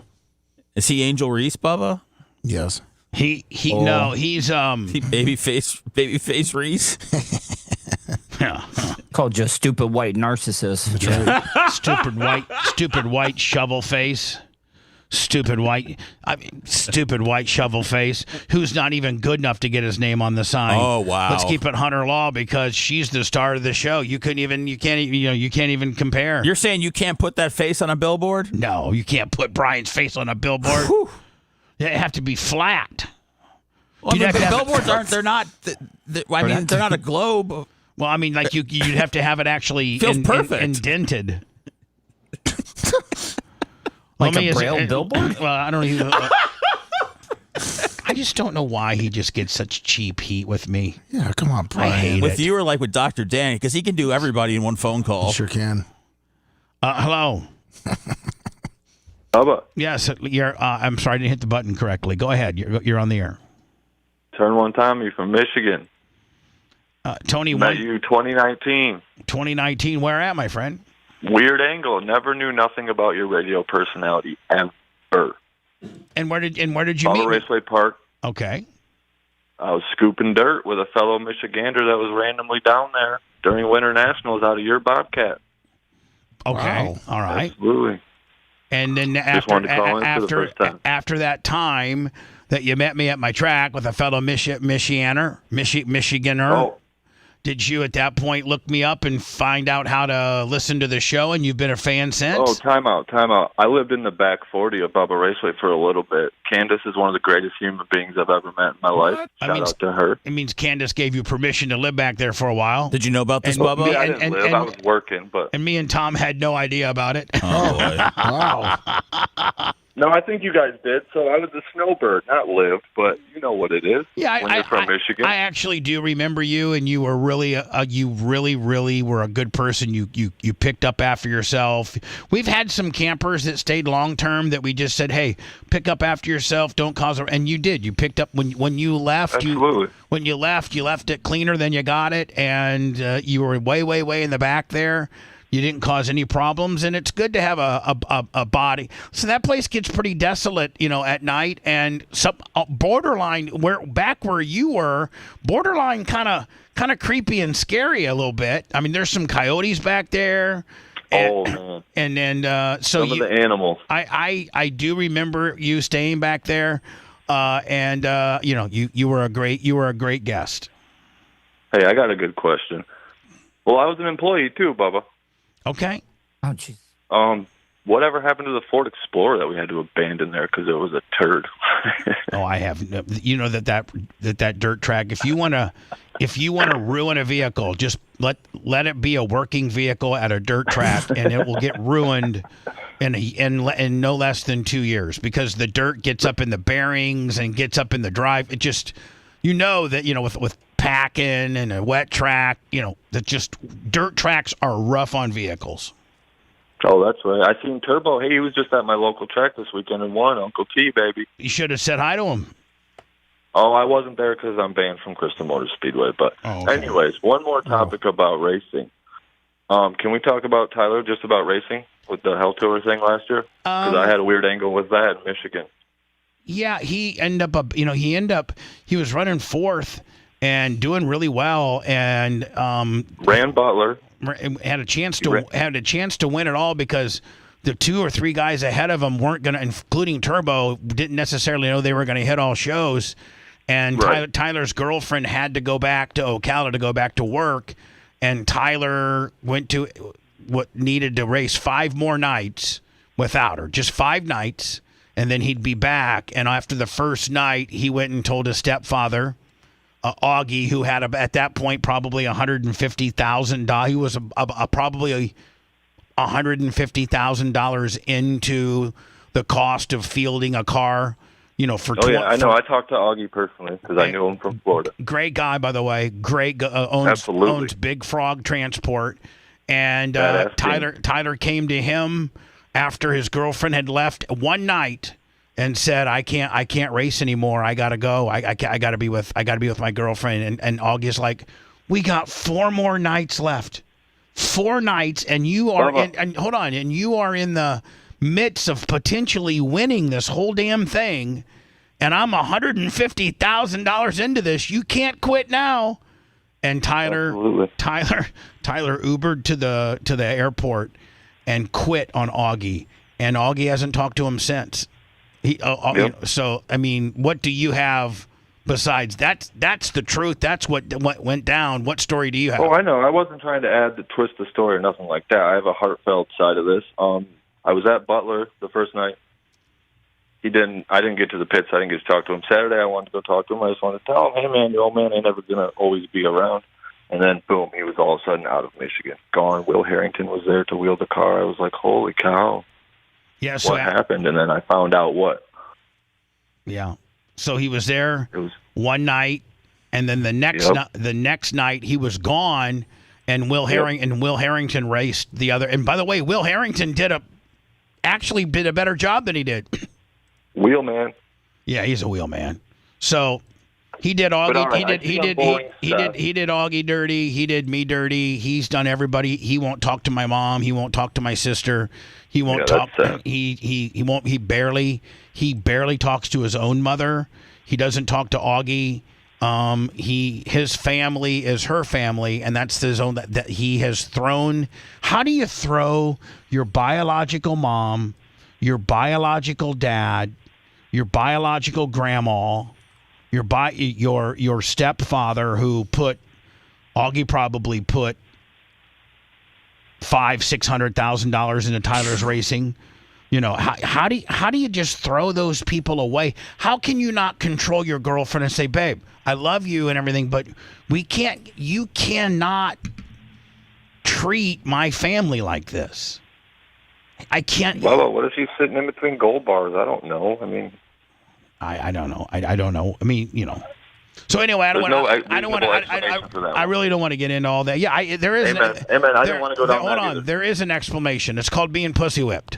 Is he Angel Reese, Bubba? Yes. He's babyface Reese. Yeah. Called just stupid white narcissist. stupid white shovel face. Stupid white shovel face who's not even good enough to get his name on the sign. Oh wow! Let's keep it Hunter Law because she's the star of the show. You can't even compare. You're saying you can't put that face on a billboard? No, you can't put Brian's face on a billboard. They have to be flat. Well, billboards aren't. They're not. They're not a globe. Well, I mean, like you'd have to have it actually perfect. Indented. Like a braille billboard? Well, I don't even. I just don't know why he just gets such cheap heat with me. Yeah, come on, Brian. I hate with it. you or like with Dr. Danny, because he can do everybody in one phone call. He sure can. Hello. Bubba. Yes, I'm sorry, I didn't hit the button correctly. Go ahead. You're on the air. Turn one time. You're from Michigan. Tony, met you 2019. 2019. Where at, my friend? Weird angle. Never knew nothing about your radio personality ever. And where did you meet? Bubba Raceway Park. Okay. I was scooping dirt with a fellow Michigander that was randomly down there during Winter Nationals out of your Bobcat. Okay. Wow. All right. Absolutely. And then Just wanted to call in for the first time. after that time that you met me at my track with a fellow Michiganer. Oh. Did you at that point look me up and find out how to listen to the show, and you've been a fan since? Oh, time out. I lived in the back 40 of Bubba Raceway for a little bit. Candace is one of the greatest human beings I've ever met in my life. Shout out to her. It means Candace gave you permission to live back there for a while. Did you know about this, Bubba? Yeah, I didn't live. I was working. And me and Tom had no idea about it. Oh, wow. No, I think you guys did. So I was a snowbird, not lived, but you know what it is. Yeah, when you're from Michigan. I actually do remember you, and you were really, really were a good person. You picked up after yourself. We've had some campers that stayed long term that we just said, "Hey, pick up after yourself. Don't cause a." And you did. You picked up when you left. Absolutely. When you left it cleaner than you got it, and you were way in the back there. You didn't cause any problems, and it's good to have a body. So that place gets pretty desolate, at night, and some borderline where you were, borderline kind of creepy and scary a little bit. I mean, there's some coyotes back there. Man. And then so some of the animals. I do remember you staying back there, and you were a great guest. Hey, I got a good question. Well, I was an employee too, Bubba. Okay. Oh, jeez. Whatever happened to the Ford Explorer that we had to abandon there because it was a turd? Oh, I have. That dirt track. If you want to ruin a vehicle, just let it be a working vehicle at a dirt track, and it will get ruined in no less than 2 years because the dirt gets up in the bearings and gets up in the drive. It just that with packing and a wet track, that just dirt tracks are rough on vehicles. Oh, that's right. I seen Turbo. Hey, he was just at my local track this weekend and won. Uncle T, baby. You should have said hi to him. Oh, I wasn't there because I'm banned from Crystal Motor Speedway. But anyways, one more topic about racing. Can we talk about Tyler just about racing with the Hell Tour thing last year? Because I had a weird angle with that in Michigan. Yeah, he was running fourth and doing really well, and ran Butler. Had a chance to win it all because the 2 or 3 guys ahead of him weren't going to, including Turbo, didn't necessarily know they were going to hit all shows. And right. Tyler's girlfriend had to go back to Ocala to go back to work, and Tyler went to what needed to race 5 more nights without her, just 5 nights, and then he'd be back. And after the first night, he went and told his stepfather, Augie, who had at that point probably $150,000. He was probably $150,000 into the cost of fielding a car. For I know. I talked to Augie personally because I knew him from Florida. Great guy, by the way. Great owns Big Frog Transport, And Tyler came to him after his girlfriend had left one night and said, I can't race anymore. I gotta go. I gotta be with my girlfriend. And Augie's like, we got 4 more nights left. 4 nights, and you are hold on, and you are in the midst of potentially winning this whole damn thing. And I'm $150,000 into this. You can't quit now. And Tyler Ubered to the airport and quit on Augie. And Augie hasn't talked to him since. So I mean, what do you have besides that's the truth? That's what went down. What story do you have? Oh, I know. I wasn't trying to add the twist the story or nothing like that. I have a heartfelt side of this. I was at Butler the first night. I didn't get to the pits. I didn't get to talk to him. Saturday, I wanted to go talk to him. I just wanted to tell him, hey, man, your old man ain't never going to always be around. And then, boom, he was all of a sudden out of Michigan, gone. Will Harrington was there to wheel the car. I was like, holy cow. Yeah, so what happened? And then I found out what. Yeah. So he was there one night, and then the next night he was gone, and Will Harrington raced the other. And by the way, Will Harrington actually did a better job than he did. Wheelman. Yeah, he's a wheelman. So he did Augie. He did Augie dirty. He did me dirty. He's done everybody. He won't talk to my mom. He won't talk to my sister. He won't talk. He won't. He barely talks to his own mother. He doesn't talk to Augie. His family is her family, and that's his own. That he has thrown. How do you throw your biological mom, your biological dad, your biological grandma, your stepfather, who Augie probably put $500,000-$600,000 into Tyler's racing? You know, how do you just throw those people away? How can you not control your girlfriend and say, babe, I love you and everything, but you cannot treat my family like this. I can't. Bubba, what if she's sitting in between gold bars? I don't know. I mean, I don't know. I don't know. I mean, you know. So anyway, I really don't want to get into all that. Yeah, there is. Amen. I don't want to go down. Hold on. There is an explanation. It's called being pussy whipped,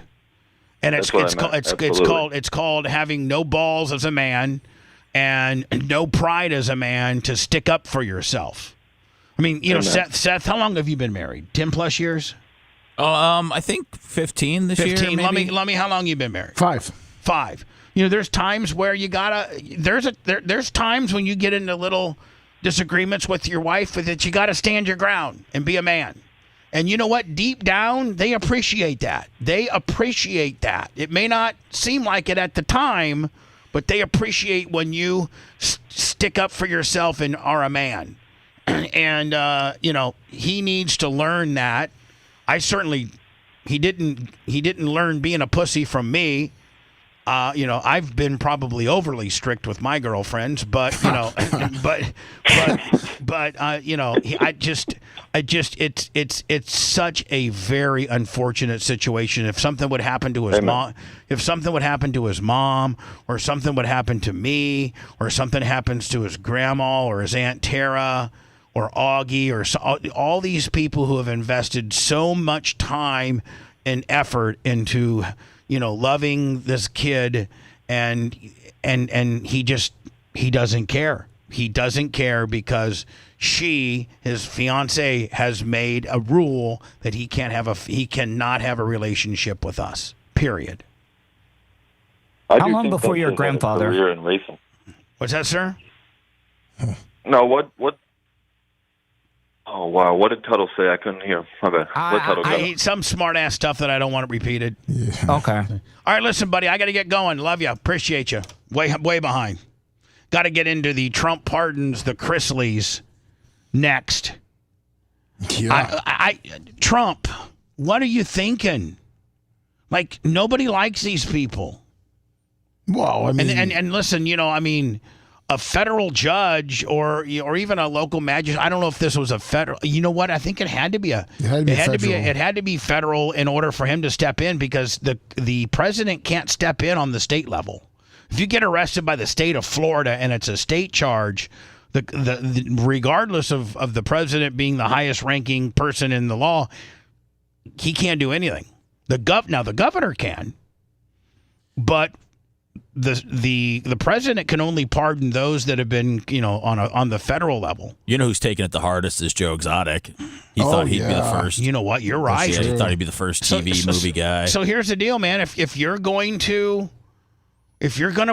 and it's called having no balls as a man and no pride as a man to stick up for yourself. I mean, you know, Seth, how long have you been married? 10 plus years? I think 15 this year. 15. Let me. How long you been married? 5. You know, there's times where you gotta. There's times when you get into little disagreements with your wife that you gotta stand your ground and be a man. And you know what? Deep down, they appreciate that. It may not seem like it at the time, but they appreciate when you stick up for yourself and are a man. And you know, he needs to learn that. He didn't learn being a pussy from me. You know, I've been probably overly strict with my girlfriends, but you know, but you know, it's such a very unfortunate situation. If something would happen to his mom, or something would happen to me, or something happens to his grandma or his Aunt Tara or Augie or all these people who have invested so much time and effort into, you know, loving this kid, and he doesn't care. He doesn't care because his fiance, has made a rule that he cannot have a relationship with us. Period. How long before your grandfather? Career in racing. What's that, sir? No, what? Oh, wow. What did Tuttle say? I couldn't hear. Okay. I hate some smart-ass stuff that I don't want it repeated. Yeah. Okay. All right, listen, buddy. I got to get going. Love you. Appreciate you. Way behind. Got to get into the Trump pardons the Chrisleys next. Yeah. Trump, what are you thinking? Like, nobody likes these people. Well, I mean... And listen, you know, I mean... A federal judge or even a local magistrate. I don't know if this was a federal. You know what? I think it had to be federal in order for him to step in, because the president can't step in on the state level. If you get arrested by the state of Florida and it's a state charge, the regardless of the president being the highest ranking person in the law, he can't do anything. The governor can, but the president can only pardon those that have been, on the federal level. You know who's taking it the hardest is Joe Exotic. He thought he'd be the first. You know what? You're right. Yeah, he thought he'd be the first TV movie guy. So here's the deal, man. If you're going to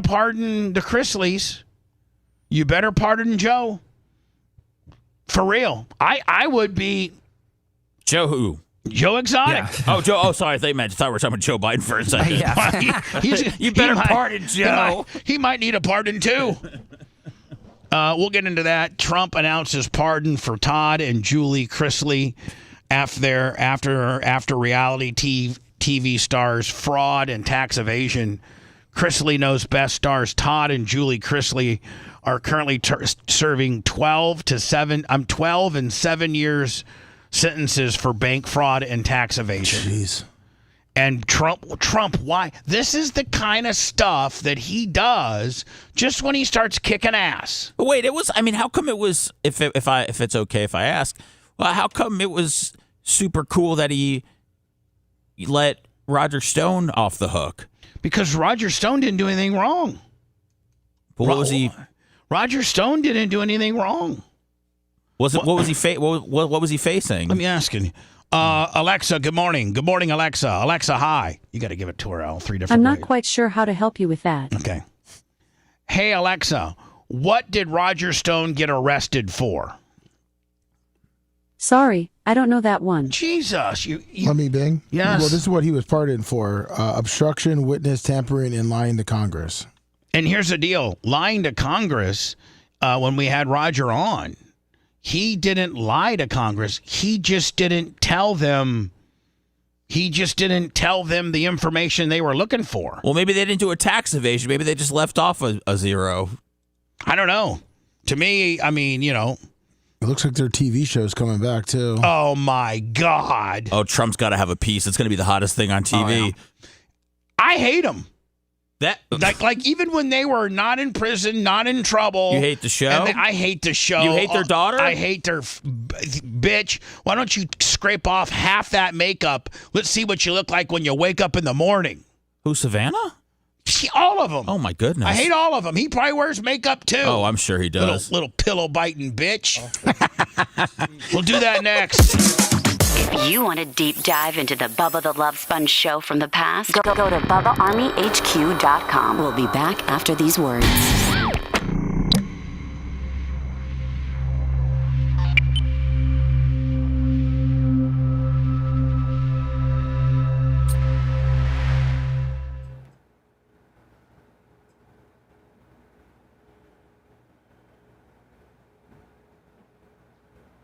pardon the Chrisleys, you better pardon Joe. For real. I would be. Joe who? Joe Exotic. Yeah. Oh, Joe. Oh, sorry. I thought we were talking about Joe Biden for a second. You better pardon Joe. He might need a pardon, too. We'll get into that. Trump announces pardon for Todd and Julie Chrisley after reality TV stars fraud and tax evasion. Chrisley Knows best stars Todd and Julie Chrisley are currently serving 12 and 7 years sentences for bank fraud and tax evasion. Jeez. And Trump, why? This is the kind of stuff that he does just when he starts kicking ass. But wait, how come it was, if it's okay if I ask, well, how come it was super cool that he let Roger Stone off the hook? Because Roger Stone didn't do anything wrong. But what was he? Roger Stone didn't do anything wrong. What was he facing? Let me ask you. Alexa, good morning. Good morning, Alexa. Alexa, hi. You got to give it to her all 3 different I'm not ways. quite sure how to help you with that. Okay. Hey, Alexa, what did Roger Stone get arrested for? Sorry, I don't know that one. Jesus. Let me bing. Yes. Well, this is what he was pardoned for. Obstruction, witness tampering, and lying to Congress. And here's the deal. Lying to Congress, when we had Roger on, he didn't lie to Congress. He just didn't tell them. The information they were looking for. Well, maybe they didn't do a tax evasion. Maybe they just left off a zero. I don't know. To me, It looks like their TV show's coming back, too. Oh, my God. Oh, Trump's got to have a piece. It's going to be the hottest thing on TV. Oh, yeah. I hate him. Like even when they were not in prison, not in trouble. You hate the show? I hate the show. You hate their daughter? I hate their bitch. Why don't you scrape off half that makeup? Let's see what you look like when you wake up in the morning. Who, Savannah? All of them. Oh, my goodness. I hate all of them. He probably wears makeup, too. Oh, I'm sure he does. Little pillow-biting bitch. We'll do that next. If you want a deep dive into the Bubba the Love Sponge show from the past, go to BubbaArmyHQ.com. We'll be back after these words. How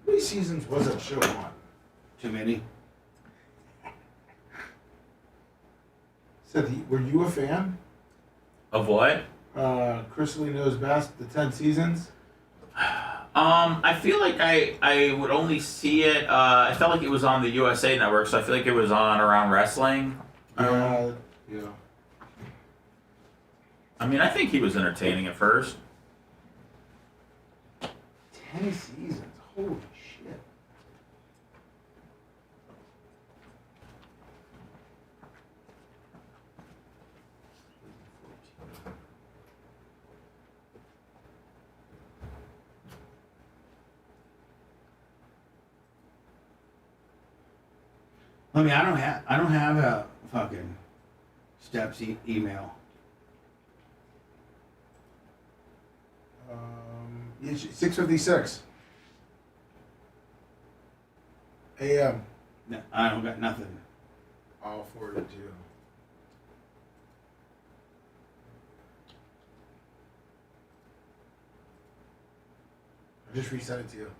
many seasons was that show on? Too many. Seth, were you a fan? Of what? Chrisley Knows best, the 10 seasons? I feel like I would only see it. I felt like it was on the USA Network, so I feel like it was on around wrestling. Yeah. I mean, I think he was entertaining at first. 10 seasons. Holy shit. I mean, I don't have a fucking Steps email. It's 6:56 a.m. No, I don't got nothing. I'll forward it to you. I just resent it to you.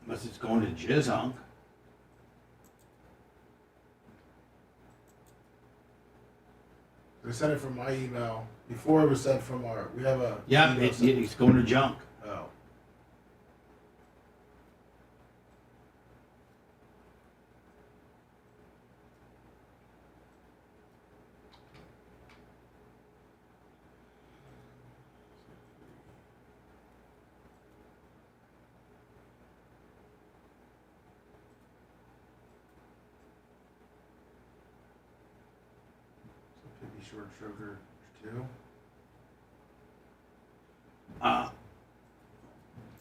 Unless it's going to Jizzunk. I sent it from my email. Before it was sent from our. We have a. Yeah, email it's going to junk. Oh. short stroker 2.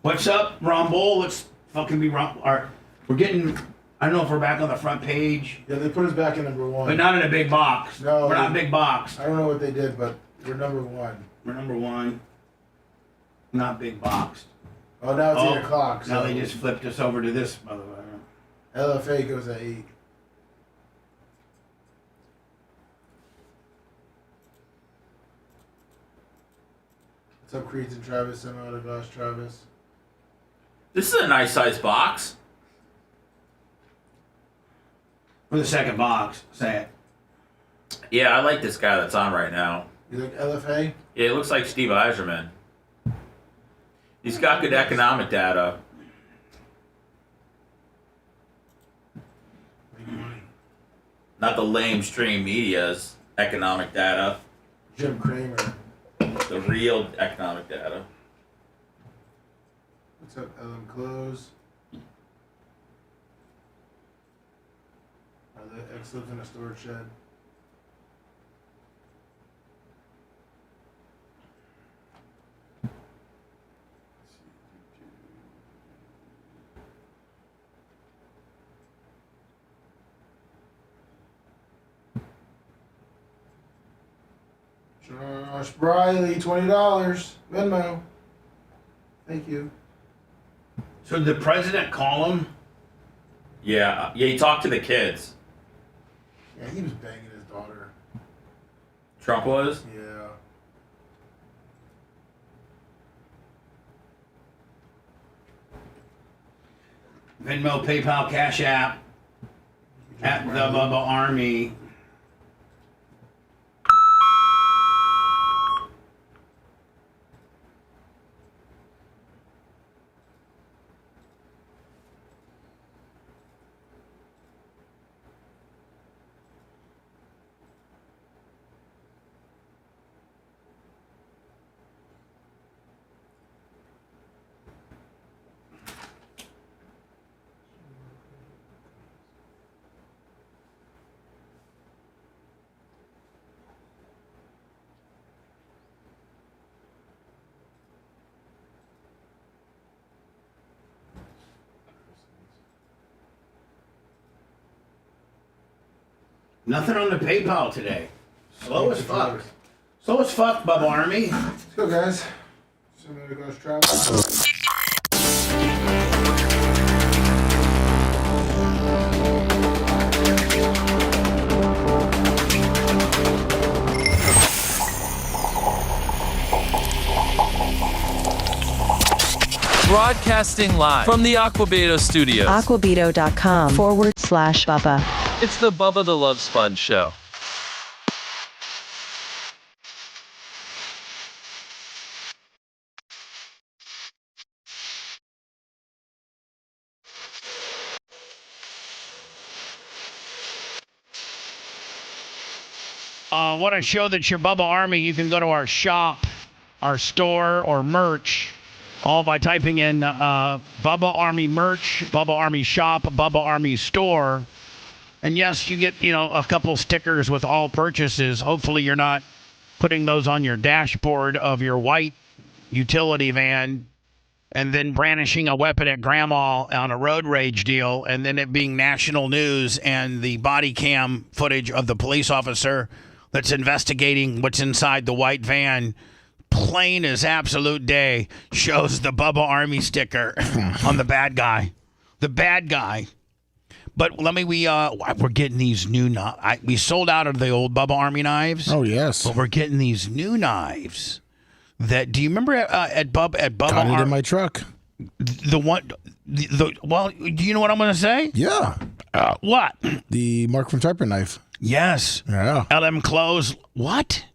What's up, Rumble? Let's fucking be Rumble. We're getting. I don't know if we're back on the front page. Yeah, they put us back in number 1. But not in a big box. No. We're not a big box. I don't know what they did, but we're number 1. We're number 1. Not big boxed. Oh, now it's 8 o'clock. Now So they just flipped us over to this motherfucker. LFA goes at 8. What's up, Creeds and Travis? Semi-autographs, Travis. This is a nice size box. For the second box, say it. Yeah, I like this guy that's on right now. You like LFA? Yeah, it looks like Steve Eiserman. He's got good economic data. Not the lame stream media's economic data. Jim Cramer. The real economic data. What's up, LM Close? The X lives in a storage shed. Josh Briley, $20. Venmo. Thank you. So did the president call him? Yeah, he talked to the kids. Yeah, he was banging his daughter. Trump was? Yeah. Venmo, PayPal, Cash App, at the Bubba Army. Nothing on the PayPal today. Slow as fuck. Slow as fuck, Bubba Army. Let's go, guys. Somebody goes Travis. Broadcasting live from the Aquabeto studios. Aquabeto.com/Bubba. It's the Bubba the Love Sponge Show. Want to show that you're Bubba Army, you can go to our shop, our store, or merch, all by typing in Bubba Army merch, Bubba Army shop, Bubba Army store. And yes, you get, a couple stickers with all purchases. Hopefully you're not putting those on your dashboard of your white utility van and then brandishing a weapon at grandma on a road rage deal, and then it being national news and the body cam footage of the police officer that's investigating what's inside the white van, plain as absolute day, shows the Bubba Army sticker on the bad guy. The bad guy. But we're getting these new knives. We sold out of the old Bubba Army knives. Oh, yes. But we're getting these new knives. Do you remember at Bubba Got it in my truck. Well, do you know what I'm going to say? Yeah. What? The Mark from Tarpon knife. Yes. Yeah. LM Clothes. What?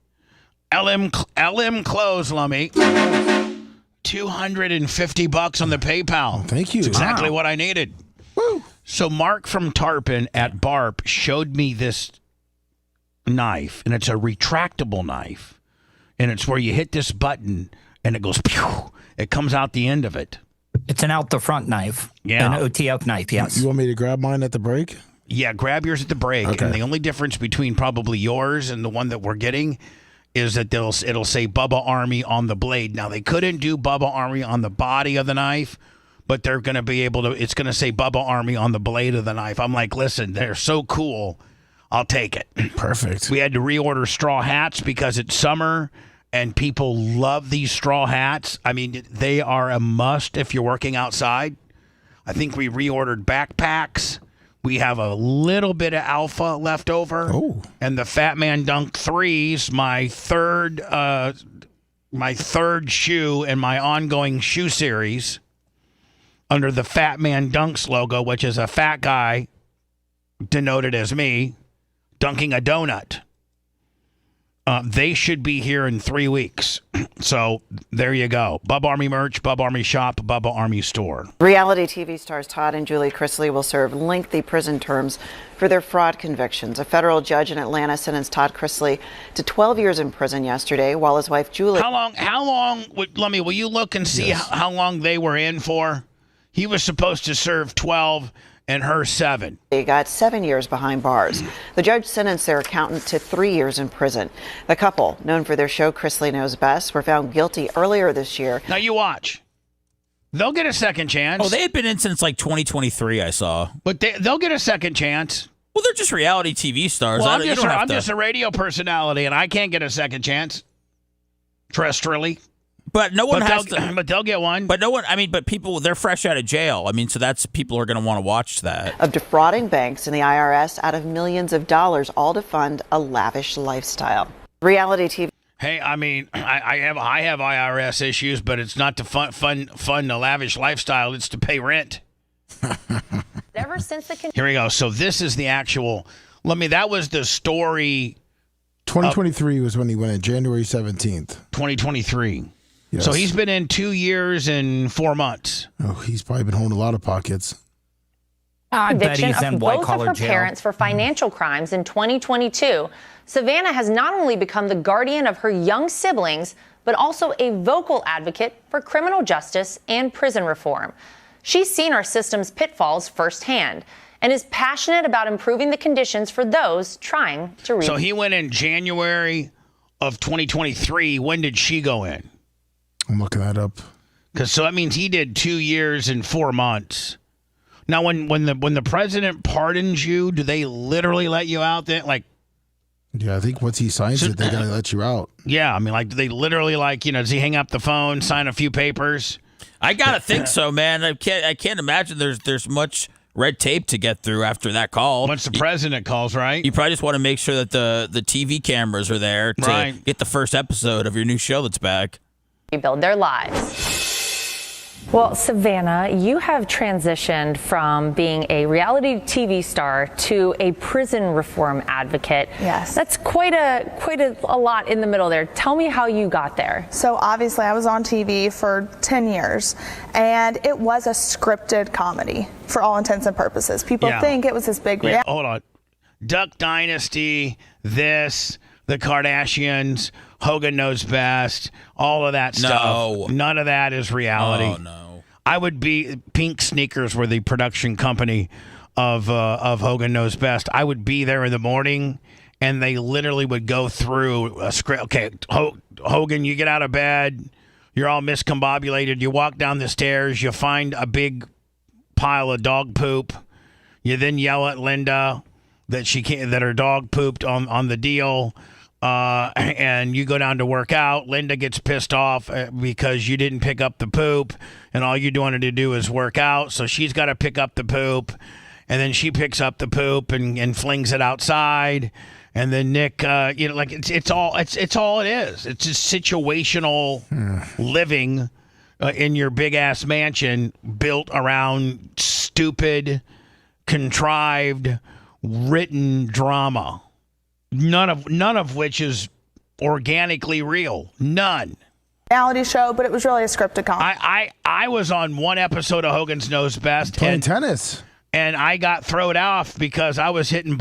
LM Clothes, Lummy. $250 on the PayPal. Thank you. That's exactly what I needed. Woo. So Mark from Tarpon at BARP showed me this knife, and it's a retractable knife. And it's where you hit this button, and it goes, pew, it comes out the end of it. It's an out the front knife. Yeah. An OTF knife, yes. You want me to grab mine at the break? Yeah, grab yours at the break. Okay. And the only difference between probably yours and the one that we're getting is that it'll say Bubba Army on the blade. Now, they couldn't do Bubba Army on the body of the knife, but they're going to be able to. It's going to say Bubba Army on the blade of the knife. I'm like, listen, they're so cool. I'll take it. Perfect. We had to reorder straw hats because it's summer and people love these straw hats. I mean, they are a must if you're working outside. I think we reordered backpacks. We have a little bit of alpha left over. Oh. And the Fat Man Dunk 3s, my third shoe in my ongoing shoe series under the Fat Man Dunks logo, which is a fat guy denoted as me dunking a donut. They should be here in 3 weeks. So there you go. Bubba Army merch, Bubba Army shop, Bubba Army store. Reality TV stars Todd and Julie Chrisley will serve lengthy prison terms for their fraud convictions. A federal judge in Atlanta sentenced Todd Chrisley to 12 years in prison yesterday, while his wife Julie. How long? Will you look and see how long they were in for? He was supposed to serve 12 and her 7. They got 7 years behind bars. The judge sentenced their accountant to 3 years in prison. The couple, known for their show Chrisley Knows Best, were found guilty earlier this year. Now you watch. They'll get a second chance. Oh, they had been in since like 2023, I saw. But they'll get a second chance. Well, they're just reality TV stars. Well, I'm just a radio personality, and I can't get a second chance. Terrestrially. But no one has to. But they'll get one. But no one, but people, they're fresh out of jail. I mean, so people are going to want to watch that. Of defrauding banks and the IRS out of millions of dollars, all to fund a lavish lifestyle. Reality TV. Hey, I mean, I have IRS issues, but it's not to fund a lavish lifestyle. It's to pay rent. Ever since the Here we go. So this is the actual. That was the story. 2023 was when he went in, January 17th. 2023. Yes. So he's been in 2 years and 4 months. Oh, he's probably been holding a lot of pockets. I bet Conviction he's in of white both of collar her jail. parents for financial crimes in 2022. Savannah has not only become the guardian of her young siblings, but also a vocal advocate for criminal justice and prison reform. She's seen our system's pitfalls firsthand and is passionate about improving the conditions for those trying to reach. So he went in January of 2023. When did she go in? I'm looking that up. So that means he did 2 years and 4 months. Now, when the president pardons you, do they literally let you out there? Yeah, I think once he signs it, they're gonna let you out. Yeah, I mean, do they literally does he hang up the phone, sign a few papers? I gotta think so, man. I can't imagine there's much red tape to get through after that call. Once the president calls, right? You probably just want to make sure that the TV cameras are there to get the first episode of your new show that's back. Rebuild their lives. Well, Savannah, you have transitioned from being a reality TV star to a prison reform advocate. Yes. That's quite a lot in the middle there. Tell me how you got there. So obviously I was on TV for 10 years and it was a scripted comedy for all intents and purposes. People think it was this big reality. Hold on. Duck Dynasty, the Kardashians, Hogan Knows Best, all of that stuff. No. None of that is reality. Oh, no. I would be, Pink Sneakers were the production company of Hogan Knows Best. I would be there in the morning, and they literally would go through a script. Okay, Hogan, you get out of bed. You're all miscombobulated. You walk down the stairs. You find a big pile of dog poop. You then yell at Linda that her dog pooped on the deal. And you go down to work out. Linda gets pissed off because you didn't pick up the poop, and all you wanted to do is work out. So she's got to pick up the poop, and then she picks up the poop and flings it outside. And then Nick, it's all it is. It's just situational living in your big ass mansion built around stupid, contrived, written drama. None of which is organically real. None. Reality show, but it was really a scripted comedy. I was on one episode of Hogan's Knows Best. Playing tennis. And I got thrown off because I was hitting.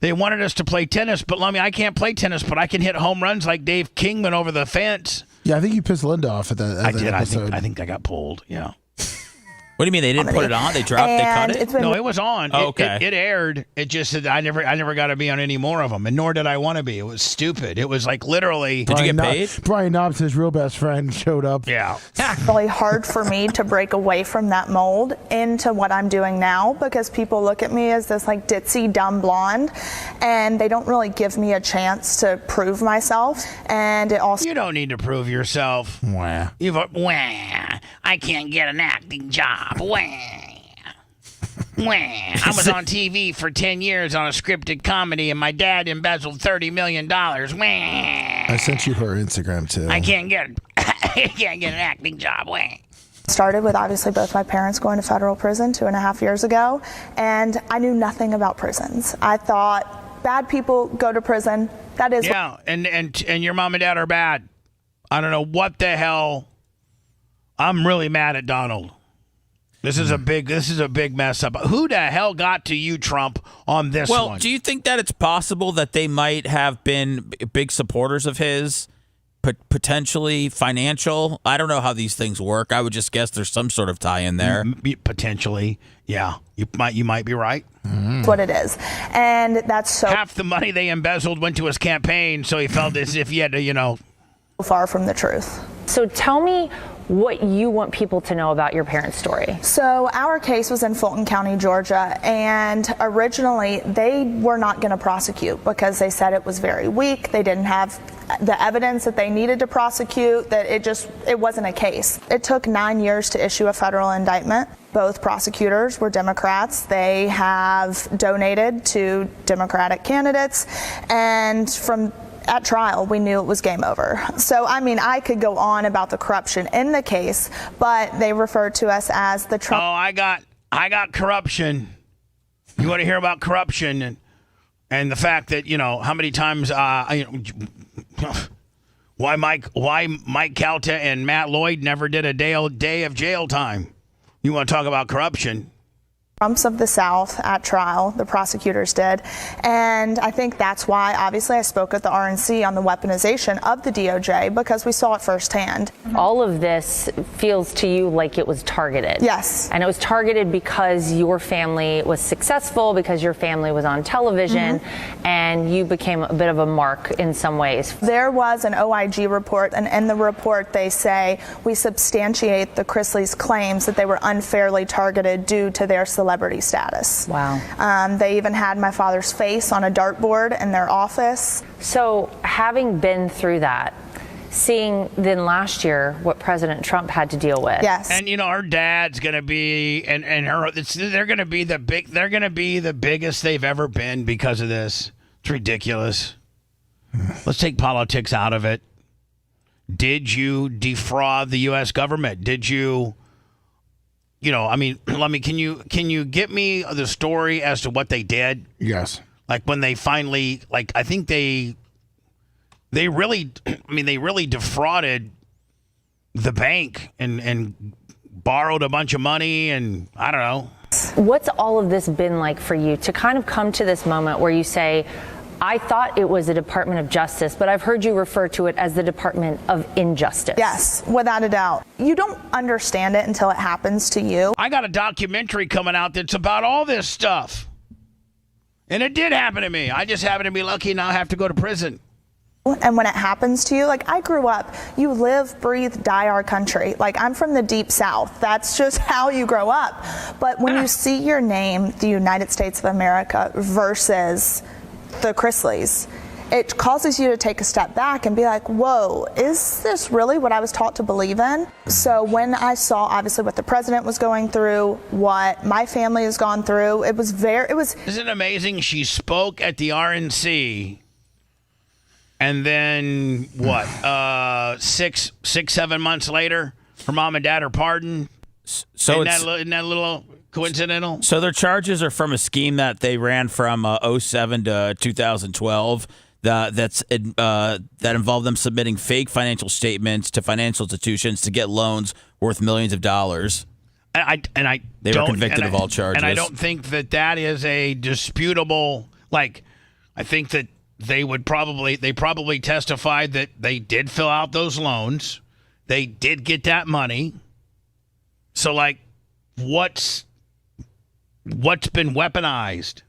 They wanted us to play tennis, but I can't play tennis, but I can hit home runs like Dave Kingman over the fence. Yeah, I think you pissed Linda off at that I did. episode. I think I got pulled. Yeah. What do you mean they didn't put it on? They dropped. They cut it. No, it was on. Oh, okay. It aired. It just said I never got to be on any more of them, and nor did I want to be. It was stupid. It was like literally. Did you get paid? Brian Knobs, his real best friend, showed up. Yeah. It's really hard for me to break away from that mold into what I'm doing now because people look at me as this like ditzy, dumb blonde, and they don't really give me a chance to prove myself. And it also. You don't need to prove yourself. Wah. I can't get an acting job. Wah. I was on TV for 10 years on a scripted comedy, and my dad embezzled $30 million. I sent you her Instagram, too. I can't get an acting job. Started with obviously both my parents going to federal prison 2.5 years ago, and I knew nothing about prisons. I thought bad people go to prison. That is. Yeah, and your mom and dad are bad. I don't know what the hell. I'm really mad at Donald. This is a big mess up. Who the hell got to you, Trump, on this one? Well, do you think that it's possible that they might have been big supporters of his, potentially financial? I don't know how these things work. I would just guess there's some sort of tie in there. Potentially, yeah. You might be right. That's what it is, and that's so. Half the money they embezzled went to his campaign, so he felt as if he had to, far from the truth. So tell me what you want people to know about your parents' story. So our case was in Fulton County, Georgia, and originally they were not going to prosecute because they said it was very weak. They didn't have the evidence that they needed to prosecute, that it wasn't a case. It took 9 years to issue a federal indictment. Both prosecutors were Democrats. They have donated to Democratic candidates, and at trial, we knew it was game over. So, I mean, I could go on about the corruption in the case, but they referred to us as the Trump. Oh, I got corruption. You want to hear about corruption and the fact that, how many times, why Mike Calta and Matt Lloyd never did a day of jail time. You want to talk about corruption? Trumps of the South at trial, the prosecutors did. And I think that's why, obviously, I spoke at the RNC on the weaponization of the DOJ because we saw it firsthand. All of this feels to you like it was targeted. Yes. And it was targeted because your family was successful, because your family was on television, and you became a bit of a mark in some ways. There was an OIG report, and in the report they say we substantiate the Chrisleys' claims that they were unfairly targeted due to their celebrity status. Wow. They even had my father's face on a dartboard in their office. So having been through that, seeing then last year what President Trump had to deal with. Yes. And her dad's going to be they're going to be the biggest they've ever been because of this. It's ridiculous. Let's take politics out of it. Did you defraud the US government? Did you can you get me the story as to what they did? Yes. Like when they finally, I think they really defrauded the bank and borrowed a bunch of money, and I don't know. What's all of this been like for you to kind of come to this moment where you say, I thought it was the Department of Justice, but I've heard you refer to it as the Department of Injustice. Yes, without a doubt. You don't understand it until it happens to you. I got a documentary coming out that's about all this stuff. And it did happen to me. I just happen to be lucky and now I have to go to prison. And when it happens to you, I grew up, you live, breathe, die our country. I'm from the deep South. That's just how you grow up. But when you see your name, the United States of America versus the Chrisleys, it causes you to take a step back and be like, whoa, is this really what I was taught to believe in? So when I saw obviously what the president was going through, what my family has gone through, Isn't it amazing? She spoke at the RNC and then what, 7 months later, her mom and dad are pardoned. So isn't that a little coincidental? So their charges are from a scheme that they ran from 07 to 2012 that involved them submitting fake financial statements to financial institutions to get loans worth millions of dollars. They were convicted of all charges. And I don't think that is a disputable, I think that they probably testified that they did fill out those loans. They did get that money. So what's been weaponized?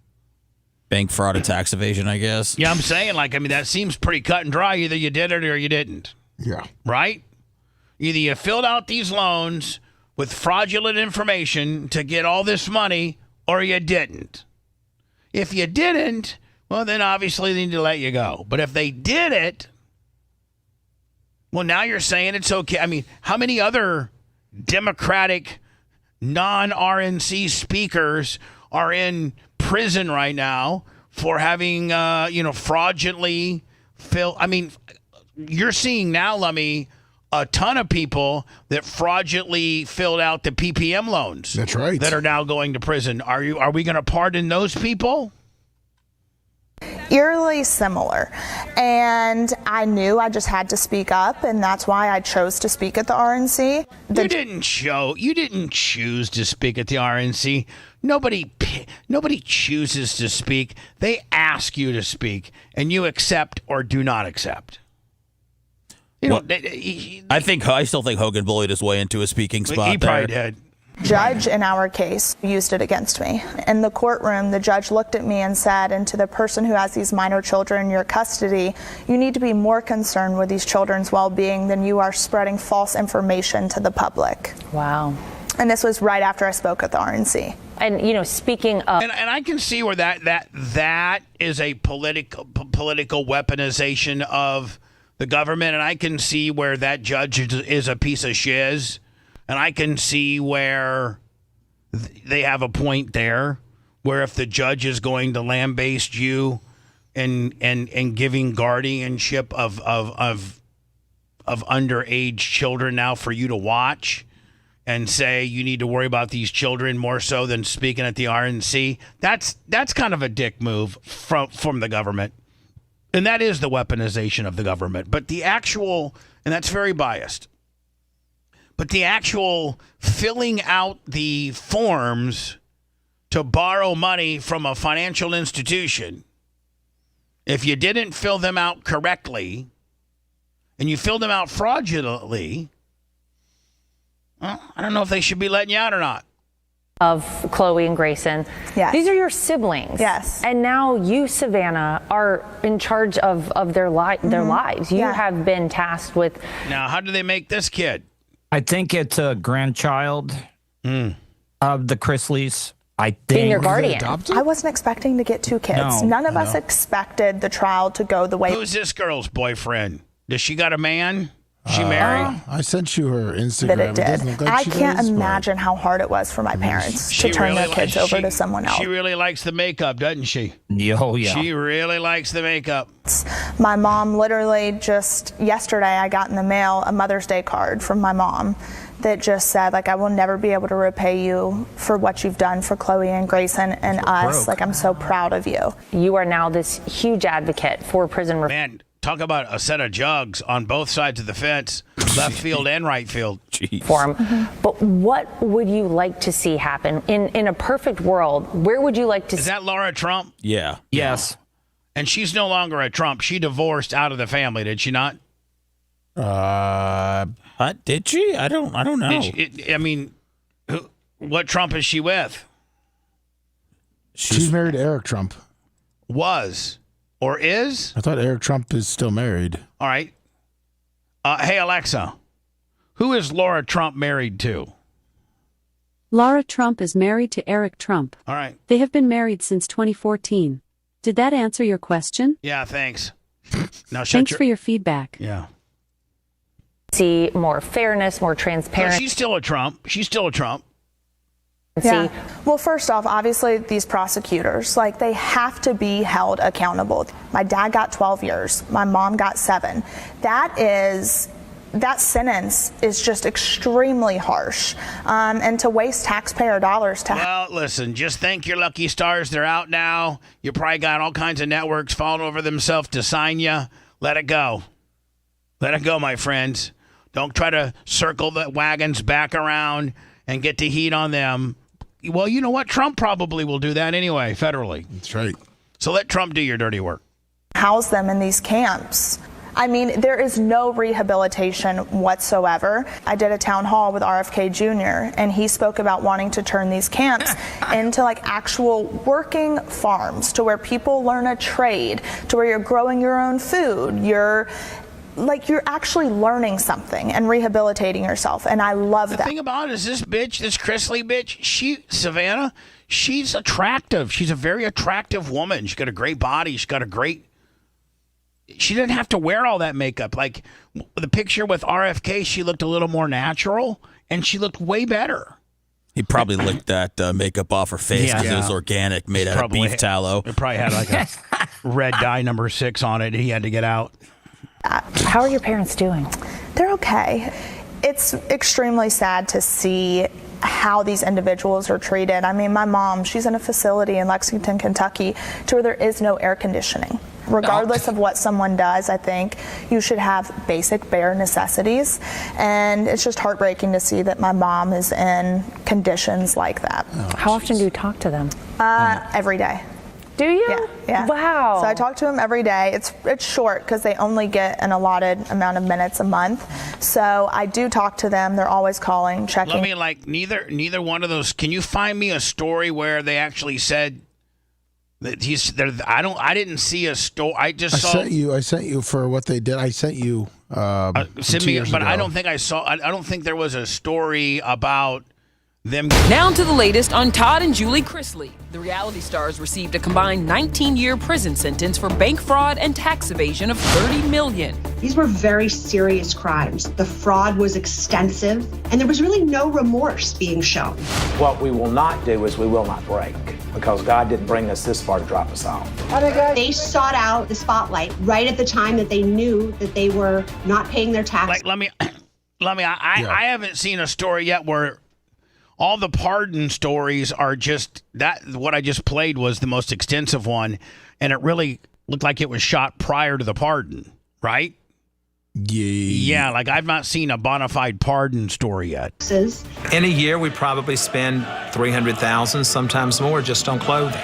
Bank fraud and tax evasion, I guess. Yeah, I'm saying, that seems pretty cut and dry. Either you did it or you didn't. Yeah. Right? Either you filled out these loans with fraudulent information to get all this money or you didn't. If you didn't, well, then obviously they need to let you go. But if they did it, well, now you're saying it's okay. I mean, how many other Democratic non-RNC speakers are in prison right now for having, fraudulently filled? I mean, you're seeing now, Lummy, a ton of people that fraudulently filled out the PPM loans. That's right. That are now going to prison. Are we going to pardon those people? Eerily similar. And I knew I just had to speak up, and that's why I chose to speak at the RNC. You didn't choose to speak at the RNC. Nobody chooses to speak. They ask you to speak, and you accept or do not accept. I still think Hogan bullied his way into a speaking spot. He probably did. Judge in our case used it against me. In the courtroom, the judge looked at me and said, and to the person who has these minor children in your custody, you need to be more concerned with these children's well-being than you are spreading false information to the public. Wow. And this was right after I spoke at the RNC. And, speaking of... And I can see where that is a political weaponization of the government, and I can see where that judge is a piece of shiz. And I can see where they have a point there, where if the judge is going to lambaste you and giving guardianship of underage children now for you to watch and say you need to worry about these children more so than speaking at the RNC, that's kind of a dick move from the government. And that is the weaponization of the government. But the actual, and that's very biased, but the actual filling out the forms to borrow money from a financial institution, if you didn't fill them out correctly and you filled them out fraudulently, well, I don't know if they should be letting you out or not. Of Chloe and Grayson. Yes. These are your siblings. Yes. And now you, Savannah, are in charge of their lives. You have been tasked with... Now, how do they make this kid? I think it's a grandchild of the Chrisleys. I think. Being their guardian. I wasn't expecting to get two kids. None of us expected the trial to go the way. Who's this girl's boyfriend? Does she got a man? She married? I sent you her Instagram. That it did. doesn't look like I she can't does, imagine how hard it was for my parents to turn their kids over to someone else. She really likes the makeup, doesn't she? Oh, yeah. She really likes the makeup. My mom literally just yesterday I got in the mail a Mother's Day card from my mom that just said, I will never be able to repay you for what you've done for Chloe and Grayson and us. I'm so proud of you. You are now this huge advocate for prison reform. Man, talk about a set of jugs on both sides of the fence, left field and right field. But what would you like to see happen in a perfect world? Where would you like to see? Is that Laura Trump? Yeah. Yes. And she's no longer a Trump. She divorced out of the family, did she not? Did she? I don't know. What Trump is she with? She's married to Eric Trump. Was or is? I thought Eric Trump is still married. All right. Hey, Alexa, who is Laura Trump married to? Laura Trump is married to Eric Trump. All right. They have been married since 2014. Did that answer your question? Yeah, thanks. Now Thanks for your feedback. Yeah. See more fairness, more transparency. No, she's still a Trump. She's still a Trump. Yeah. Well, first off, obviously these prosecutors, they have to be held accountable. My dad got 12 years. My mom got 7. That sentence is just extremely harsh. And to waste taxpayer dollars to... Well, listen, just thank your lucky stars. They're out now. You probably got all kinds of networks falling over themselves to sign you. Let it go. Let it go, my friends. Don't try to circle the wagons back around and get the heat on them. Well, you know what? Trump probably will do that anyway, federally. That's right. So let Trump do your dirty work. House them in these camps. I mean, there is no rehabilitation whatsoever. I did a town hall with RFK Jr., and he spoke about wanting to turn these camps into like actual working farms to where people learn a trade, to where you're growing your own food, you're actually learning something and rehabilitating yourself, and I love that. The thing about it is this Chrisley bitch, Savannah, she's attractive. She's a very attractive woman. She's got a great body. She didn't have to wear all that makeup. Like the picture with RFK, she looked a little more natural, and she looked way better. He probably licked that makeup off her face because it was organic, made out of beef tallow. It probably had like a red dye number 6 on it. He had to get out. How are your parents doing? They're okay. It's extremely sad to see how these individuals are treated. I mean, my mom, she's in a facility in Lexington, Kentucky, to where there is no air conditioning. Regardless of what someone does, I think you should have basic bare necessities. And it's just heartbreaking to see that my mom is in conditions like that. How often do you talk to them? Every day. Do you? Yeah. Wow. So I talk to them every day. It's short because they only get an allotted amount of minutes a month. So I do talk to them. They're always calling, checking. Let me neither one of those. Can you find me a story where they actually said that he's there? I didn't see a story. I saw. I sent you for what they did. I sent you. Send me, but ago. I don't think I saw. I don't think there was a story about them. Now to the latest on Todd and Julie Chrisley. The reality stars received a combined 19-year prison sentence for bank fraud and tax evasion of $30 million. These were very serious crimes. The fraud was extensive, and there was really no remorse being shown. What we will not do is we will not break, because God didn't bring us this far to drop us off. They sought out the spotlight right at the time that they knew that they were not paying their taxes. I haven't seen a story yet where all the pardon stories are just that. What I just played was the most extensive one, and it really looked like it was shot prior to the pardon, right? Yeah, like I've not seen a bona fide pardon story yet. In a year, we probably spend $300,000, sometimes more, just on clothing.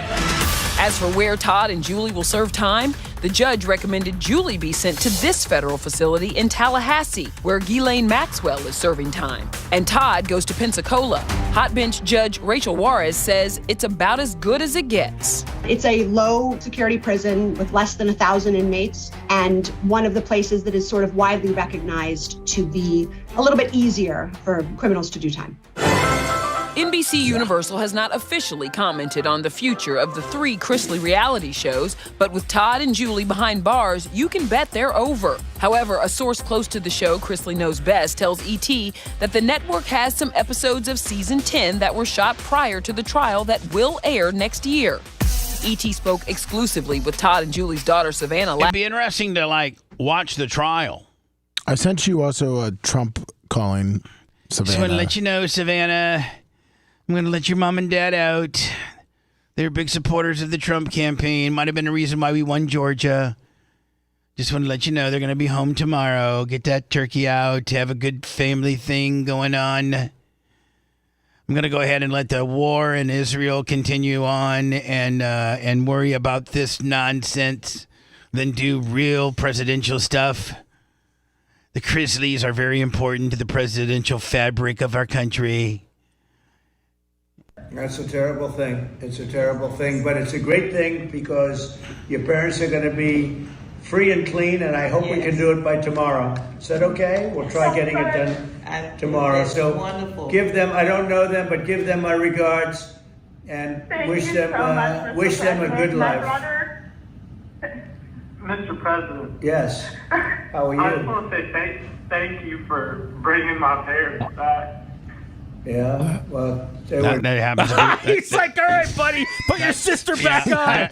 As for where Todd and Julie will serve time, the judge recommended Julie be sent to this federal facility in Tallahassee, where Ghislaine Maxwell is serving time. And Todd goes to Pensacola. Hot bench judge Rachel Juarez says it's about as good as it gets. It's a low security prison with less than 1,000 inmates, and one of the places that is sort of widely recognized to be a little bit easier for criminals to do time. NBC Universal has not officially commented on the future of the 3 Chrisley reality shows, but with Todd and Julie behind bars, you can bet they're over. However, a source close to the show, Chrisley Knows Best, tells ET that the network has some episodes of season 10 that were shot prior to the trial that will air next year. ET spoke exclusively with Todd and Julie's daughter, Savannah. It'd be interesting to watch the trial. I sent you also a Trump calling Savannah. Just want to let you know, Savannah, I'm going to let your mom and dad out. They're big supporters of the Trump campaign. Might have been the reason why we won Georgia. Just want to let you know they're going to be home tomorrow. Get that turkey out. Have a good family thing going on. I'm going to go ahead and let the war in Israel continue on and worry about this nonsense than do real presidential stuff. The Chrisleys are very important to the presidential fabric of our country. That's a terrible thing. It's a terrible thing, but it's a great thing because your parents are going to be free and clean, and I hope we can do it by tomorrow. Is that okay? We'll try getting it done tomorrow. So wonderful. Give them, I don't know them, but give them my regards and wish them a good life. Mr. President. Yes. How are you? I just want to say thank you for bringing my parents back. Yeah, well, that happens. He's like, all right, buddy, put your sister back on.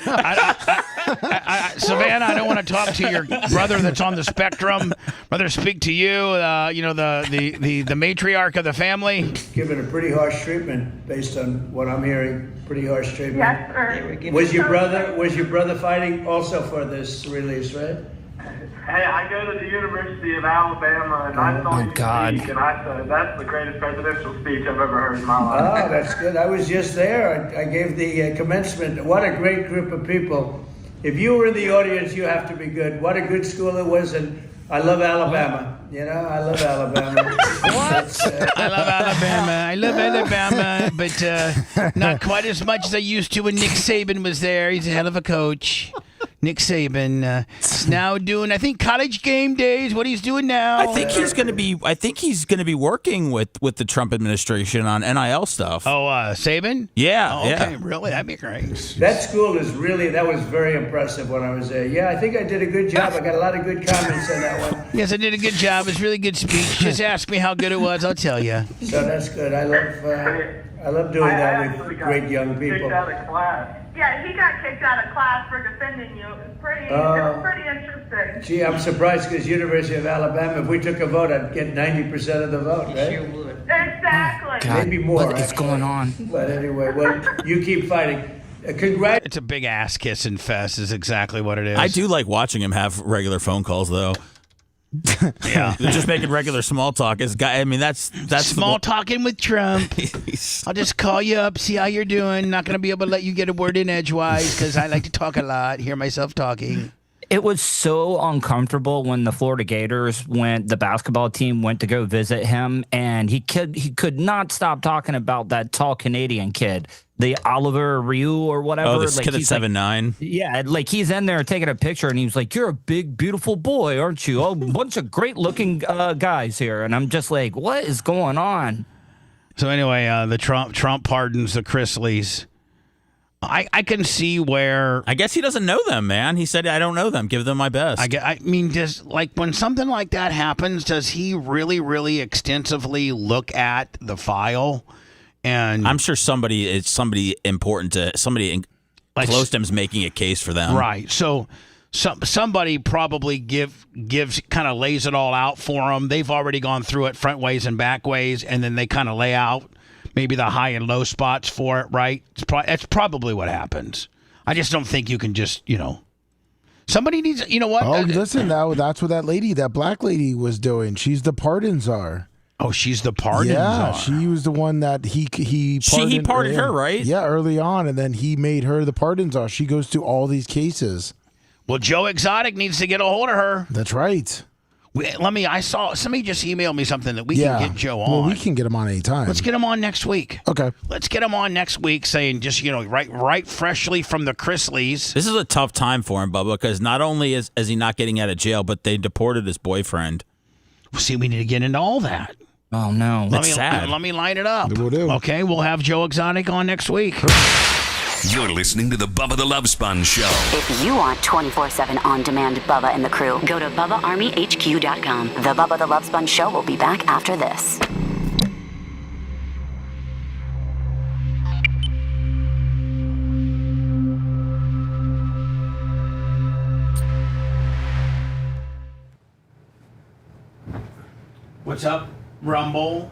Savannah, I don't want to talk to your brother that's on the spectrum. Rather speak to you, the matriarch of the family. Given a pretty harsh treatment based on what I'm hearing. Pretty harsh treatment. Yes, sir. Was your brother fighting also for this release, right? Hey, I go to the University of Alabama, and I saw you speak, and I said, that's the greatest presidential speech I've ever heard in my life. Oh, that's good. I was just there. I gave the commencement. What a great group of people. If you were in the audience, you have to be good. What a good school it was, and I love Alabama. You know, I love Alabama. What? I love Alabama. I love Alabama, but not quite as much as I used to when Nick Saban was there. He's a hell of a coach. Nick Saban is now doing, I think, college game days. What he's doing now. I think he's going to be working with the Trump administration on NIL stuff. Oh, Saban? Yeah. Oh, okay, yeah. really? That'd be great. That school is that was very impressive when I was there. Yeah, I think I did a good job. I got a lot of good comments on that one. Yes, I did a good job. It was a really good speech. Just ask me how good it was. I'll tell you. So that's good. I love doing that with great young people. Kicked out of class. Yeah, he got kicked out of class for defending you. It was pretty interesting. Gee, I'm surprised because University of Alabama, if we took a vote, I'd get 90% of the vote, right? You would. Exactly. God, maybe more. what is going on? But anyway, well, you keep fighting. Congrats. It's a big ass kissing fest is exactly what it is. I do like watching him have regular phone calls, though. Yeah, they're just making regular small talk. That's small talking with Trump. I'll just call you up, see how you're doing. Not going to be able to let you get a word in edgewise because I like to talk a lot, hear myself talking. It was so uncomfortable when the Florida Gators the basketball team went to go visit him, and he could not stop talking about that tall Canadian kid, the Oliver Ryu or whatever. Oh, this kid at 7'9". Yeah, like he's in there taking a picture, and he was like, "You're a big, beautiful boy, aren't you? Oh, bunch of great-looking guys here." And I'm just like, "What is going on?" So anyway, the Trump pardons the Chrisleys. I can see where... I guess he doesn't know them, man. He said, I don't know them. Give them my best. I mean, when something like that happens, does he really, really extensively look at the file? And I'm sure it's somebody important to... Somebody close to him's making a case for them. Right. So somebody probably gives kind of lays it all out for them. They've already gone through it front ways and back ways, and then they kind of lay out maybe the high and low spots for it, right? That's probably what happens. I just don't think you can just, somebody needs, you know what? Oh, listen, that's what that black lady was doing. She's the pardon czar. Oh, she's the pardon czar. She was the one that he pardoned her, right? Yeah, early on, and then he made her the pardon czar. She goes through all these cases. Well, Joe Exotic needs to get a hold of her. That's right. I saw somebody just emailed me something that we can get Joe on. Well, we can get him on anytime. Let's get him on next week. Okay. Let's get him on next week saying just, right freshly from the Chrisleys. This is a tough time for him, Bubba, because not only is he not getting out of jail, but they deported his boyfriend. See, we need to get into all that. Oh, no. That's sad. Let me line it up. We'll do. Okay, we'll have Joe Exotic on next week. You're listening to the Bubba the Love Sponge Show. If you want 24/7 on-demand Bubba and the crew, go to BubbaArmyHQ.com. The Bubba the Love Sponge Show will be back after this. What's up, Rumble?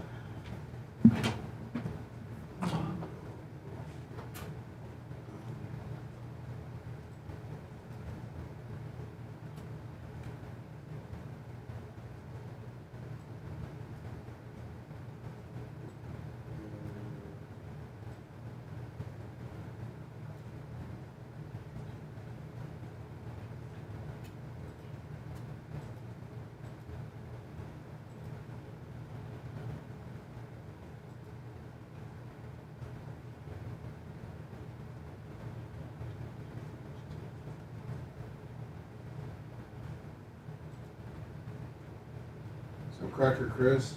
So, Cracker Chris.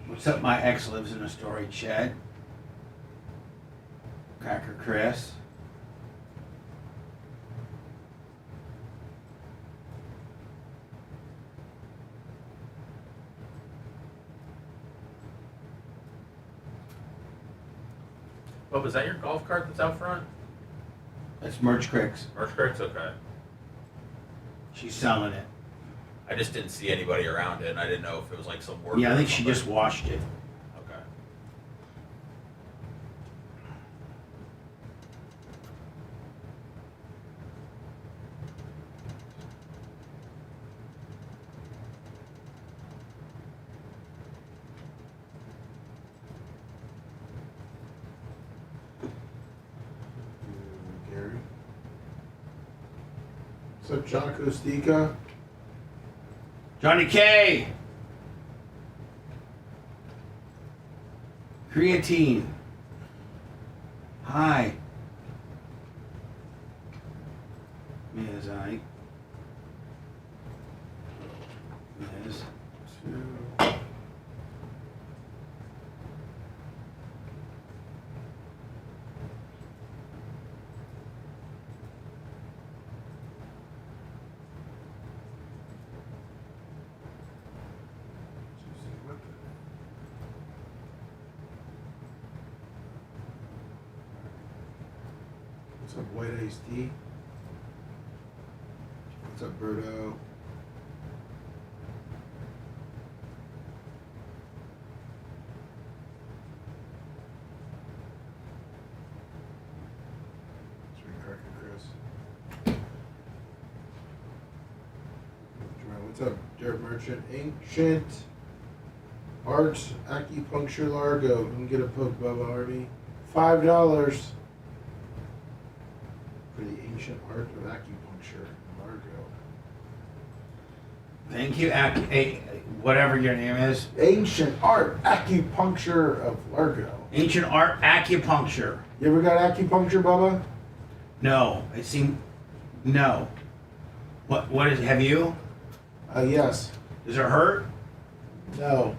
What's up, my ex lives in a storage shed. Cracker Chris. Oh, is that your golf cart that's out front? That's Merch Cricks. Merch Cricks? Okay. She's selling it. I just didn't see anybody around it, and I didn't know if it was like some work. Yeah, I think she just washed it. Okay. Gary. What's up, John Costica? Johnny K. Creatine. Hi. Yes, I. Yes. What's up, White Iced Tea? What's up, Birdo? What's up, Dirt Merchant? Ancient Art Acupuncture Largo. Come get a poke, Bubba Army. $5 for the Ancient Art of Acupuncture Largo. Thank you, whatever your name is. Ancient Art Acupuncture of Largo. Ancient Art Acupuncture. You ever got acupuncture, Bubba? No, it seemed no. What is? Have you? Yes. Does it hurt? No.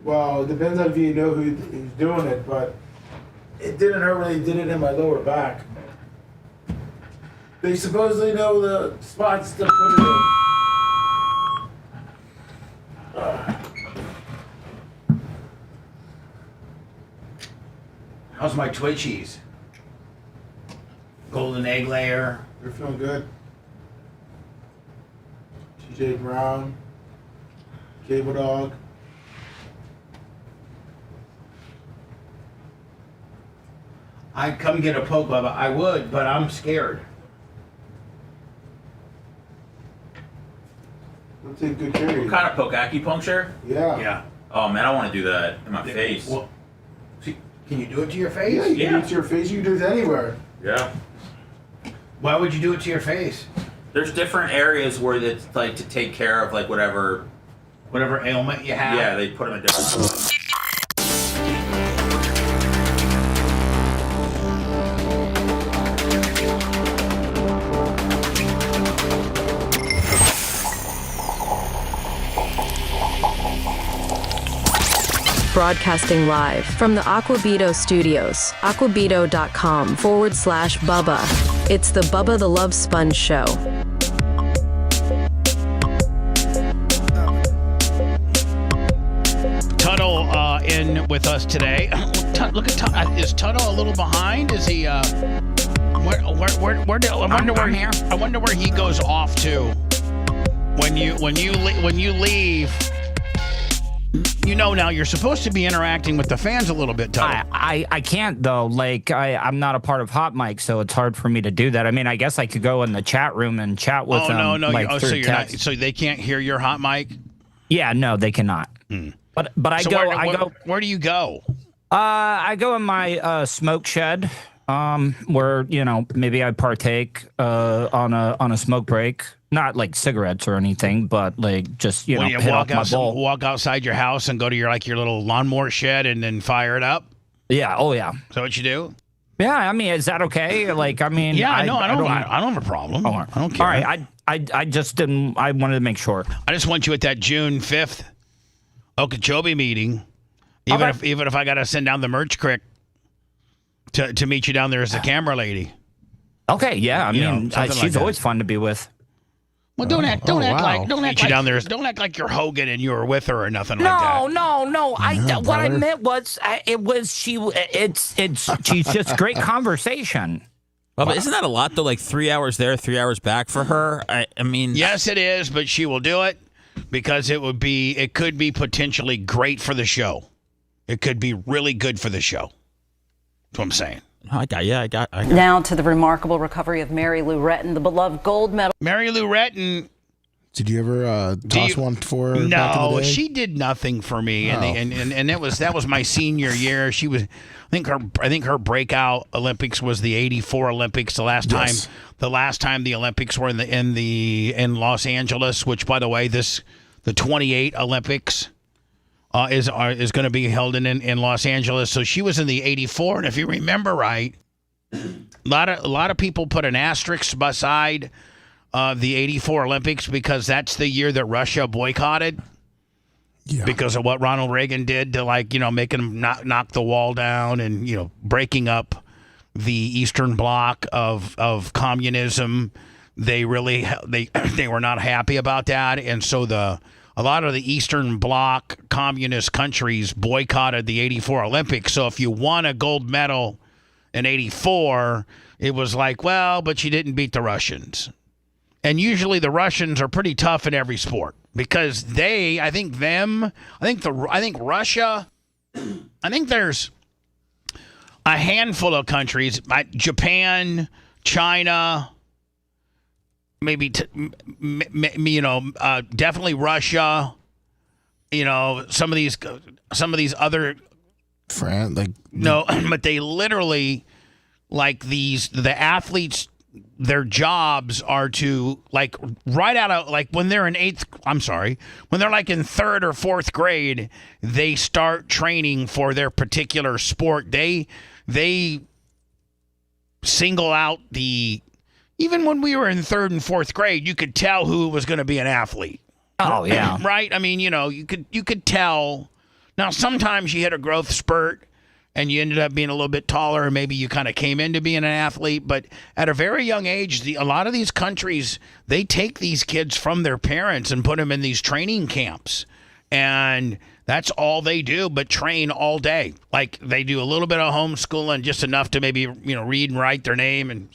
Well, it depends on if you know who's doing it, but it didn't hurt when they did it in my lower back. They supposedly know the spots to put it in. How's my Twitchies? Golden egg layer. You're feeling good. TJ Brown, Cable Dog. I'd come get a poke, Bubba. I would, but I'm scared. We'll take good care of you. What kind of poke? Acupuncture? Yeah. Yeah. Oh man, I want to do that in my face. Well, can you do it to your face? Yeah, you can do it to your face. You can do it anywhere. Yeah. Why would you do it to your face? There's different areas where it's like to take care of like whatever ailment you have. Yeah, they put them in different. Broadcasting live from the Aquabito studios, aquabito.com/Bubba. It's the Bubba the Love Sponge Show. Tuttle in with us today. Look at Tuttle. Is Tuttle a little behind? Is he? I wonder where he goes off to when you leave. You know, now you're supposed to be interacting with the fans a little bit, Tuttle. I can't though. Like I'm not a part of Hot Mic, so it's hard for me to do that. I mean, I guess I could go in the chat room and chat with them. No. Like, so you're not. So they can't hear your Hot Mic. Yeah, no, they cannot. But I so go. Where do you go? I go in my smoke shed, where maybe I partake on a smoke break. Not like cigarettes or anything, but like just hit off my bowl. Walk outside your house and go to your little lawnmower shed and then fire it up. Yeah. Oh yeah. So what you do? Yeah. I mean, is that okay? Like, I mean, yeah. I don't have a problem. I don't care. All right. I just didn't. I wanted to make sure. I just want you at that June 5th Okeechobee meeting. Even if I got to send down the Merch Crick to meet you down there as the camera lady. Okay. Yeah. I mean, she's always fun to be with. Well, don't act wow. down there. Don't act like you're Hogan and you were with her or nothing like that. No. What I meant was, she's just great conversation. Well, but isn't that a lot though? Like 3 hours there, 3 hours back for her. I mean, yes, it is, but she will do it because it could be potentially great for the show. It could be really good for the show. That's what I'm saying. I got. Now to the remarkable recovery of Mary Lou Retton, the beloved gold medal. Mary Lou Retton. Did you ever toss one for her? Back in the day? She did nothing for me, and that was my senior year. She was, I think her breakout Olympics was the '84 Olympics. The last time the Olympics were in Los Angeles, which by the way, the 28 Olympics is going to be held in Los Angeles. So she was in the '84, and if you remember right, a lot of people put an asterisk beside the '84 Olympics because that's the year that Russia boycotted. Yeah. Because of what Ronald Reagan did to making them knock the wall down and breaking up the Eastern Bloc of communism. They were not happy about that, and so a lot of the Eastern Bloc communist countries boycotted the '84 Olympics. So if you won a gold medal in '84, it was like, well, but you didn't beat the Russians. And usually the Russians are pretty tough in every sport because I think Russia, I think there's a handful of countries, Japan, China, maybe, definitely Russia, some of these other. France, no, but they literally, the athletes, their jobs are to right out of when they're in when they're in third or fourth grade, they start training for their particular sport. They single out even when we were in third and fourth grade, you could tell who was going to be an athlete. Oh yeah. Right? I mean, you could tell. Now sometimes you hit a growth spurt and you ended up being a little bit taller, and maybe you kind of came into being an athlete. But at a very young age, a lot of these countries, they take these kids from their parents and put them in these training camps. And that's all they do, but train all day. They do a little bit of homeschooling, just enough to maybe, read and write their name and,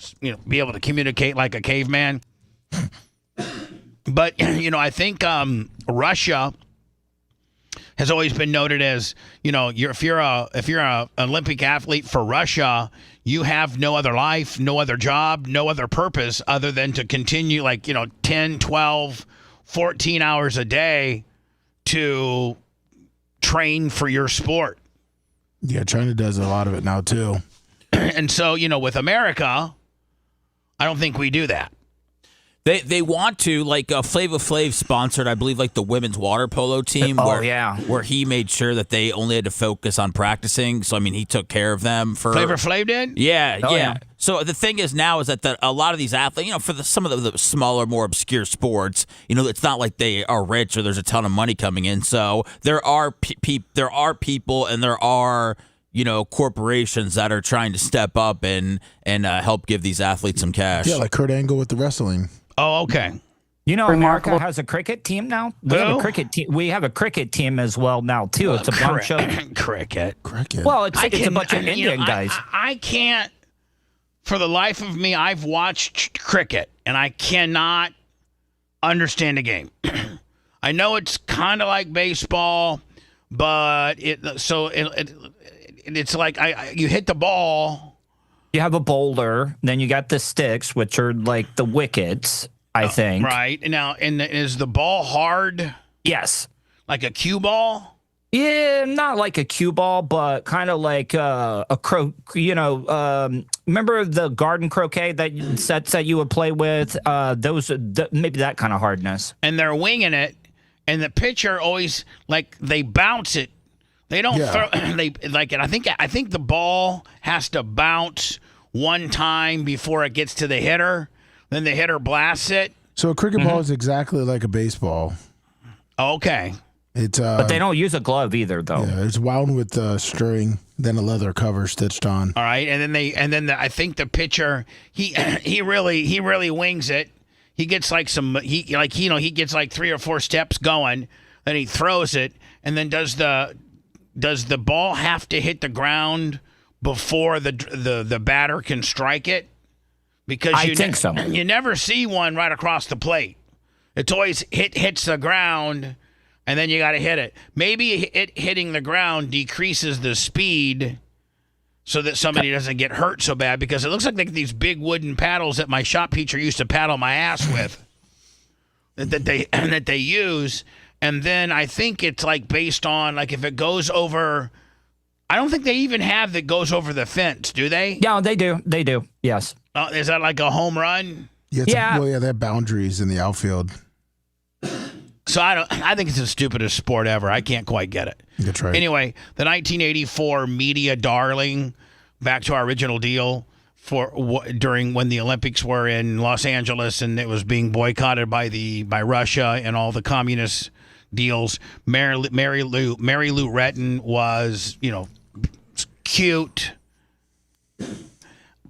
be able to communicate like a caveman. But, I think Russia has always been noted as, if you're a Olympic athlete for Russia, you have no other life, no other job, no other purpose other than to continue 10, 12, 14 hours a day to train for your sport. Yeah, China does a lot of it now too. And so, with America, I don't think we do that. They want to, Flava Flav sponsored, I believe, the women's water polo team. Where he made sure that they only had to focus on practicing. So, I mean, he took care of them for... Flavor Flav did? Yeah. So the thing is now is that a lot of these athletes, for some of the smaller, more obscure sports, it's not like they are rich or there's a ton of money coming in. So there are people and there are... corporations that are trying to step up and help give these athletes some cash. Yeah, like Kurt Angle with the wrestling. Oh, okay. America has a cricket team now. We have a cricket team. We have a cricket team as well now too. It's a bunch of cricket. Well, it's a bunch of Indian guys. I can't, for the life of me. I've watched cricket and I cannot understand a game. I know it's kind of like baseball, but it's like you hit the ball. You have a boulder, then you got the sticks, which are like the wickets, I think. Right. Now, is the ball hard? Yes. Like a cue ball? Yeah, not like a cue ball, but kind of like a remember the garden croquet sets that you would play with? Maybe that kind of hardness. And they're winging it, and the pitcher always, they bounce it. They don't throw. I think the ball has to bounce one time before it gets to the hitter. Then the hitter blasts it. So a cricket ball is exactly like a baseball. Okay. It's but they don't use a glove either, though. Yeah, it's wound with string, then a leather cover stitched on. All right, I think the pitcher he really wings it. He gets like he gets like 3 or 4 steps going, then he throws it, and then does the ball have to hit the ground before the batter can strike it? Because I think so. You never see one right across the plate. It's always hits the ground, and then you got to hit it. Maybe it hitting the ground decreases the speed so that somebody doesn't get hurt so bad, because it looks like these big wooden paddles that my shop teacher used to paddle my ass with that they use. And then I think it's like based on like if it goes over. I don't think they even have that goes over the fence, do they? Yeah, they do. They do. Yes. Is that like a home run? Yeah. They have boundaries in the outfield. So I think it's the stupidest sport ever. I can't quite get it. That's right. Anyway, the 1984 media darling, back to our original deal during when the Olympics were in Los Angeles and it was being boycotted by Russia and all the communist deals. Mary Lou Retton was, cute,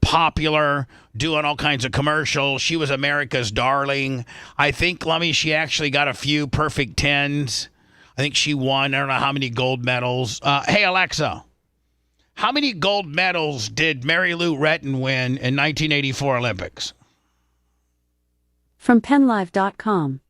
popular, doing all kinds of commercials. She was America's darling. I think, Lummy, she actually got a few perfect 10s. I think she won, I don't know how many gold medals. Hey, Alexa, how many gold medals did Mary Lou Retton win in 1984 Olympics? From PennLive.com.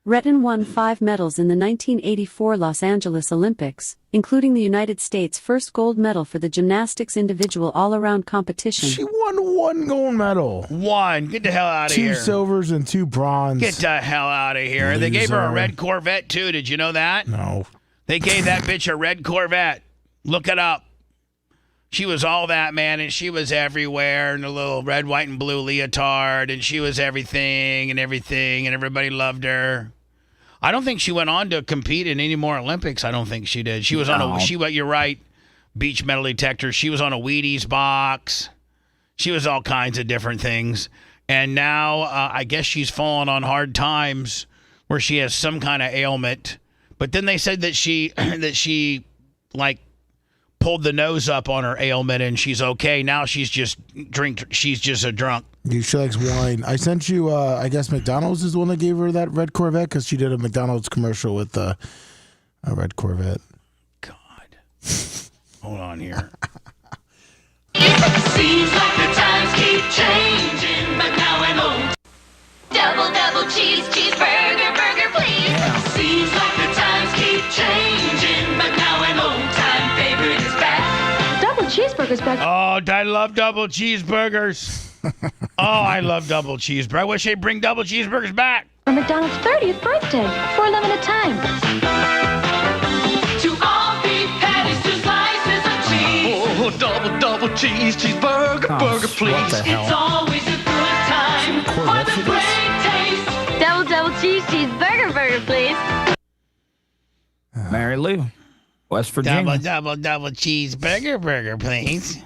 Retton won 5 medals in the 1984 Los Angeles Olympics, including the United States' first gold medal for the gymnastics individual all-around competition. She won 1 gold medal. 1. Get the hell out of here. 2 silvers and 2 bronze. Get the hell out of here. Loser. They gave her a red Corvette, too. Did you know that? No. They gave that bitch a red Corvette. Look it up. She was all that, man, and she was everywhere in a little red, white, and blue leotard, and she was everything, and everybody loved her. I don't think she went on to compete in any more Olympics. I don't think she did. She was you're right, beach metal detector. She was on a Wheaties box. She was all kinds of different things. And now I guess she's fallen on hard times where she has some kind of ailment. But then they said that she like pulled the nose up on her ailment and she's okay. Now she's just a drunk. She likes wine. I sent you, I guess McDonald's is the one that gave her that red Corvette because she did a McDonald's commercial with a red Corvette. God. Hold on here. Seems like the times keep changing, but now I know. Double cheeseburger, burger, please. Yeah. Seems like the times keep changing, but now an old-time favorite is back. Double cheeseburgers back. Oh, I love double cheeseburgers. I love double cheeseburgers. I wish they'd bring double cheeseburgers back. For McDonald's 30th birthday, for a limited time. To all beef patties, 2 slices of cheese. Oh, double cheeseburger, burger, please. It's always a good time for the great taste. Double cheeseburger, burger, please. Mary Lou, West Virginia. Double cheeseburger, burger, please.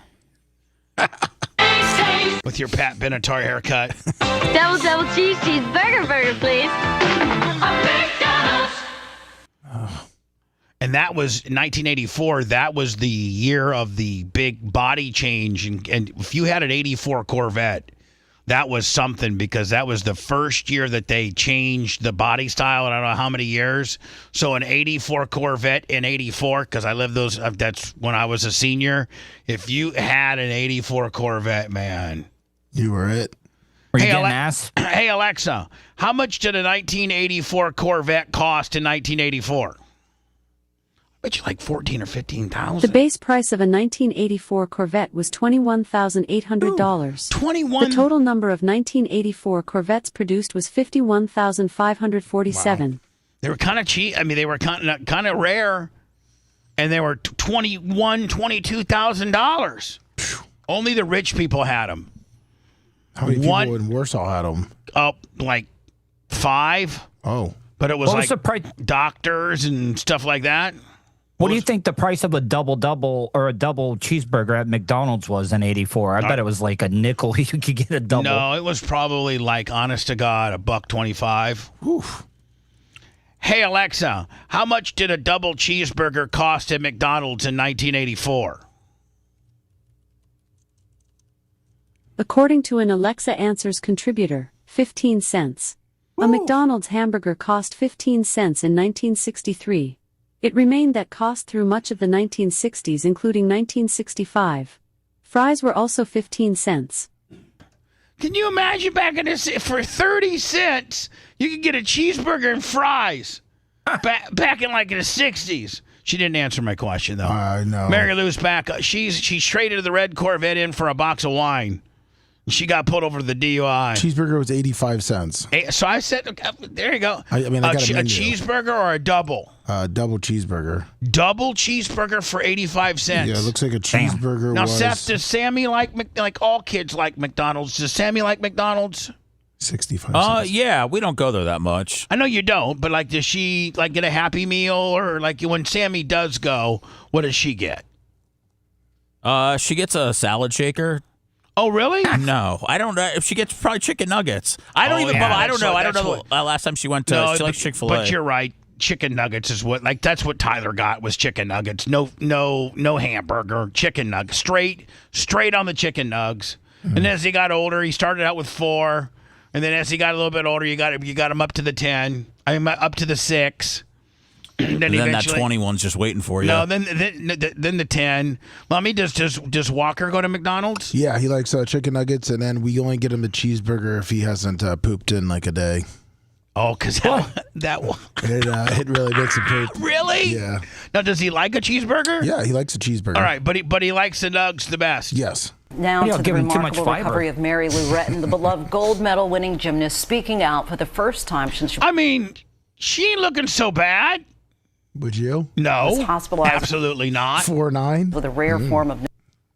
With your Pat Benatar haircut. Double cheeseburger, burger, please. And that was 1984. That was the year of the big body change. And if you had an 84 Corvette, that was something because that was the first year that they changed the body style. And I don't know how many years. So an 84 Corvette in 84, because I lived those, that's when I was a senior. If you had an 84 Corvette, man. You were it. Hey, hey, Alexa, how much did a 1984 Corvette cost in 1984? I bet you like $14,000 or $15,000. The base price of a 1984 Corvette was $21,800. The total number of 1984 Corvettes produced was 51,547. Wow. They were kind of cheap. I mean, they were kind of rare, and they were $22,000. Only the rich people had them. How many people in Warsaw had them? Like 5. Oh. But it was What like was the price? Doctors and stuff like that. What do you think the price of a double or a double cheeseburger at McDonald's was in 84? I bet it was like a nickel you could get a double. No, it was probably like, honest to God, $1.25. Oof. Hey, Alexa, how much did a double cheeseburger cost at McDonald's in 1984? According to an Alexa Answers contributor, 15 cents. A McDonald's hamburger cost 15 cents in 1963. It remained that cost through much of the 1960s, including 1965. Fries were also 15 cents. Can you imagine back in this, for 30 cents, you could get a cheeseburger and fries? Back in like the 60s. She didn't answer my question, though. I know. Mary Lou's back. She's traded the red Corvette in for a box of wine. She got pulled over to the DUI. Cheeseburger was 85 cents. So I said, there you go. I got a menu. Cheeseburger or a double? Double cheeseburger. Double cheeseburger for 85 cents. Yeah, it looks like a cheeseburger. Now, was Seth, does Sammy like all kids like McDonald's? Does Sammy like McDonald's? 65 cents. Yeah, we don't go there that much. I know you don't, but like, does she like get a Happy Meal, or like when Sammy does go, what does she get? She gets a salad shaker. Oh, really? No, I don't know. If she gets probably chicken nuggets. I don't even. Yeah, I don't know. I don't that's know. Last time she went to, she likes Chick-fil-A. But you're right. Chicken nuggets is that's what Tyler got, was chicken nuggets. No hamburger, chicken nuggets. Straight on the chicken nugs. Mm-hmm. And as he got older, he started out with 4, and then as he got a little bit older, you got him up to the 10. Up to the 6. then that 21's just waiting for you. No, then the 10. Mommy, does Walker go to McDonald's? Yeah, he likes chicken nuggets, and then we only get him a cheeseburger if he hasn't pooped in like a day. Oh, because that one. It really makes him poop. Really? Yeah. Now, does he like a cheeseburger? Yeah, he likes a cheeseburger. All right, but he likes the nugs the best. Yes. Now to the remarkable recovery of Mary Lou Retton, the beloved gold medal winning gymnast, speaking out for the first time since I mean, she ain't looking so bad. Would you? No. Was hospitalized. Absolutely not. 4'9" with a rare form of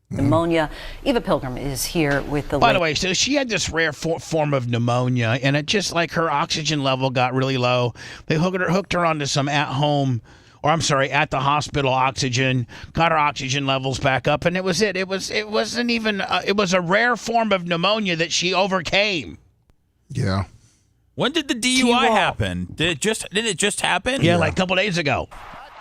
pneumonia. Eva Pilgrim is here with the. By the way, so she had this rare form of pneumonia, and it just like her oxygen level got really low. They hooked her onto some at the hospital oxygen, got her oxygen levels back up, and it was it. It wasn't even. It was a rare form of pneumonia that she overcame. Yeah. When did the DUI happen? Did it just happen? Yeah, like a couple days ago.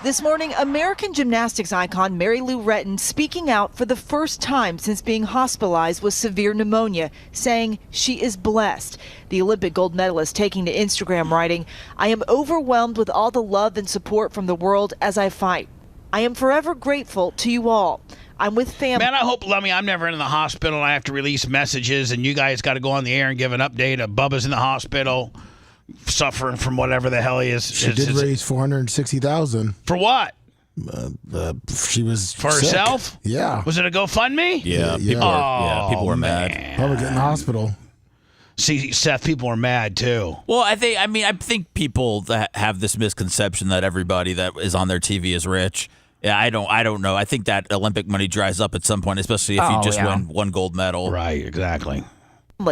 This morning, American gymnastics icon Mary Lou Retton speaking out for the first time since being hospitalized with severe pneumonia, saying she is blessed. The Olympic gold medalist taking to Instagram writing, "I am overwhelmed with all the love and support from the world as I fight. I am forever grateful to you all. I'm with family." Man, I hope, Lummy, I'm never in the hospital and I have to release messages and you guys got to go on the air and give an update of Bubba's in the hospital suffering from whatever the hell he is. She did raise $460,000. For what? She was for sick. Herself? Yeah. Was it a GoFundMe? Yeah. People were mad. Probably getting in the hospital. See, Seth, people are mad too. Well, I think people that have this misconception that everybody that is on their TV is rich. Yeah, I don't know. I think that Olympic money dries up at some point, especially if you just win one gold medal. Right, exactly.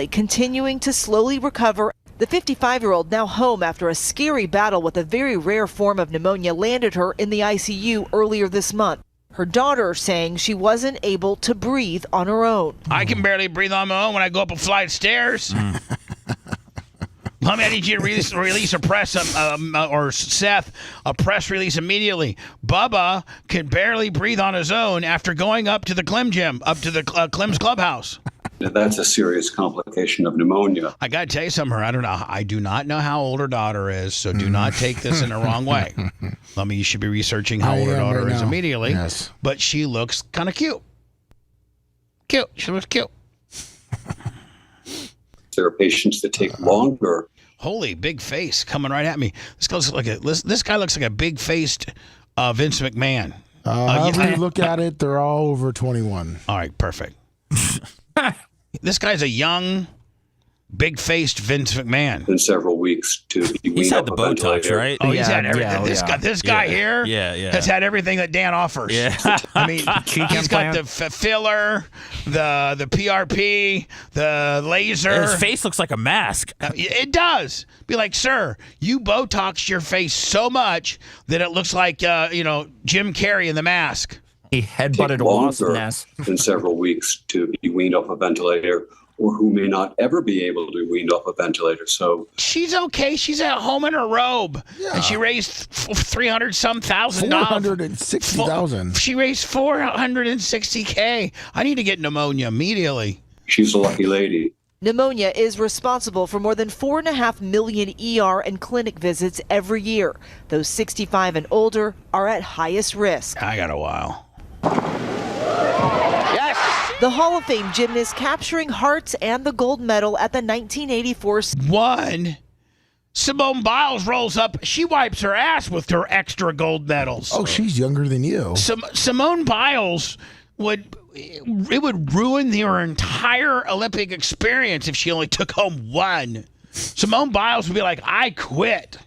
Continuing to slowly recover. The 55-year-old now home after a scary battle with a very rare form of pneumonia landed her in the ICU earlier this month. Her daughter saying she wasn't able to breathe on her own. I can barely breathe on my own when I go up a flight of stairs. Mommy, I need you to release a press, or Seth, a press release immediately. Bubba can barely breathe on his own after going up to the Clem gym, up to the Clem's clubhouse. That's a serious complication of pneumonia. I got to tell you something, I do not know how old her daughter is, so do not take this in the wrong way. Mommy, you should be researching how old her daughter is immediately. Yes. But she looks kind of cute. She looks cute. There are patients that take longer. Holy big face coming right at me. This guy looks like a big-faced Vince McMahon. However you look at it, they're all over 21. All right, perfect. This guy's a young, big-faced Vince McMahon. In several weeks to be He's had the Botox, right? Oh, he's had everything. This guy here has had everything that Dan offers. Yeah. I mean, he's got the filler, the PRP, the laser. His face looks like a mask. It does. Be like, sir, you Botoxed your face so much that it looks like, Jim Carrey in The Mask. He headbutted a wasp nest. In several weeks to be weaned off a ventilator, or who may not ever be able to be weaned off a ventilator. So she's okay. She's at home in her robe, and she raised $300,000. $460,000. She raised $460K. I need to get pneumonia immediately. She's a lucky lady. Pneumonia is responsible for more than 4.5 million ER and clinic visits every year. Those 65 and older are at highest risk. I got a while. The Hall of Fame gymnast capturing hearts and the gold medal at the 1984 One, Simone Biles rolls up. She wipes her ass with her extra gold medals. Oh, she's younger than you. Simone Biles would ruin her entire Olympic experience if she only took home one. Simone Biles would be like, I quit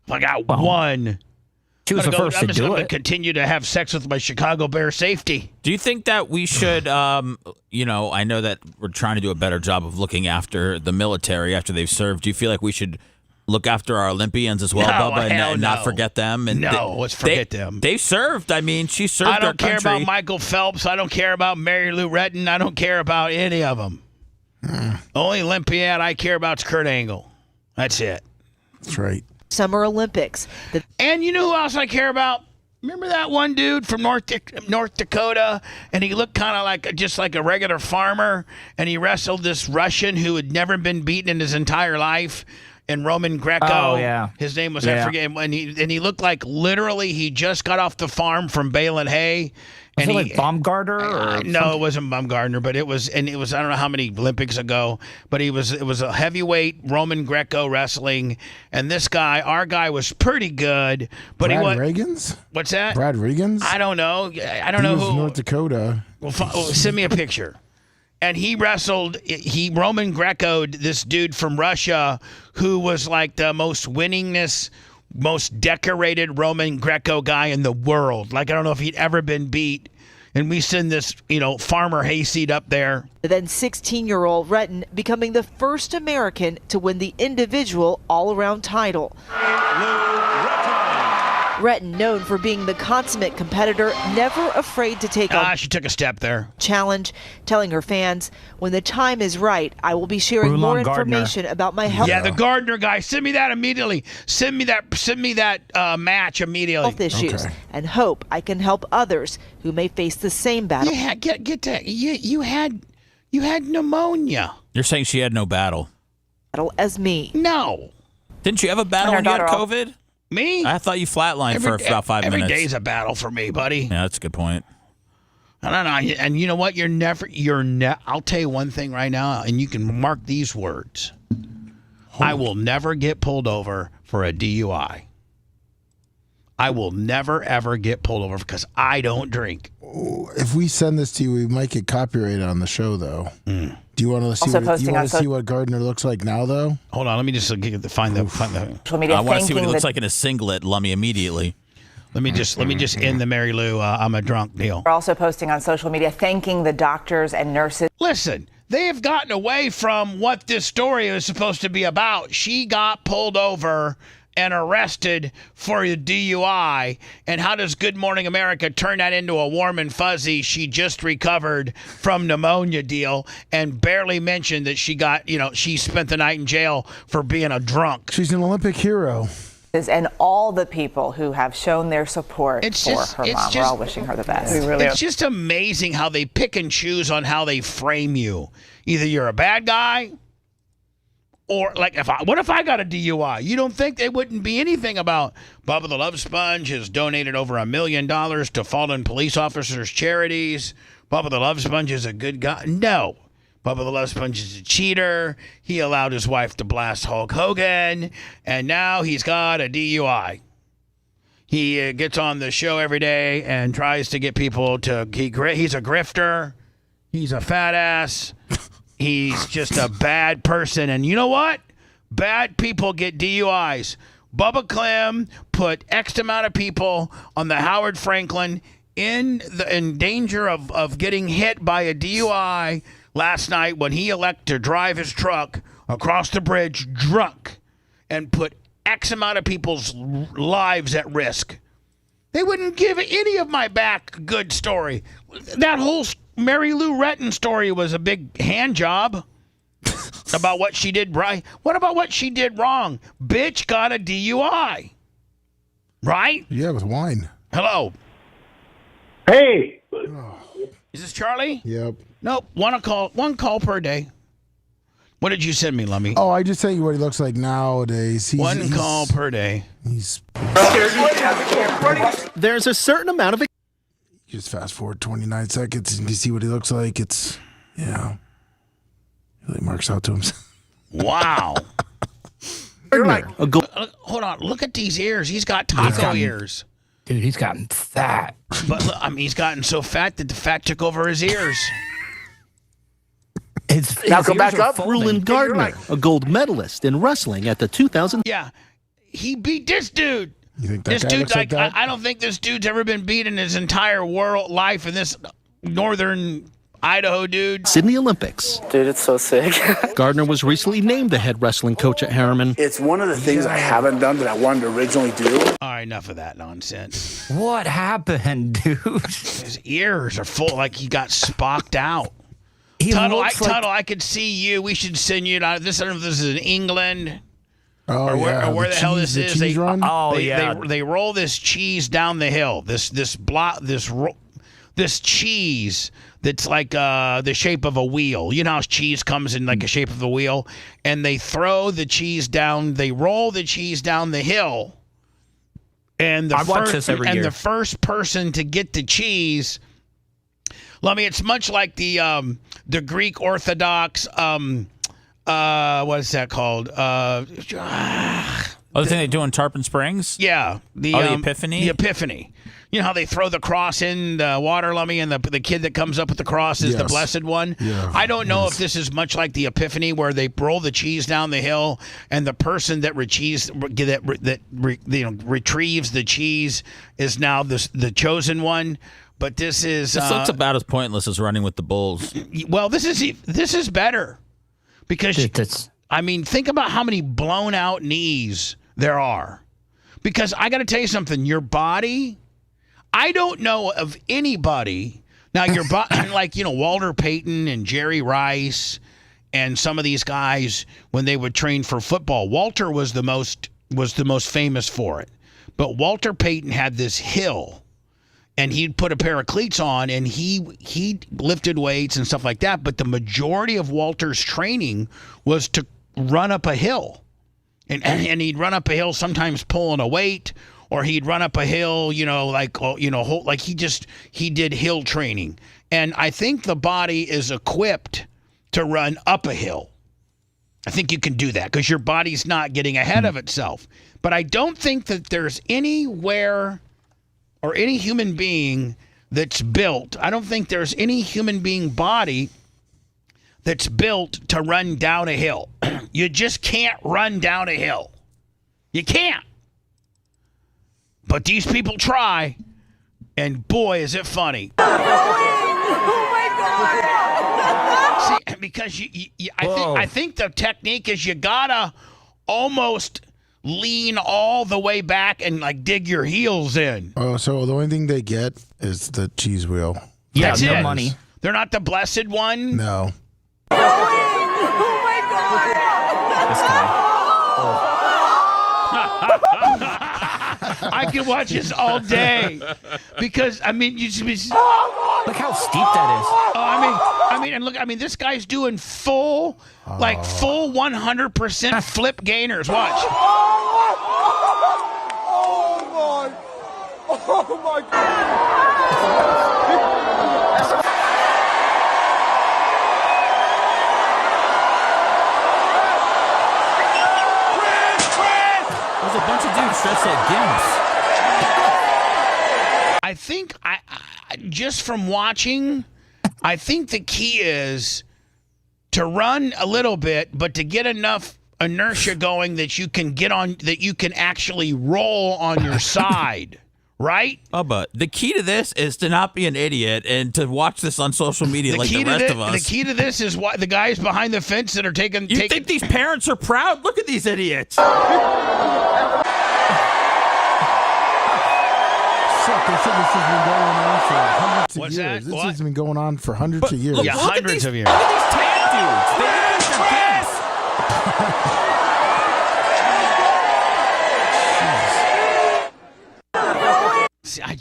if I got one. She was the first to do it. I'm just going to continue to have sex with my Chicago Bear safety. Do you think that we should, I know that we're trying to do a better job of looking after the military after they've served. Do you feel like we should look after our Olympians as well, Bubba, and not forget them? And let's forget them. They served. I mean, she served I don't our care country. about Michael Phelps. I don't care about Mary Lou Retton. I don't care about any of them. The only Olympiad I care about is Kurt Angle. That's it. That's right. Summer Olympics. And you know who else I care about? Remember that one dude from North Dakota, and he looked kind of just like a regular farmer, and he wrestled this Russian who had never been beaten in his entire life, and Roman Greco. Oh, yeah. His name was, I forget, and he looked like literally he just got off the farm from baling hay. Was it like Baumgartner? No, it wasn't Baumgartner, but it was I don't know how many Olympics ago, but it was a heavyweight Roman Greco wrestling, and our guy was pretty good, but Brad Reagans? What's that? Brad Reagans? I don't know. I don't know who. North Dakota. Well, send me a picture. And he Roman Greco'd this dude from Russia who was like the most winningest, most decorated Roman Greco guy in the world. Like, I don't know if he'd ever been beat. And we send this, farmer hayseed up there. Then 16-year-old Retton becoming the first American to win the individual all-around title. Retton, known for being the consummate competitor, never afraid to take on she took a step there. Challenge, telling her fans, when the time is right, I will be sharing more information about my health. Yeah, the Gardner guy. Send me that immediately. Send me that match immediately. Health issues, and hope I can help others who may face the same battle. Yeah, get that. You had pneumonia. You're saying she had no battle as me. No. Didn't you have a battle when you had COVID? Me? I thought you flatlined for about 5 minutes. Every day's a battle for me, buddy. Yeah, that's a good point. I don't know. And you know what? I'll tell you one thing right now, and you can mark these words. I will never get pulled over for a DUI. I will never, ever get pulled over because I don't drink. If we send this to you, we might get copyrighted on the show, though. Do you want to see what Gardner looks like now, though? Hold on, let me just find the. I want to see what he looks like in a singlet. Lummy immediately. Let me just end the Mary Lou. I'm a drunk deal. We're also posting on social media thanking the doctors and nurses. Listen, they have gotten away from what this story is supposed to be about. She got pulled over and arrested for a DUI. And how does Good Morning America turn that into a warm and fuzzy, she just recovered from pneumonia deal, and barely mentioned that she got, she spent the night in jail for being a drunk. She's an Olympic hero. And all the people who have shown their support for her mom. We're all wishing her the best. It's just amazing how they pick and choose on how they frame you. Either you're a bad guy, or like, what if I got a DUI? You don't think they wouldn't be anything about Bubba the Love Sponge has donated over $1 million to fallen police officers' charities. Bubba the Love Sponge is a good guy. No. Bubba the Love Sponge is a cheater. He allowed his wife to blast Hulk Hogan, and now he's got a DUI. He gets on the show every day and tries to get people to... He's a grifter. He's a fat ass. He's just a bad person. And you know what? Bad people get DUIs. Bubba Clem put X amount of people on the Howard Franklin in danger of getting hit by a DUI last night when he elected to drive his truck across the bridge drunk and put X amount of people's lives at risk. They wouldn't give any of my back good story. That whole Mary Lou Retton story was a big hand job about what she did right. What about what she did wrong? Bitch got a DUI. Right? Yeah, with wine. Hello. Hey. Is this Charlie? Yep. Nope. One call per day. What did you send me, Lummy? Oh, I just sent you what he looks like nowadays. One call per day. There's a certain amount of. You just fast forward 29 seconds and you see what he looks like. It's, he really marks out to himself. Wow. Hold on. Look at these ears. He's got taco ears. Dude, he's gotten fat. But look, I mean, he's gotten so fat that the fat took over his ears. Now come back up. Rulon Gardner, a gold medalist in wrestling at the 2000. Yeah, he beat this dude. You think This dude's like I don't think this dude's ever been beat in his entire life in this northern Idaho dude. Sydney Olympics. Dude, it's so sick. Gardner was recently named the head wrestling coach at Harriman. It's one of the things I haven't done that I wanted to originally do. All right, enough of that nonsense. What happened, dude? His ears are full, like he got spocked out. Tuttle, I could see you. We should send you to this. I don't know if this is in England. Oh, or where the hell this is. They roll this cheese down the hill. This cheese that's like the shape of a wheel. You know how cheese comes in like a shape of a wheel, and they throw the cheese down. They roll the cheese down the hill, and I watch this every year. The first person to get the cheese. Well, I mean, it's much like the Greek Orthodox. What is that called? The thing they do in Tarpon Springs? Yeah. The Epiphany? The Epiphany. You know how they throw the cross in the water, Lummy, and the kid that comes up with the cross is the blessed one? Yeah. I don't know if this is much like the Epiphany where they roll the cheese down the hill and the person that retrieves the cheese is now the chosen one. But this is... This looks about as pointless as running with the bulls. Well, this is better. Because, I mean, think about how many blown out knees there are. Because I got to tell you something. Your body, I don't know of anybody. Now, your body, like, Walter Payton and Jerry Rice and some of these guys, when they would train for football, Walter was the most famous for it. But Walter Payton had this hill. And he'd put a pair of cleats on, and he lifted weights and stuff like that. But the majority of Walter's training was to run up a hill, and he'd run up a hill sometimes pulling a weight, or he'd run up a hill, he did hill training. And I think the body is equipped to run up a hill. I think you can do that because your body's not getting ahead of itself. But I don't think that there's anywhere or any human being that's built. I don't think there's any human being body that's built to run down a hill. You just can't run down a hill. You can't. But these people try, and boy, is it funny. Oh my God! See, because I think the technique is you gotta almost lean all the way back and like dig your heels in. Oh, so the only thing they get is the cheese wheel. Yeah, That's no it. money. They're not the blessed one. No. Oh my God! This guy. I can watch this all day because I mean, you should be. Look how steep that is. Oh, and look, this guy's doing full 100% flip gainers. Watch. Oh my God! There's a bunch of dudes dressed like gimps. I think I just from watching, I think the key is to run a little bit, but to get enough inertia going that you can actually roll on your side, right? Bubba, the key to this is to not be an idiot and to watch this on social media like the rest of us. The key to this is what the guys behind the fence that are taking. You think these parents are proud? Look at these idiots. They said this has been going on for hundreds of What's years. that? This What? has been going on for hundreds of years. Look, Yeah, look at hundreds these, of years. Look at these tan dudes. They use their gas. See, I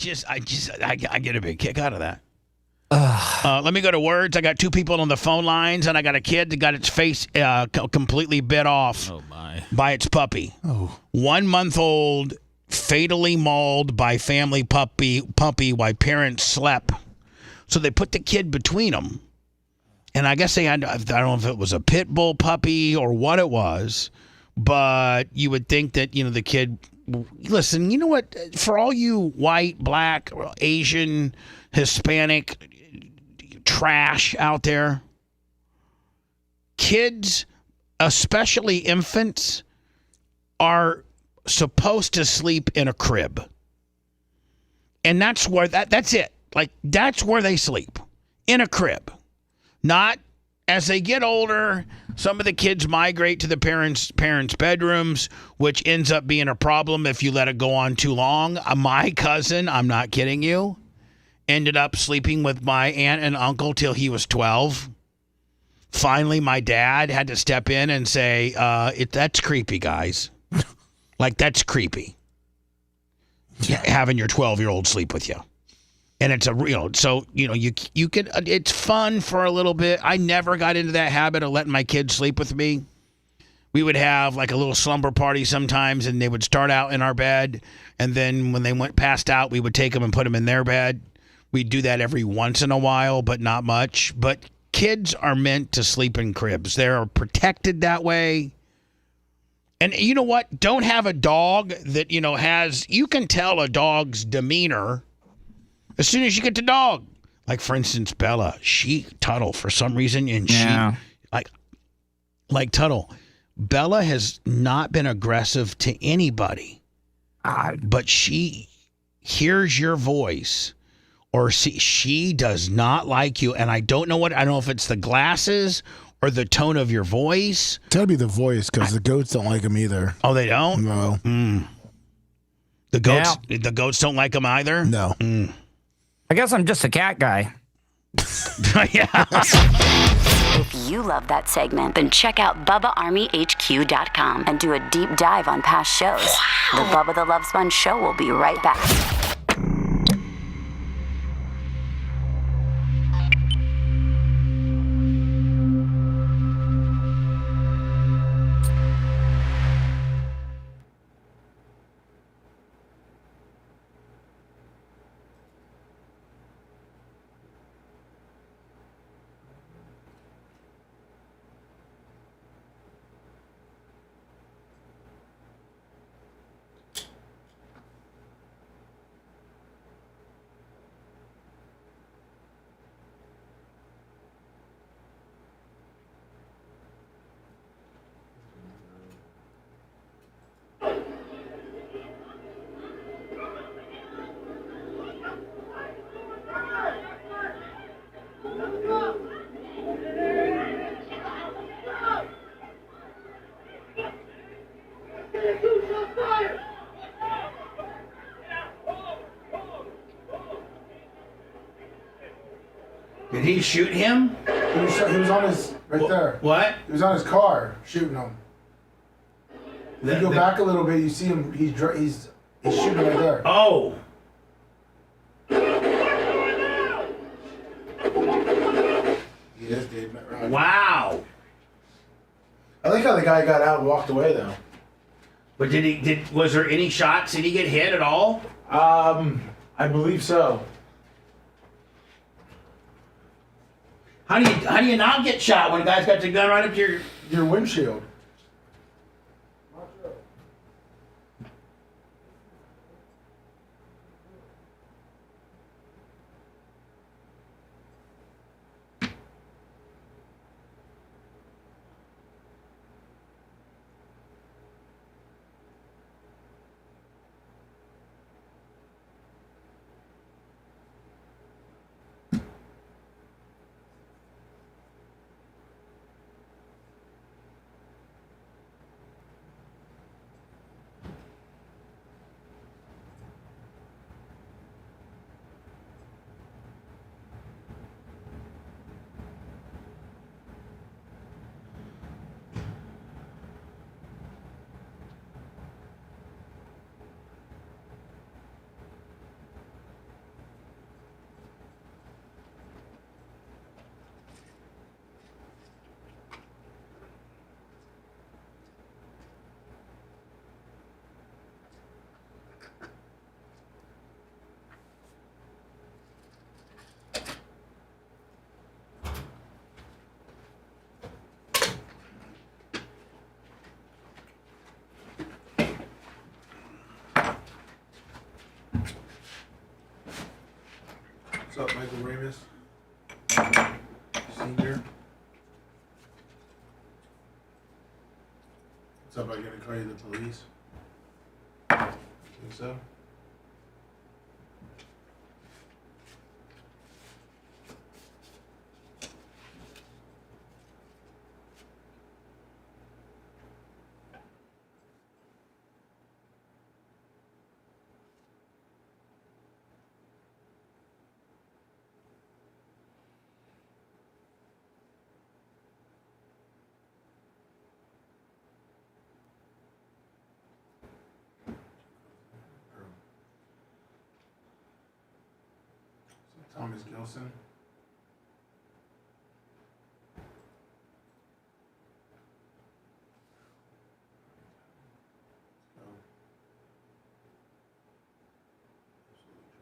get a big kick out of that. Let me go to words. I got 2 people on the phone lines, and I got a kid that got its face completely bit off by its puppy. 1 month old, fatally mauled by family puppy while parents slept. So they put the kid between them. And I guess they had, I don't know if it was a pit bull puppy or what it was, but you would think that, the kid, listen, you know what? For all you white, black, Asian, Hispanic trash out there, kids, especially infants, are supposed to sleep in a crib. And that's where that's it. Like, that's where they sleep, in a crib. Not as they get older, some of the kids migrate to the parents' bedrooms, which ends up being a problem if you let it go on too long. My cousin, I'm not kidding you, ended up sleeping with my aunt and uncle till he was 12. Finally, my dad had to step in and say, that's creepy, guys. Like, that's creepy. Having your 12-year-old sleep with you. And it's you could, it's fun for a little bit. I never got into that habit of letting my kids sleep with me. We would have like a little slumber party sometimes, and they would start out in our bed. And then when they went passed out, we would take them and put them in their bed. We'd do that every once in a while, but not much. But kids are meant to sleep in cribs. They're protected that way. And you know what? Don't have a dog that, you can tell a dog's demeanor as soon as you get the dog. Like, for instance, Bella, Tuttle, for some reason, and she, like Tuttle, Bella has not been aggressive to anybody, but she hears your voice, or she does not like you, and I don't know if it's the glasses or the tone of your voice. It's gotta be the voice, because the goats don't like him either. Oh, they don't? No. The goats don't like him either? No. I guess I'm just a cat guy. Yeah. If you love that segment, then check out BubbaArmyHQ.com and do a deep dive on past shows. The Bubba the Love Sponge Show will be right back. Did he shoot him? He was on his, there. What? He was on his car, shooting him. If you go back a little bit, you see him, he's shooting right there. Oh! He is dead, right? Wow! I like how the guy got out and walked away, though. But was there any shots? Did he get hit at all? I believe so. How do you not get shot when a guy's got the gun right up to your windshield? up, Michael Ramis? Senior. What's up? I gonna call you the police? Think so? Thomas Gilson.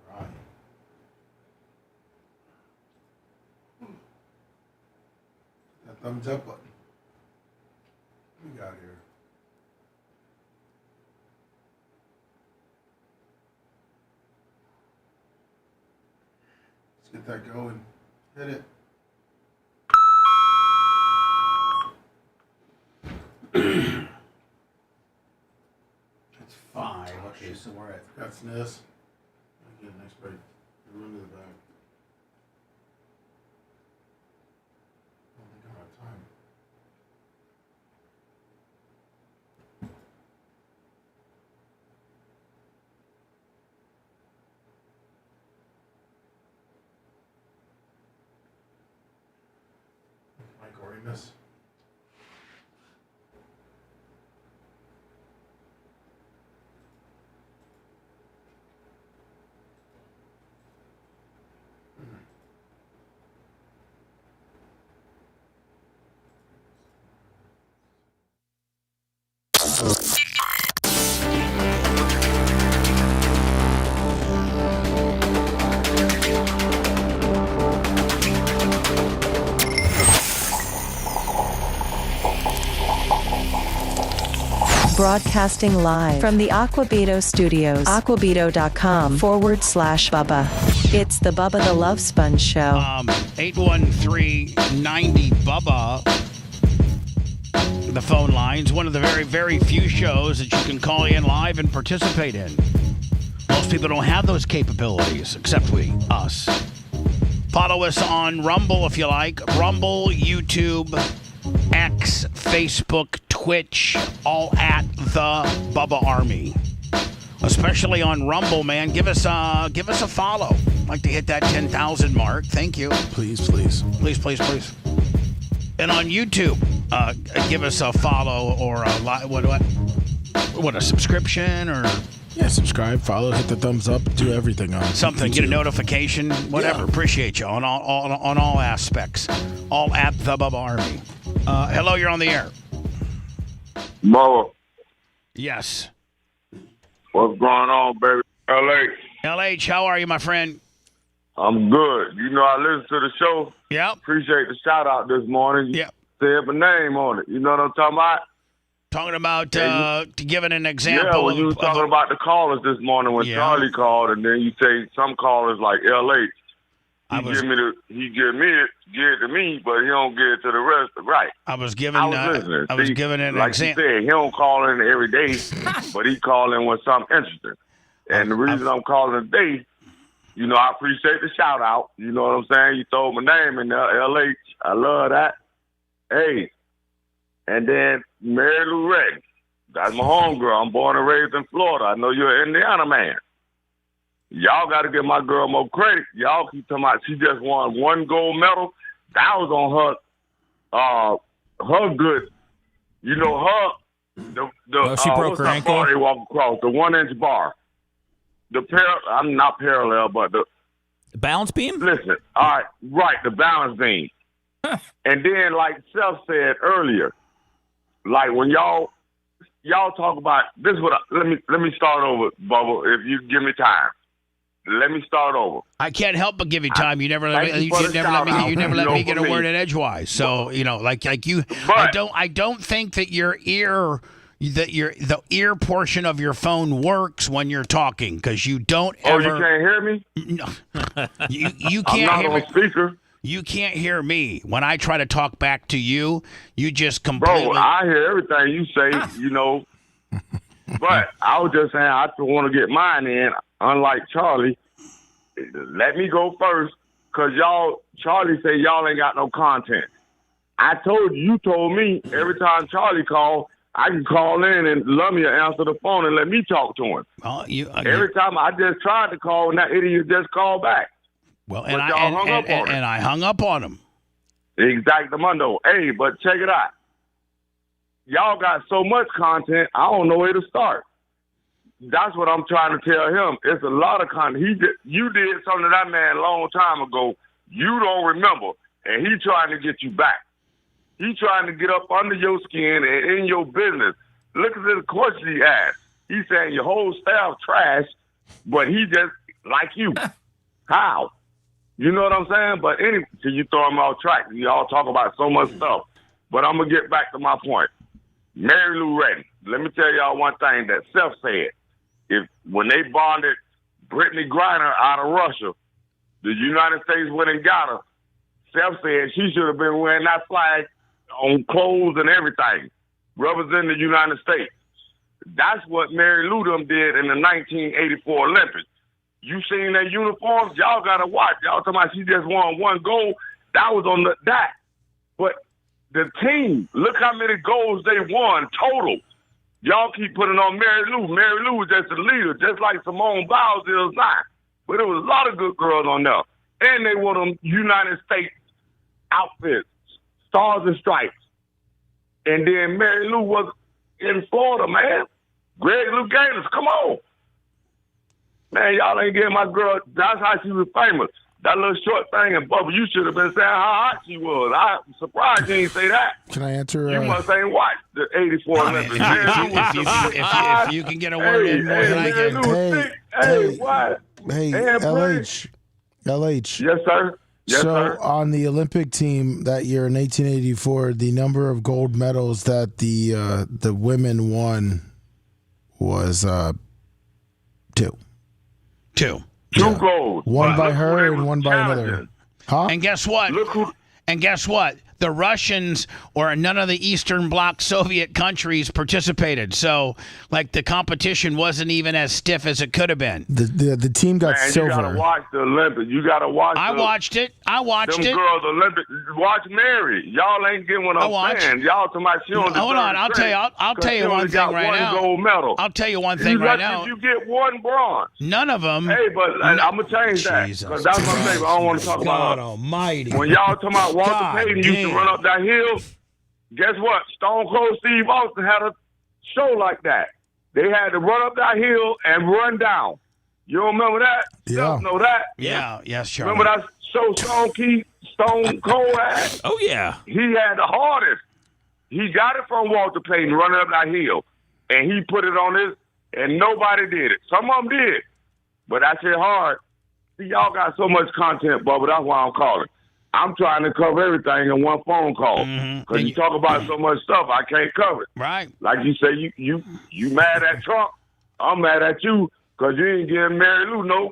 Dry. That thumbs up button. What we got here? Let's get that going. Hit it. It's 5. Okay, so we're at. That's this. Again, next break. Run to the back. I don't think I'm out of time. Goriness. Broadcasting live from the Aquabito Studios. Aquabito.com/Bubba. It's the Bubba the Love Sponge Show. 813-90-Bubba. The phone lines. One of the very, very few shows that you can call in live and participate in. Most people don't have those capabilities, except us. Follow us on Rumble if you like. Rumble, YouTube, X, Facebook, Twitch, all at the Bubba Army. Especially on Rumble, man. Give us a follow. I'd like to hit that 10,000 mark. Thank you. Please, please. Please, please, please. And on YouTube, give us a follow or a what a subscription or subscribe, follow, hit the thumbs up, do everything on something. YouTube. Get a notification, whatever. Yeah. Appreciate you on all aspects. All at the Bubba Army. Hello, you're on the air. Bubba. Yes. What's going on, baby? LH, how are you, my friend? I'm good. You know, I listened to the show. Yeah. Appreciate the shout out this morning. Yeah. Said my name on it. You know what I'm talking about? Talking about giving an example. Yeah, when you were talking about the callers this morning when Charlie called, and then you say some callers like LH. He give it to me, but he don't give it to the rest. Right. I was giving an like example. You said, he don't call in every day, but he call in with something interesting. And the reason I'm calling today, you know, I appreciate the shout out. You know what I'm saying? You throw my name in there, LH. I love that. Hey. And then Mary Lou Retton. That's my homegirl. I'm born and raised in Florida. I know you're an Indiana man. Y'all got to give my girl more credit. Y'all keep talking about she just won 1 gold medal. That was on her good. You know, she broke her ankle. Bar they walk across, the 1-inch bar. I'm not parallel, but the balance beam? Listen, all right, the balance beam. And then, like Seth said earlier, like when y'all talk about this, let me start over, Bubba, if you give me time. Let me start over. I can't help but give you time. You never let me get a word in edgewise. So you know, like you. I don't think that your ear the ear portion of your phone works when you're talking because you don't Oh, ever. you can't hear me? No. You I'm can't not hear on me. speaker. You can't hear me. When I try to talk back to you, you just completely. Bro, I hear everything you say, But I was just saying, I just want to get mine in. Unlike Charlie, let me go first, because Charlie say y'all ain't got no content. I told you told me every time Charlie called, I can call in and Lumia answer the phone and let me talk to him. Every time I just tried to call and that idiot just called back. Well, and I hung up on him. Exactamundo. Hey, but check it out. Y'all got so much content, I don't know where to start. That's what I'm trying to tell him. It's a lot of content. You did something to that man a long time ago. You don't remember, and he trying to get you back. He trying to get up under your skin and in your business. Look at the question he asked. He saying your whole staff trash, but he just like you. How? You know what I'm saying? But anyway, so you throw him off track. Y'all talk about so much stuff. But I'm going to get back to my point. Mary Lou Retton. Let me tell y'all one thing that Seth said. When they bonded Brittany Griner out of Russia, the United States went and got her. Seth said she should have been wearing that flag on clothes and everything, representing the United States. That's what Mary Lou them did in the 1984 Olympics. You seen their uniforms? Y'all got to watch. Y'all talking about she just won one gold. That was on that. But the team, look how many goals they won total. Y'all keep putting on Mary Lou. Mary Lou was just a leader, just like Simone Biles is now. But there was a lot of good girls on there. And they wore them United States outfits, Stars and Stripes. And then Mary Lou was in Florida, man. Greg Lou Gators, come on. Man, y'all ain't getting my girl. That's how she was famous. That little short thing, and Bubba, you should have been saying how hot she was. I'm surprised you didn't say that. Can I answer? You must ain't watched the 84 Olympics. If you can get a word in more than I can. Hey, LH. Yes, sir. Yes, so sir. On the Olympic team that year in 1884, the number of gold medals that the women won was two. Two Yeah. gold. One by her and one by another. Huh? And guess what? The Russians or none of the Eastern Bloc Soviet countries participated. So, the competition wasn't even as stiff as it could have been. The team got silver. You got to watch the Olympics. You got to watch I watched it. Them girls Olympics. Watch Mary. Y'all ain't getting what I'm saying. Y'all talking about she don't Hold on. I'll tell you one thing right now. Gold medal. I'll tell you one thing right now. You get one bronze. None of them. Hey, but I'm going to change that. Because that's my favorite. I don't want to talk about God Almighty. When y'all talking about Walter Payton used to run up that hill, guess what? Stone Cold Steve Austin had a show like that. They had to run up that hill and run down. You don't remember that? Yeah. You know that? Yeah. Yes, Charlie. Remember that show Stone Cold had? Oh, yeah. He had the hardest. He got it from Walter Payton running up that hill, and he put it on his, and nobody did it. Some of them did, but that shit hard. See, y'all got so much content, Bubba. That's why I'm calling. I'm trying to cover everything in one phone call. Because you talk about so much stuff, I can't cover it. Right. Like you say, you mad at Trump. I'm mad at you because you ain't giving Mary Lou no.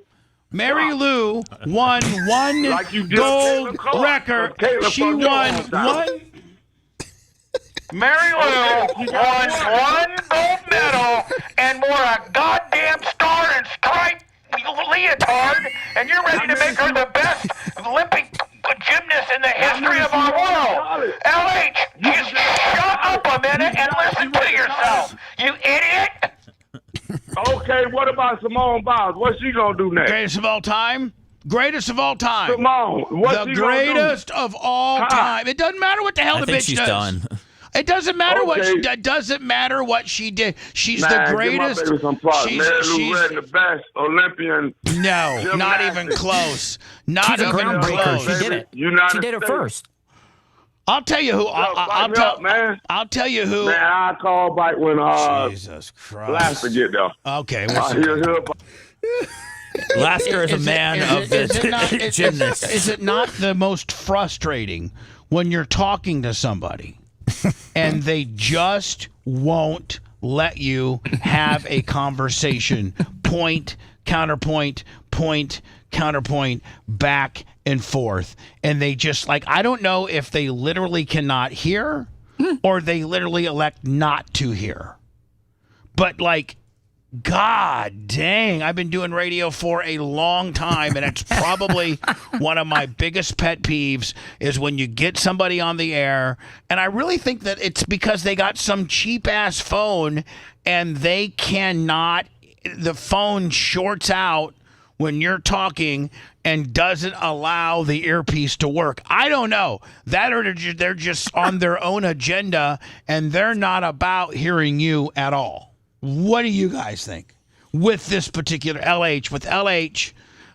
Mary Lou won one like you did gold record. She won one. Mary Lou won one gold medal and wore a goddamn star and stripe leotard, and you're ready to make her the best Olympic gymnast in the history of our world. LH, you shut up a minute and listen to yourself, you idiot. Okay, what about Simone Biles? What's she gonna do next? Greatest of all time? Greatest of all time. Simone, what's the she gonna do? greatest of all time. It doesn't matter what the hell I the think bitch she's does. done. It doesn't matter what Okay. she doesn't matter what she did. She's Man, the greatest. Give my baby some props. Mary Lou Retton, the best Olympian. No, not even close. Not She's a even groundbreaker. close. She did it. United She did it States. first. I'll tell you who. I'll tell. Man. I'll tell you who. Man, I call back when Jesus Christ. Laster get there. Okay. Lasker is a man of the gymnast. Is it not the most frustrating when you're talking to somebody and they just won't let you have a conversation. Point, counterpoint, point, counterpoint, back and forth. And they just I don't know if they literally cannot hear or they literally elect not to hear. But God dang, I've been doing radio for a long time, and it's probably one of my biggest pet peeves is when you get somebody on the air, and I really think that it's because they got some cheap-ass phone, and they cannot, the phone shorts out when you're talking and doesn't allow the earpiece to work. I don't know. That or they're just on their own agenda, and they're not about hearing you at all. What do you guys think with this particular with LH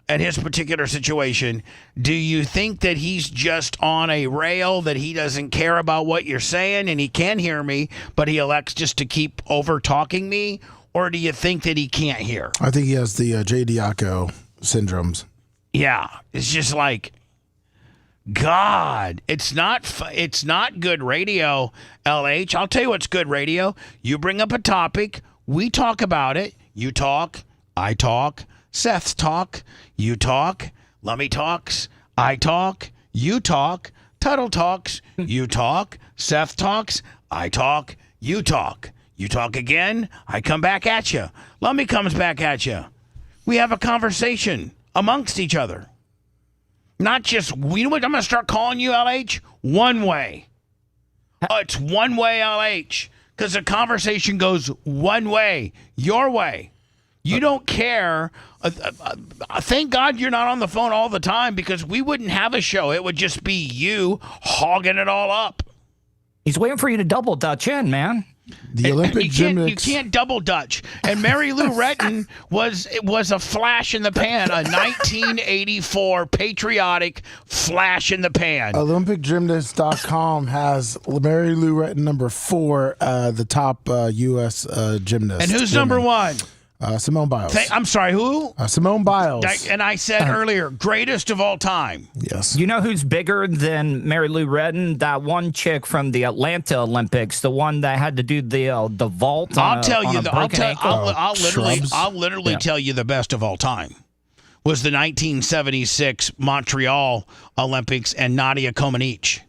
and his particular situation? Do you think that he's just on a rail, that he doesn't care about what you're saying and he can hear me, but he elects just to keep over talking me? Or do you think that he can't hear? I think he has the J. Diaco syndromes. Yeah. It's just God, it's not good radio, LH. I'll tell you what's good radio. You bring up a topic. We talk about it. You talk. I talk. Seth talk. You talk. Lummy talks. I talk. You talk. Tuttle talks. You talk. Seth talks. I talk. You talk. You talk again. I come back at you. Lummy comes back at you. We have a conversation amongst each other. Not just, I'm going to start calling you LH one way. It's one way LH. Because the conversation goes one way, your way. You don't care. Thank God you're not on the phone all the time, because we wouldn't have a show. It would just be you hogging it all up. He's waiting for you to double Dutch in, man. The Olympic gymnastics. You can't double Dutch. And Mary Lou Retton was a flash in the pan, a 1984 patriotic flash in the pan. OlympicGymnast.com has Mary Lou Retton number 4, the top U.S. gymnast. And who's number 1? Simone Biles. I'm sorry, who? Simone Biles. And I said earlier, greatest of all time. Yes. You know who's bigger than Mary Lou Retton? That one chick from the Atlanta Olympics, the one that had to do the vault. I'll literally tell you the best of all time was the 1976 Montreal Olympics and Nadia Comaneci.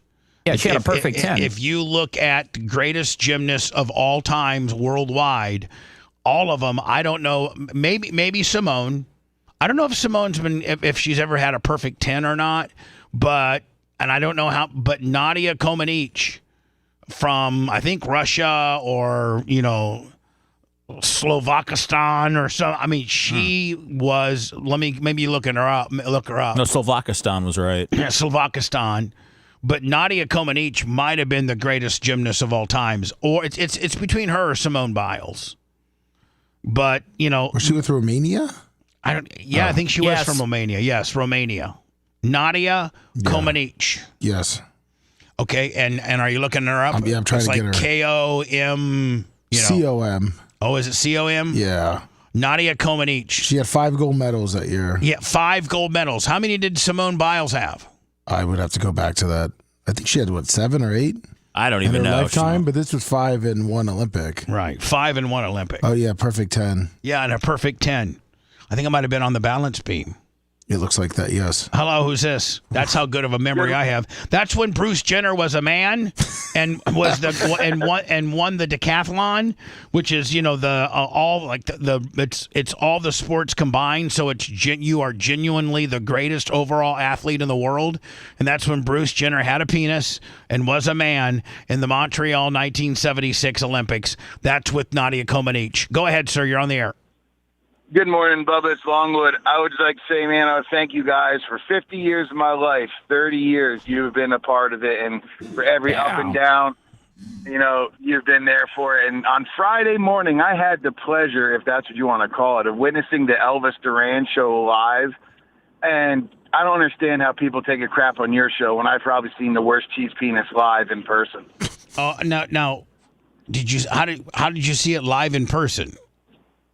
Yeah, she had a perfect 10. If you look at greatest gymnasts of all times worldwide, all of them, I don't know, maybe Simone. I don't know if Simone's if she's ever had a perfect 10 or not, and I don't know how, but Nadia Comaneci from, I think, Russia or, Slovakistan or something. I mean, she was, maybe look her up. No, Slovakistan was right. Yeah, Slovakistan. But Nadia Comaneci might have been the greatest gymnast of all times. Or it's between her or Simone Biles. But, Was she with Romania? I think she was from Romania. Yes, Romania. Nadia Comaneci. Yes. Okay, and are you looking her up? I'm trying to get her. K-O-M, C-O-M. Oh, is it C-O-M? Yeah. Nadia Comaneci. She had 5 gold medals that year. Yeah, 5 gold medals. How many did Simone Biles have? I would have to go back to that. I think she had, 7 or 8? I don't even know. Lifetime, but this was 5 in 1 Olympic. Right, 5 in 1 Olympic. Oh, yeah, perfect 10. Yeah, and a perfect 10. I think I might have been on the balance beam. It looks like that, yes. Hello, who's this? That's how good of a memory I have. That's when Bruce Jenner was a man and won the decathlon, which is it's all the sports combined. So you are genuinely the greatest overall athlete in the world, and that's when Bruce Jenner had a penis and was a man in the Montreal 1976 Olympics. That's with Nadia Comaneci. Go ahead, sir. You're on the air. Good morning, Bubba. It's Longwood. I would just like to say, man, I would thank you guys for 50 years of my life, 30 years you've been a part of it, and for every up and down, you've been there for it. And on Friday morning, I had the pleasure, if that's what you want to call it, of witnessing the Elvis Duran show live. And I don't understand how people take a crap on your show when I've probably seen the worst cheese penis live in person. Now, how did you see it live in person?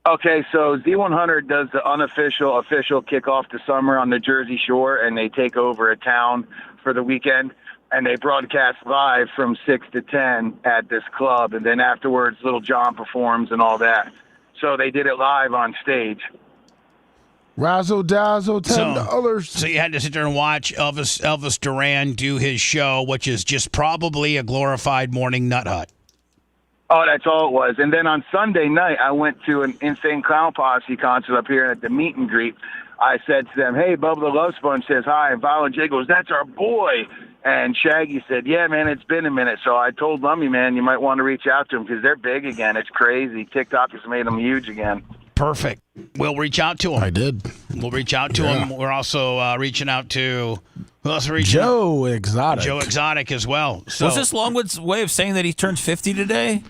Okay, so Z100 does the official kickoff to summer on the Jersey Shore, and they take over a town for the weekend. and they broadcast live from 6 to 10 at this club. And then afterwards, Little John performs and all that. So they did it live on stage. Razzle dazzle, $10. So you had to sit there and watch Elvis Duran do his show, which is just probably a glorified morning nut hut. Oh, that's all it was. And then on Sunday night, I went to an Insane Clown Posse concert up here at the meet and greet. I said to them, hey, Bubba the Love Sponge says hi. And Violent J goes, that's our boy. And Shaggy said, yeah, man, it's been a minute. So I told Lummy, man, you might want to reach out to them because they're big again. It's crazy. TikTok has made them huge again. Perfect. We'll reach out to him. I did. We'll reach out to him. We're also reaching out to who else? Joe Exotic. Joe Exotic as well. So, was this Longwood's way of saying that he turns 50 today?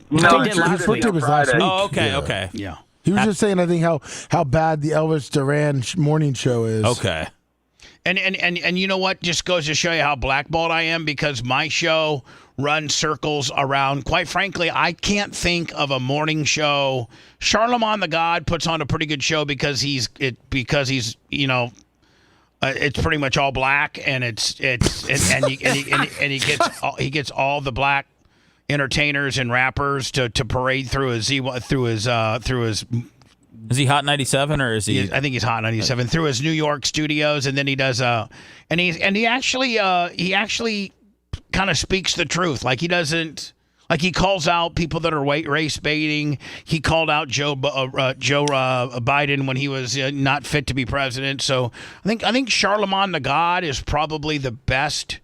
No, his birthday was last week. Oh, okay, Yeah. okay. Yeah. He was just saying, I think, how bad the Elvis Duran morning show is. Okay. And you know what? Just goes to show you how blackballed I am because my show runs circles around. Quite frankly, I can't think of a morning show. Charlemagne the God puts on a pretty good show because he's it's pretty much all black and he gets all the black entertainers and rappers to parade through his. Is he Hot 97 or is he? I think he's Hot 97 through his New York studios, and then he does he actually kind of speaks the truth. Like he doesn't he calls out people that are race baiting. He called out Joe Biden when he was not fit to be president. So I think Charlemagne the God is probably the best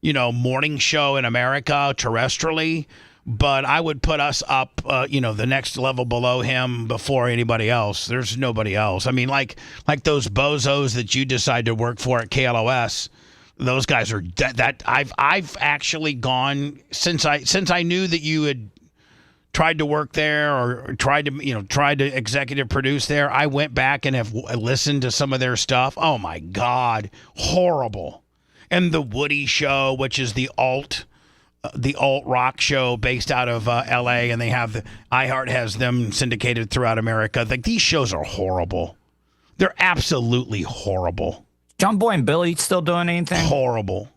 morning show in America terrestrially. But I would put us up, the next level below him before anybody else. There's nobody else. I mean, like those bozos that you decide to work for at KLOS. Those guys are that. I've actually gone since I knew that you had tried to work there or tried to executive produce there. I went back and have listened to some of their stuff. Oh my God, horrible! And the Woody Show, which is the alt rock show based out of L.A., and they have iHeart has them syndicated throughout America. Like these shows are horrible. They're absolutely horrible. John Boy and Billy still doing anything? Horrible.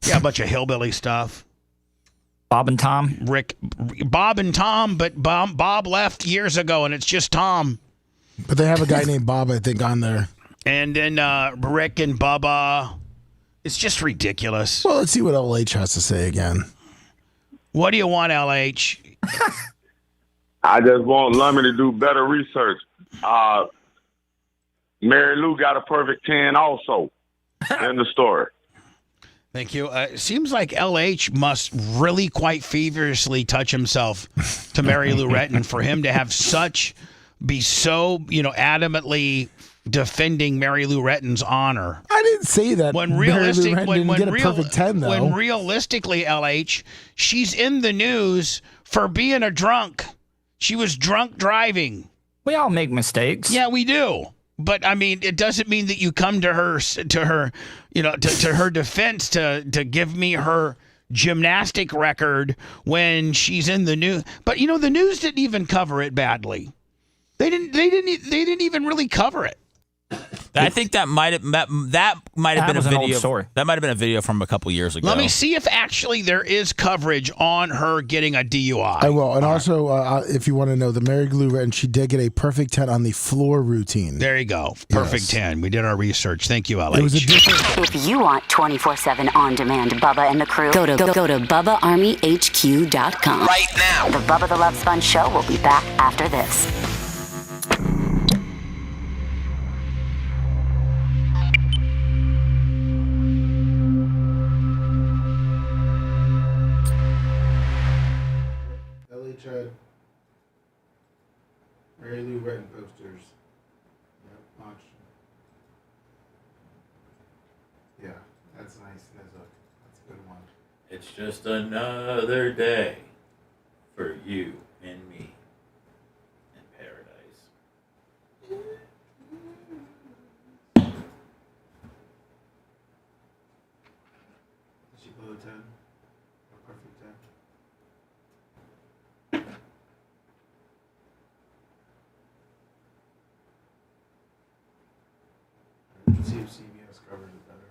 Yeah, a bunch of hillbilly stuff. Bob and Tom? Bob and Tom, but Bob left years ago, and it's just Tom. But they have a guy named Bob, I think, on there. And then Rick and Bubba. It's just ridiculous. Well, let's see what LH has to say again. What do you want, LH? I just want Lummy to do better research. Mary Lou got a perfect 10 also in the story. Thank you. It seems like LH must really quite feverishly touch himself to Mary Lou Retton for him to have be so adamantly defending Mary Lou Retton's honor. I didn't say that. When realistically, LH, she's in the news for being a drunk. She was drunk driving. We all make mistakes. Yeah, we do. But I mean, it doesn't mean that you come to her defense to give me her gymnastic record when she's in the news. But the news didn't even cover it badly. They didn't even really cover it. I think that might have been a video. Story. That might have been a video from a couple years ago. Let me see if actually there is coverage on her getting a DUI. I will. And also, if you want to know, the Mary Lou Retton, she did get a perfect 10 on the floor routine. There you go. Perfect 10. We did our research. Thank you, LH. It was a different. If you want 24/7 on-demand Bubba and the crew, go to BubbaArmyHQ.com. Right now. The Bubba the Love Sponge Show will be back after this. Mary Lou Retton posters. Yep, launch. Yeah, that's nice. That's a good one. It's just another day for you and me in paradise. Did she blow a 10? A perfect 10? See if CBS covers it better.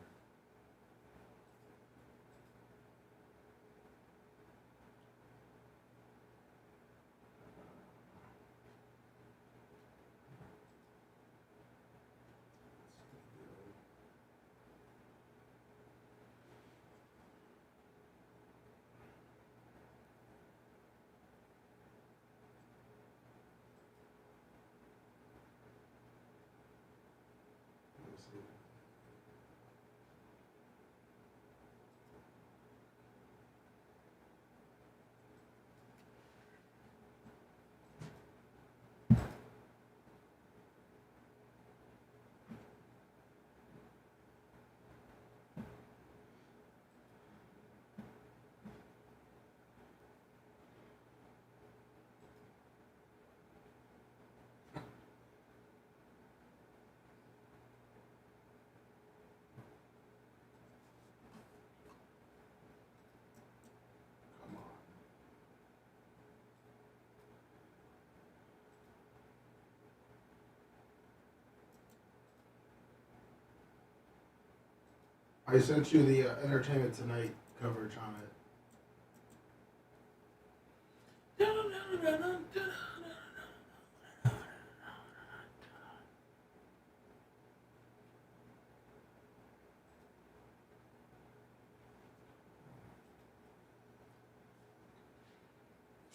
I sent you the Entertainment Tonight coverage on it.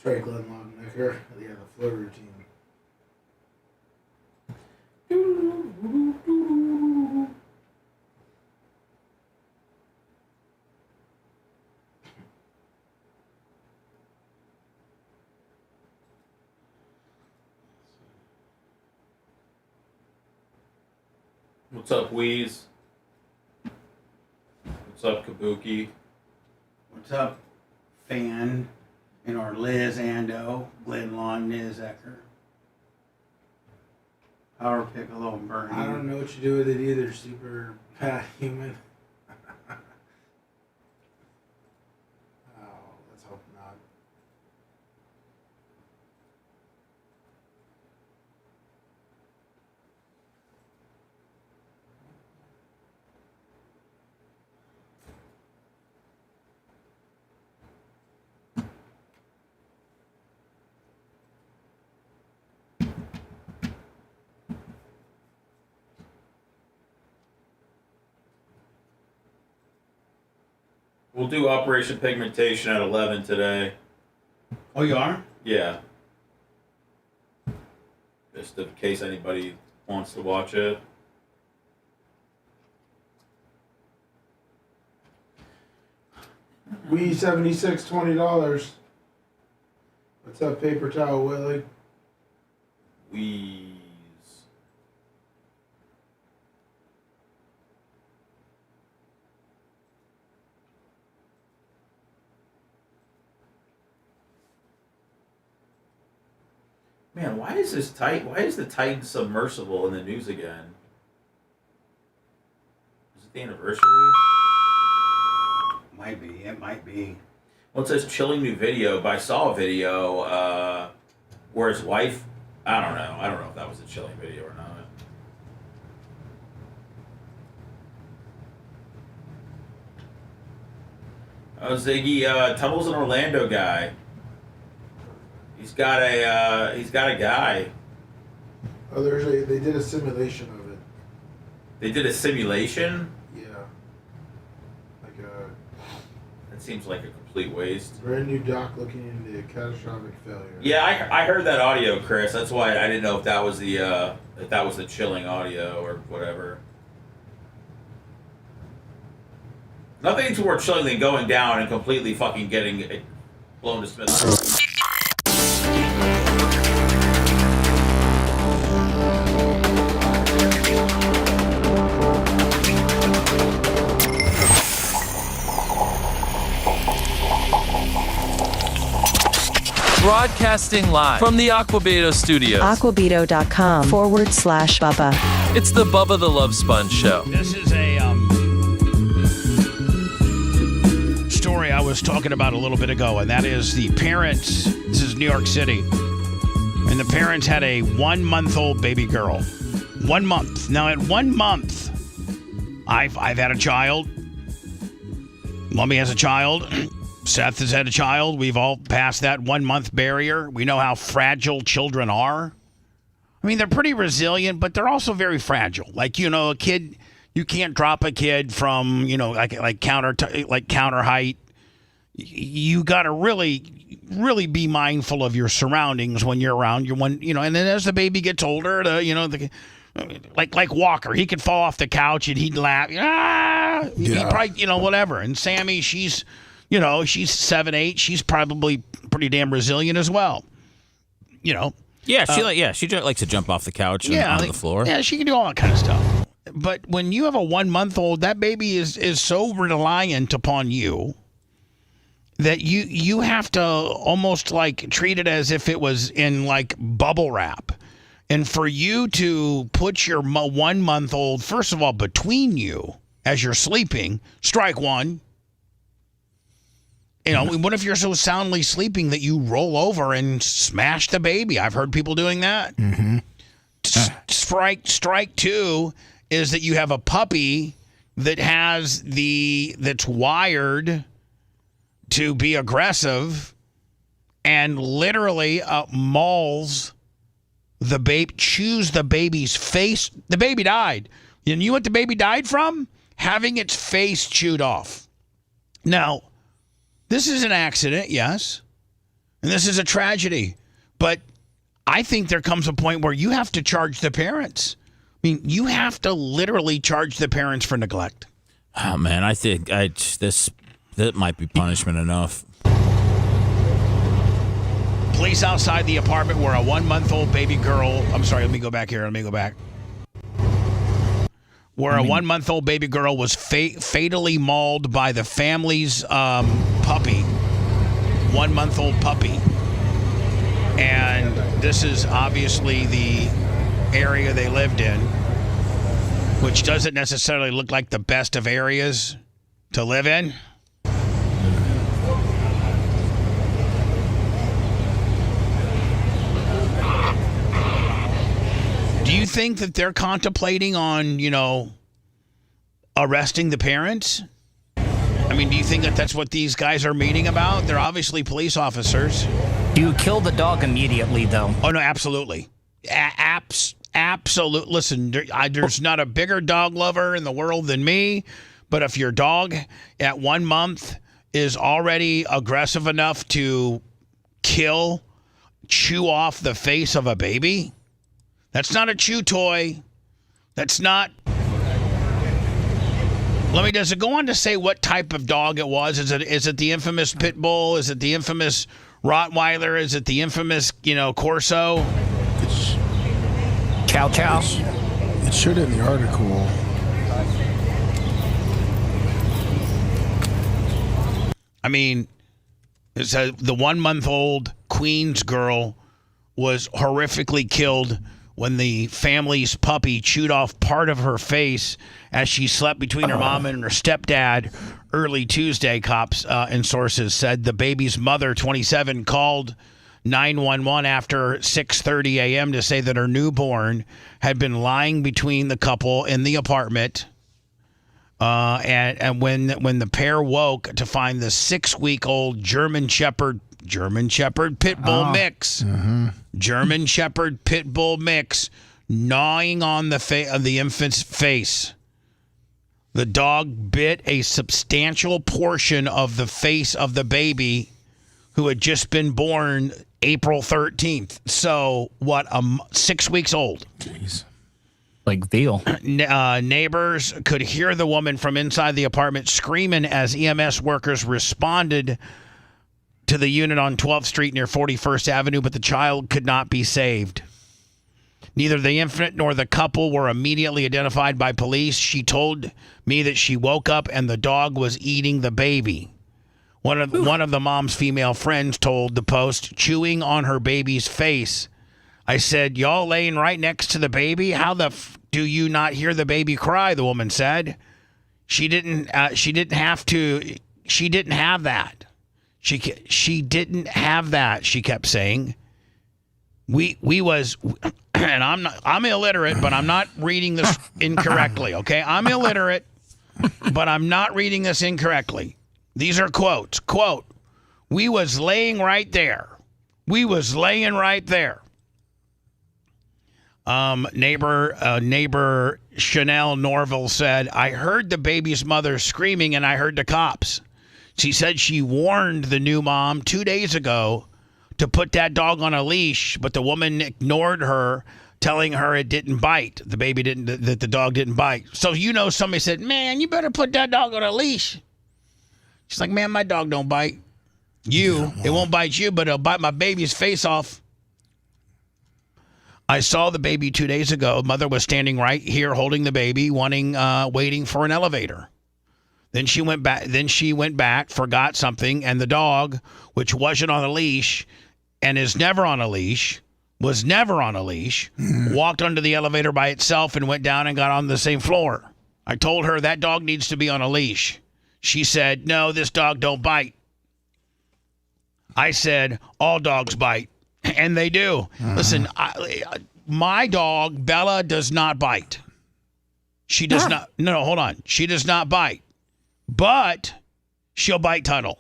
Trey Glenn Longnecker, yeah, the flow routine. What's up, Wheeze? What's up, Kabuki? What's up, Fan? And our Liz Ando, Glenn Long Nizecker. Power Piccolo and Bernie. I don't know what you do with it either, super bad human. Oh, let's hope not. We'll do Operation Pigmentation at 11 today. Oh, you are? Yeah. Just in case anybody wants to watch it. We 76 $20. What's up, paper towel, Willie? Wheeze. Man, why is this tight? Why is the Titan submersible in the news again? Is it the anniversary? Might be. It might be. Well, it says chilling new video, but I saw a video where his wife. I don't know. I don't know if that was a chilling video or not. Oh, Ziggy, Tubble's an Orlando guy. He's got a guy. Oh, they did a simulation of it. They did a simulation? Yeah. Like That seems like a complete waste. brand new doc looking into catastrophic failure. Yeah, I heard that audio, Chris. That's why I didn't know if that was the chilling audio or whatever. Nothing's more chilling than going down and completely fucking getting it blown to smithereens. Broadcasting live from the Aquabeto studios. Aquabeto.com/Bubba. It's the Bubba the Love Sponge Show. This is a story I was talking about a little bit ago, and that is the parents. This is New York City, and the parents had a 1-month-old baby girl. 1 month. Now, at 1 month, I've had a child. Lummy has a child. Seth has had a child. We've all passed that 1 month barrier. We know how fragile children are. I mean, they're pretty resilient, but they're also very fragile. Like, a kid, you can't drop a kid from, like counter height. You got to really be mindful of your surroundings when you're around and then as the baby gets older, like Walker, he could fall off the couch and he'd laugh. He'd probably, whatever. And Sammy, she's 7'8". She's probably pretty damn resilient as well. Yeah, she likes to jump off the couch and onto the floor. Yeah, she can do all that kind of stuff. But when you have a 1-month-old, that baby is so reliant upon you that you have to almost like treat it as if it was in like bubble wrap. And for you to put your 1-month-old, first of all, between you as you're sleeping, strike one. What if you're so soundly sleeping that you roll over and smash the baby? I've heard people doing that. Mm-hmm. Strike two is that you have a puppy that's wired to be aggressive and literally mauls the baby, chews the baby's face. The baby died. And you know what the baby died from? Having its face chewed off. Now, this is an accident, yes. And this is a tragedy. But I think there comes a point where you have to charge the parents. I mean, you have to literally charge the parents for neglect. Oh, man, I think that might be punishment enough. Police outside the apartment where a 1-month-old baby girl... I'm sorry, let me go back here. Where a 1-month-old baby girl was fatally mauled by the family's puppy. 1-month-old puppy. And this is obviously the area they lived in, which doesn't necessarily look like the best of areas to live in. Do you think that they're contemplating on, arresting the parents? I mean, do you think that that's what these guys are meeting about? They're obviously police officers. Do you kill the dog immediately, though? Oh, no, absolutely. Absolute. Listen, there's not a bigger dog lover in the world than me, but if your dog at 1 month is already aggressive enough to chew off the face of a baby, that's not a chew toy. That's not... does it go on to say what type of dog it was? Is it the infamous pit bull? Is it the infamous Rottweiler? Is it the infamous, Corso? Chow chow. It should in the article. I mean, it says the 1-month-old Queens girl was horrifically killed when the family's puppy chewed off part of her face as she slept between her mom and her stepdad early Tuesday, cops and sources said. The baby's mother, 27, called 911 after 6:30 a.m. to say that her newborn had been lying between the couple in the apartment. And when the pair woke to find the 6-week-old German Shepherd pit bull mix. Mm-hmm. German Shepherd pit bull mix gnawing on the infant's face. The dog bit a substantial portion of the face of the baby who had just been born April 13th. So, 6 weeks old. Jeez. Like veal. Neighbors could hear the woman from inside the apartment screaming as EMS workers responded to the unit on 12th Street near 41st Avenue, but the child could not be saved. Neither the infant nor the couple were immediately identified by police. She told me that she woke up and the dog was eating the baby. One of the mom's female friends told the Post, chewing on her baby's face. I said, "Y'all laying right next to the baby? How the do you not hear the baby cry?" The woman said. She didn't have that. She didn't have that, she kept saying. We was, and I'm illiterate, but I'm not reading this incorrectly, okay? I'm illiterate, but I'm not reading this incorrectly. These are quotes. Quote, "We was laying right there. We was laying right there." Neighbor Chanel Norville said, "I heard the baby's mother screaming and I heard the cops." She said she warned the new mom 2 days ago to put that dog on a leash, but the woman ignored her, telling her it didn't bite. That the dog didn't bite. So somebody said, "Man, you better put that dog on a leash." She's like, "Man, my dog don't bite. It won't bite you, but it'll bite my baby's face off." I saw the baby 2 days ago. Mother was standing right here holding the baby, waiting for an elevator. Then she went back, forgot something, and the dog, which wasn't on a leash and is never on a leash, walked under the elevator by itself and went down and got on the same floor. I told her that dog needs to be on a leash. She said, "No, this dog don't bite." I said, "All dogs bite." And they do. Listen, my dog, Bella, does not bite. She does not. No, hold on. She does not bite, but she'll bite Tuttle.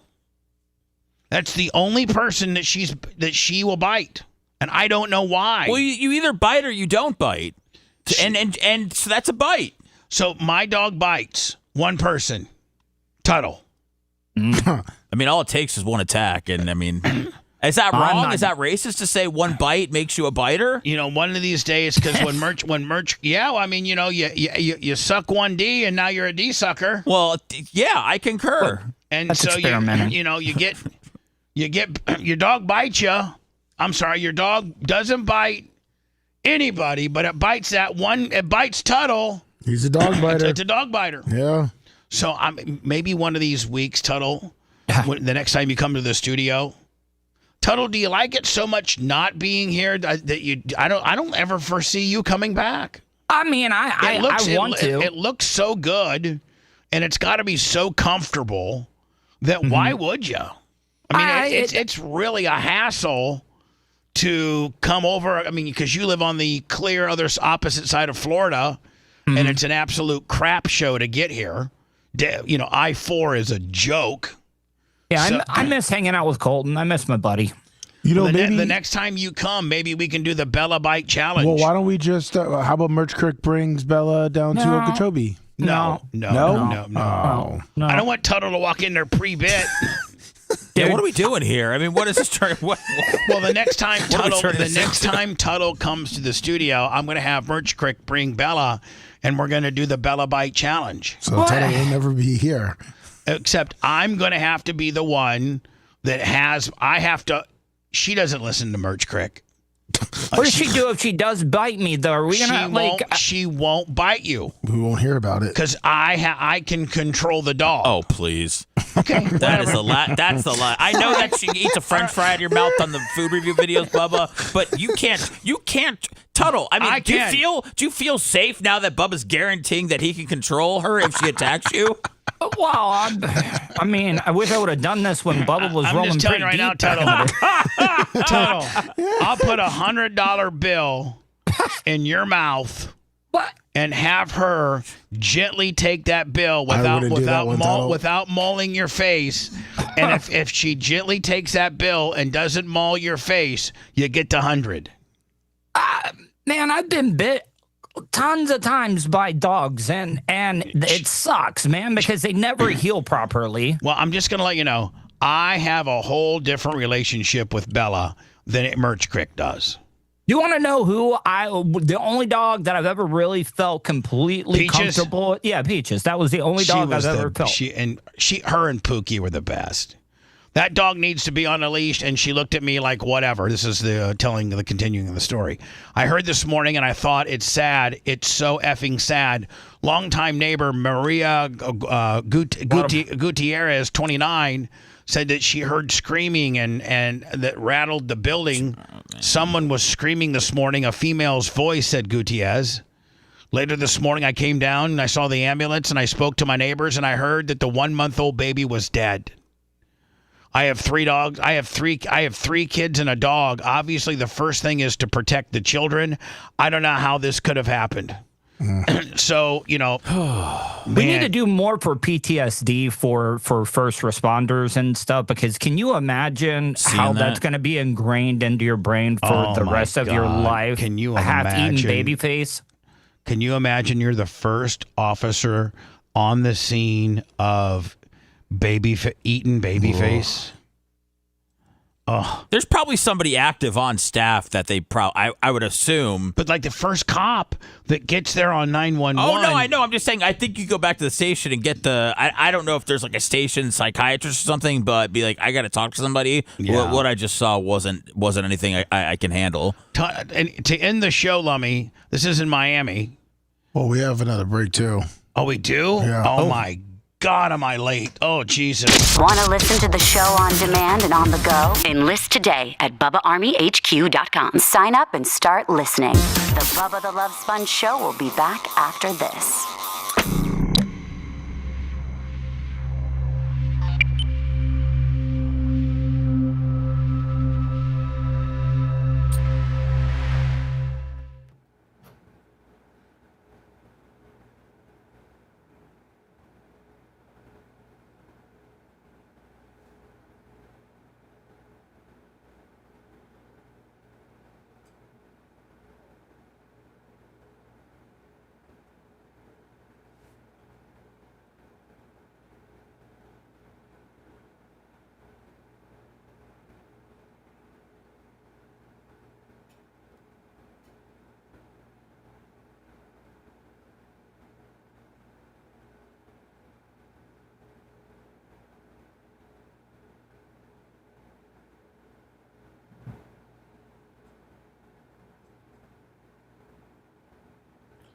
That's the only person that she will bite, and I don't know why. Well, you either bite or you don't bite, and so that's a bite. So my dog bites one person, Tuttle. I mean, all it takes is one attack, and I mean, is that wrong? Is that racist to say one bite makes you a biter? You know, one of these days, because when merch, yeah, well, I mean, you know, you suck one D, and now you're a D sucker. Well, yeah, I concur. And That's so experimenting. you get your dog bites you. I'm sorry, your dog doesn't bite anybody, but it bites that one. It bites Tuttle. He's a dog biter. It's a dog biter. Yeah. So maybe one of these weeks, Tuttle, the next time you come to the studio, Tuttle, do you like it so much not being here that I don't ever foresee you coming back? I mean, I want to. It looks so good, and it's got to be so comfortable that why would you? I mean, it's really a hassle to come over. I mean, because you live on the clear opposite side of Florida, and it's an absolute crap show to get here. You know, I-4 is a joke. Yeah, So- I miss hanging out with Colton. I miss my buddy. You know, maybe the next time you come, maybe we can do the Bella Bite Challenge. Well, why don't we just? How about Merch Crick brings Bella down to Okeechobee? No. Oh. No. I don't want Tuttle to walk in there pre-bit. Yeah, what are we doing here? I mean, what is this turn? Well, the next time Tuttle comes to the studio, I'm going to have Merch Crick bring Bella, and we're going to do the Bella Bite Challenge. So Tuttle will never be here. Except I'm going to have to be the one that she doesn't listen to Merch Crick. What does she do if she does bite me, though? Are we gonna she won't bite you. We won't hear about it because I can control the dog. Oh, please. Okay, that's the lie. I know that she eats a French fry out of your mouth on the food review videos, Bubba, but you can't. Tuttle, I mean, do you feel safe now that Bubba's guaranteeing that he can control her if she attacks you? Well, I mean, I wish I would have done this when Bubba was rolling just telling pretty you right deep. now, Tuttle. I'll put $100 bill in your mouth. What? And have her gently take that bill without mauling your face. And if she gently takes that bill and doesn't maul your face, you get the 100. Man, I've been bit tons of times by dogs, and it sucks, man, because they never heal properly. Well, I'm just gonna let you know, I have a whole different relationship with Bella than Merch Crick does. You want to know who the only dog that I've ever really felt completely comfortable with? Yeah, Peaches. That was the only dog I've ever felt. Her and Pookie were the best. That dog needs to be on a leash, and she looked at me like, whatever. This is the continuing of the story. I heard this morning, and I thought, it's sad. It's so effing sad. Longtime neighbor Maria Gutierrez, 29, said that she heard screaming and that rattled the building. Someone was screaming this morning. A female's voice, said Gutierrez. Later this morning, I came down, and I saw the ambulance, and I spoke to my neighbors, and I heard that the 1-month-old baby was dead. I have 3 dogs. I have three kids and a dog. Obviously, the first thing is to protect the children. I don't know how this could have happened. So, you know, we need to do more for PTSD for first responders and stuff, because can you imagine how that's going to be ingrained into your brain for the rest of your life? Can you half-eaten baby face? Can you imagine you're the first officer on the scene of eaten baby face? Oh, there's probably somebody active on staff that they I would assume. But like the first cop that gets there on 911. Oh no, I know. I'm just saying. I think you go back to the station and get the. I don't know if there's like a station psychiatrist or something, but be like, I got to talk to somebody. Yeah. What I just saw wasn't anything I can handle. And to end the show, Lummy, this is in Miami. Well, we have another break too. Oh, we do? Yeah. Oh my God, am I late? Oh, Jesus. Want to listen to the show on demand and on the go? Enlist today at BubbaArmyHQ.com. Sign up and start listening. The Bubba the Love Sponge Show will be back after this.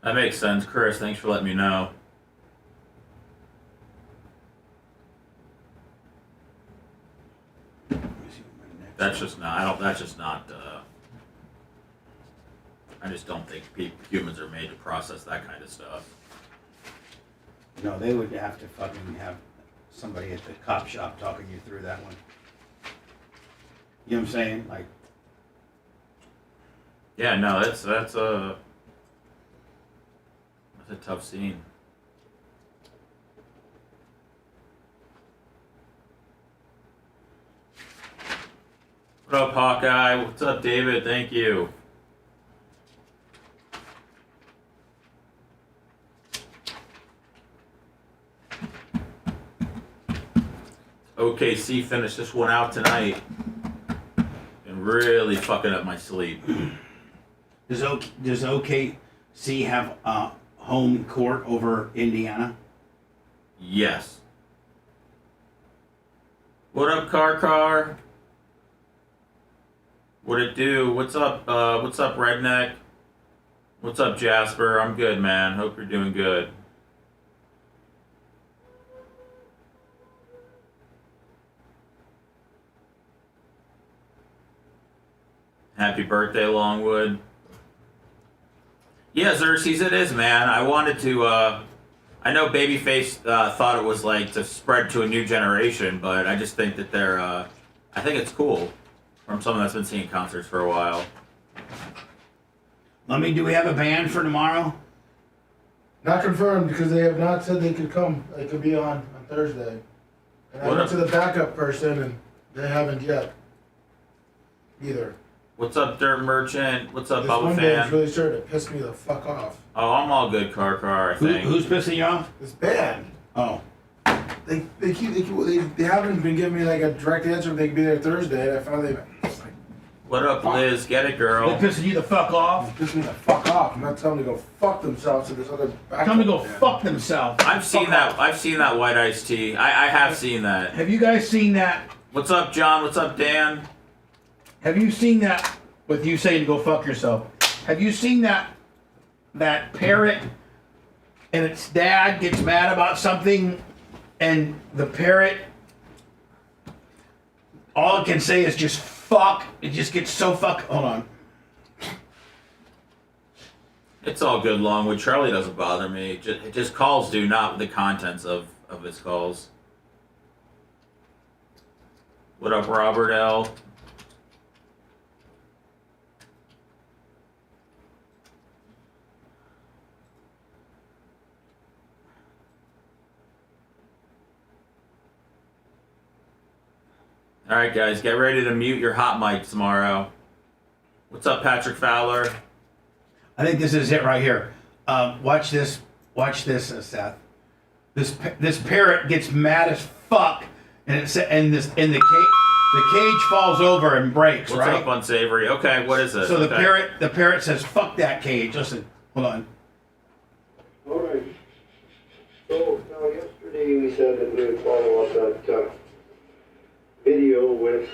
That makes sense, Chris. Thanks for letting me know. That's just not. That's just not. I just don't think humans are made to process that kind of stuff. No, they would have to fucking have somebody at the cop shop talking you through that one. You know what I'm saying? Like. Yeah, no, that's a tough scene. What up, Hawkeye? What's up, David? Thank you. OKC finished this one out tonight and really fucking up my sleep. Does OKC have home court over Indiana? Yes. What up, Car? What it do? What's up, Redneck? What's up, Jasper? I'm good, man. Hope you're doing good. Happy birthday, Longwood. Yeah, Xerxes, it is, man. I wanted to, I know Babyface thought it was like to spread to a new generation, but I just think that they're, I think it's cool from someone that's been seeing concerts for a while. Do we have a band for tomorrow? Not confirmed because they have not said they could come. They could be on Thursday. And I went to the backup person and they haven't yet either. What's up, Dirt Merchant? What's up, This Bubba one Fan? band's really starting to piss me the fuck off. Oh, I'm all good, Car, I think. Who's pissing you off? This band. Oh. They haven't been giving me like a direct answer if they can be there Thursday, and I finally. What up, Liz? Get it, girl. They pissing you the fuck off? They're pissing me the fuck off. I'm not telling them to go fuck themselves to this other backup. Tell them to go band. fuck themselves. I've seen that white iced tea. I have seen that. Have you guys seen that? What's up, John? What's up, Dan? Have you seen that with you saying to go fuck yourself? Have you seen that parrot and its dad gets mad about something and the parrot, all it can say is just fuck. It just gets so hold on. It's all good, Longwood. Charlie doesn't bother me. Just calls do, not the contents of his calls. What up, Robert L? All right, guys, get ready to mute your hot mics tomorrow. What's up, Patrick Fowler? I think this is it right here. Watch this, Seth. This parrot gets mad as fuck, and the cage falls over and breaks. What's right? up, Unsavory? Okay, what is it? So Okay. the parrot says, "Fuck that cage." Listen, hold on. All right. So now yesterday we said that we would follow up that video with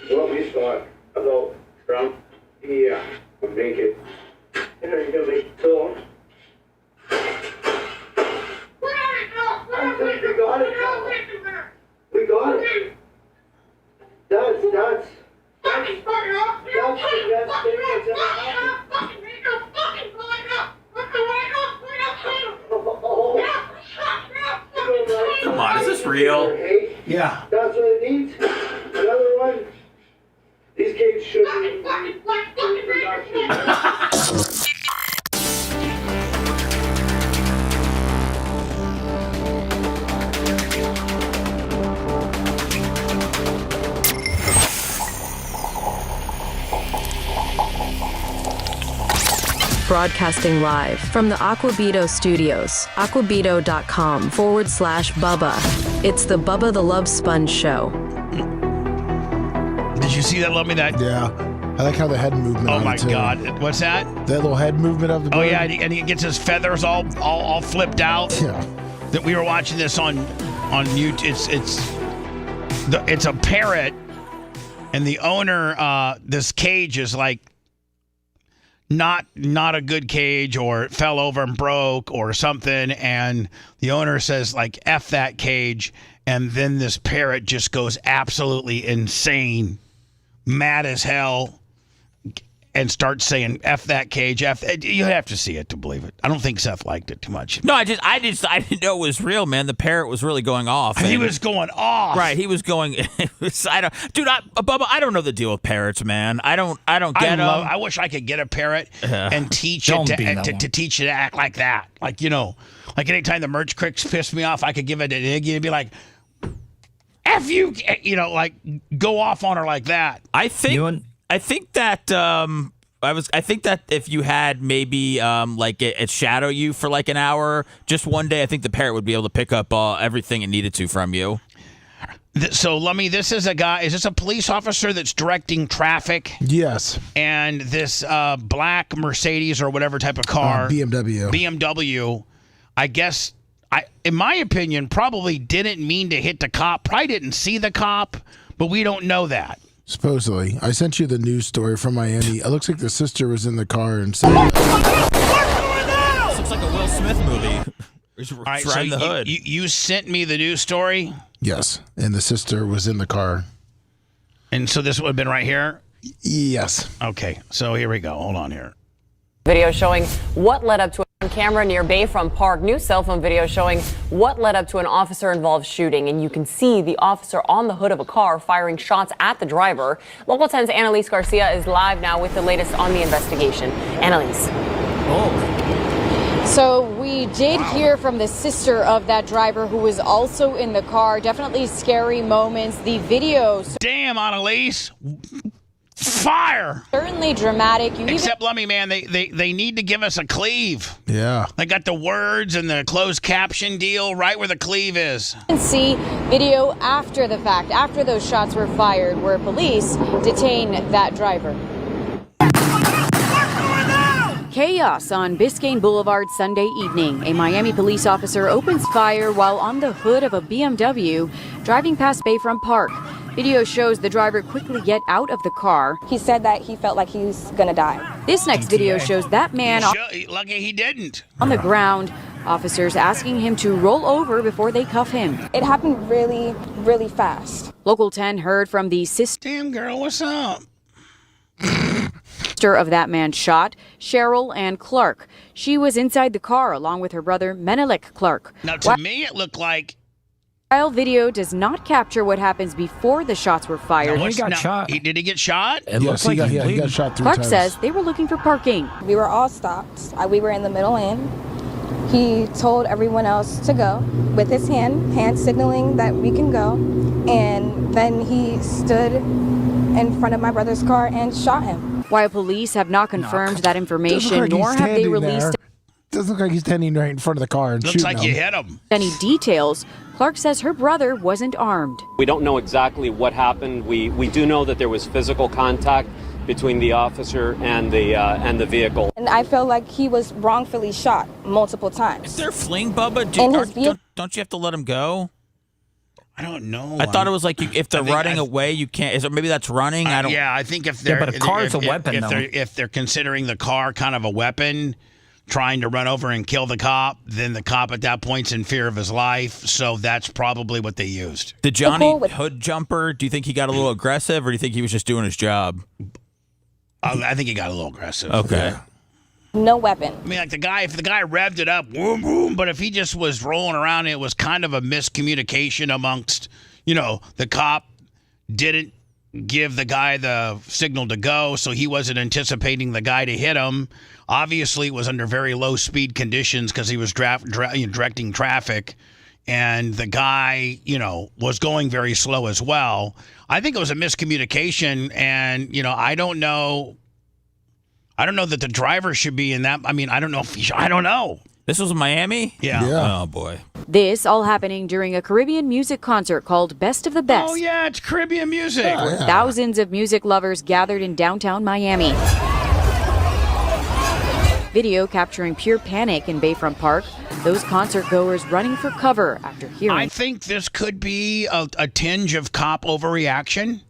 what we thought about Trump. Yeah, we'll make it. And are you gonna make it so? I think we got it. We got it. That's the best thing that's ever happened. Come on, is this real? Yeah. That's what it needs. Another one. These kids shouldn't even be in production. Broadcasting live from the Aquabito studios, aquabito.com/Bubba. It's the Bubba the Love Sponge Show. Did you see that? Love me that? Yeah. I like how the head movement. Oh on my it, too. God! What's that? That little head movement of the bird. Oh yeah, and he gets his feathers all flipped out. Yeah. That we were watching this on YouTube. It's a parrot, and the owner. This cage is like not a good cage, or it fell over and broke or something, and the owner says, like, F that cage, and then this parrot just goes absolutely insane, mad as hell, and starts saying F that cage. You have to see it to believe it. I don't think Seth liked it too much. No, I didn't know it was real, man. The parrot was really going off. He was going off. Right, he was going. Bubba, I don't know the deal with parrots, man. I don't get them. I wish I could get a parrot and teach it to teach it to act like that. Like, like anytime the merch cricks piss me off, I could give it an Iggy and be like, F you, like go off on her like that. I think that if you had maybe like it shadow you for like an hour, just one day, I think the parrot would be able to pick up everything it needed to from you. So, Lummy, this is a guy. Is this a police officer that's directing traffic? Yes. And this black Mercedes or whatever type of car, BMW, I guess, in my opinion, probably didn't mean to hit the cop. Probably didn't see the cop, but we don't know that. Supposedly. I sent you the news story from Miami. It looks like the sister was in the car and said... This looks like a Will Smith movie. All right, so the hood. You sent me the news story? Yes, and the sister was in the car. And so this would have been right here? Yes. Okay, so here we go. Hold on here. Video showing what led up to a camera near Bayfront Park. New cell phone video showing what led up to an officer-involved shooting. And you can see the officer on the hood of a car firing shots at the driver. Local 10's Annalise Garcia is live now with the latest on the investigation. Annalise. So we did hear from the sister of that driver who was also in the car. Definitely scary moments. The video... Damn, Annalise. Fire! Certainly dramatic. Except, Lummy, man, they need to give us a cleave. Yeah. They got the words and the closed caption deal right where the cleave is. You can see video after the fact, after those shots were fired, where police detain that driver. Chaos on Biscayne Boulevard Sunday evening. A Miami police officer opens fire while on the hood of a BMW driving past Bayfront Park. Video shows the driver quickly get out of the car. He said that he felt like he was gonna die. This next video shows that man lucky he didn't. On the ground. Officers asking him to roll over before they cuff him. It happened really, really fast. Local 10 heard from the sister. Damn, girl, what's up? Sister of that man shot, Cheryl Ann Clark. She was inside the car along with her brother Menelik Clark. Now, to me, it looked like... While video does not capture what happens before the shots were fired. Did he get shot? It looks like he got shot 3 Clark times. says they were looking for parking. We were all stopped. We were in the middle lane. He told everyone else to go with his hand signaling that we can go. And then he stood in front of my brother's car and shot him. While police have not confirmed that information, nor have they released... Doesn't look like he's standing right in front of the car and looks shooting like you hit him. Any details. Clark says her brother wasn't armed. We don't know exactly what happened. We do know that there was physical contact between the officer and the vehicle. And I feel like he was wrongfully shot multiple times. Is there fling, Bubba? Don't you have to let him go? I don't know. I thought it was like if they're running away, you can't. Is it maybe that's running? I don't. Yeah, I think if they're but a car's a weapon, if they're considering the car kind of a weapon, trying to run over and kill the cop, then the cop at that point's in fear of his life. So that's probably what they used. Did Johnny Hood Jumper? Do you think he got a little aggressive, or do you think he was just doing his job? I think he got a little aggressive. Okay. Yeah. No weapon. I mean, like if the guy revved it up, boom, boom, but if he just was rolling around, it was kind of a miscommunication amongst, the cop didn't give the guy the signal to go, so he wasn't anticipating the guy to hit him. Obviously, it was under very low speed conditions because he was directing traffic, and the guy, was going very slow as well. I think it was a miscommunication, and, I don't know that the driver should be in that. I mean, I don't know if he should. I don't know. This was in Miami? Yeah. Oh, boy. This all happening during a Caribbean music concert called Best of the Best. Oh, yeah, it's Caribbean music. Where thousands of music lovers gathered in downtown Miami. Video capturing pure panic in Bayfront Park. Those concert goers running for cover after hearing. I think this could be a tinge of cop overreaction,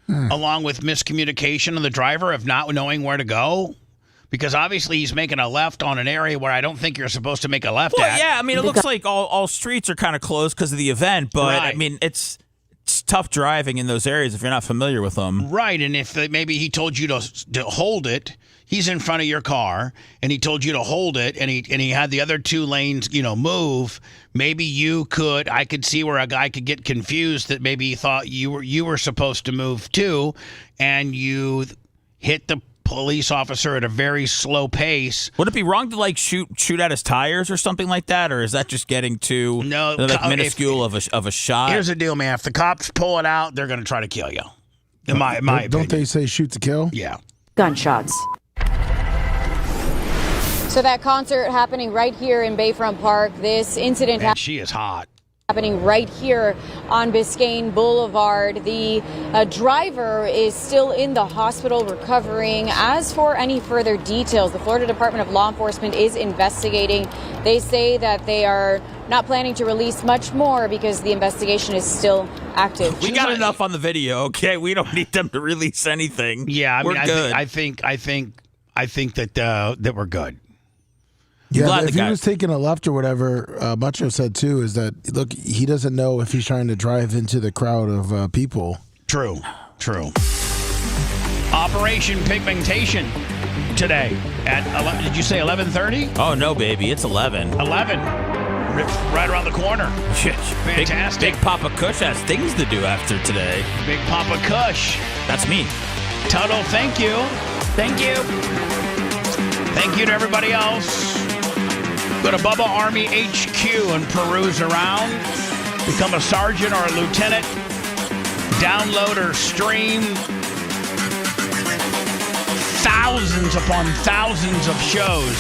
along with miscommunication on the driver of not knowing where to go. Because obviously he's making a left on an area where I don't think you're supposed to make a left Well, at. yeah, I mean, it looks like all streets are kind of closed because of the event, but Right. I mean, it's tough driving in those areas if you're not familiar with them. Right, and if maybe he told you to hold it, he's in front of your car, and he told you to hold it, and he had the other two lanes, move. Maybe I could see where a guy could get confused that maybe he thought you were supposed to move too, and you hit the police officer at a very slow pace. Would it be wrong to shoot at his tires or something like that, or is that just getting too minuscule of a shot? Here's the deal, man. If the cops pull it out, they're going to try to kill you. In my opinion. Don't they say shoot to kill? Yeah. Gunshots. So that concert happening right here in Bayfront Park. This incident She is hot. happening right here on Biscayne Boulevard. The driver is still in the hospital recovering. As for any further details, the Florida Department of Law Enforcement is investigating. They say that they are not planning to release much more because the investigation is still active. We got enough on the video, okay? We don't need them to release anything. Yeah, we're good. I think that we're good. Yeah, if he was taking a left or whatever, Macho said too, is that, look, he doesn't know if he's trying to drive into the crowd of people. True. Operation Pigmentation today at, did you say 11:30? Oh, no, baby, it's 11. 11. Right around the corner. Fantastic. Big Papa Kush has things to do after today. Big Papa Kush. That's me. Tuttle, thank you. Thank you. Thank you to everybody else. Go to Bubba Army HQ and peruse around. Become a sergeant or a lieutenant. Download or stream thousands upon thousands of shows.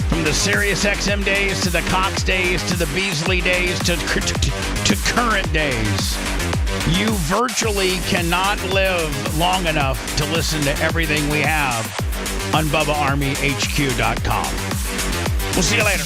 From the Sirius XM days to the Cox days to the Beasley days to current days. You virtually cannot live long enough to listen to everything we have on BubbaArmyHQ.com. We'll see you later.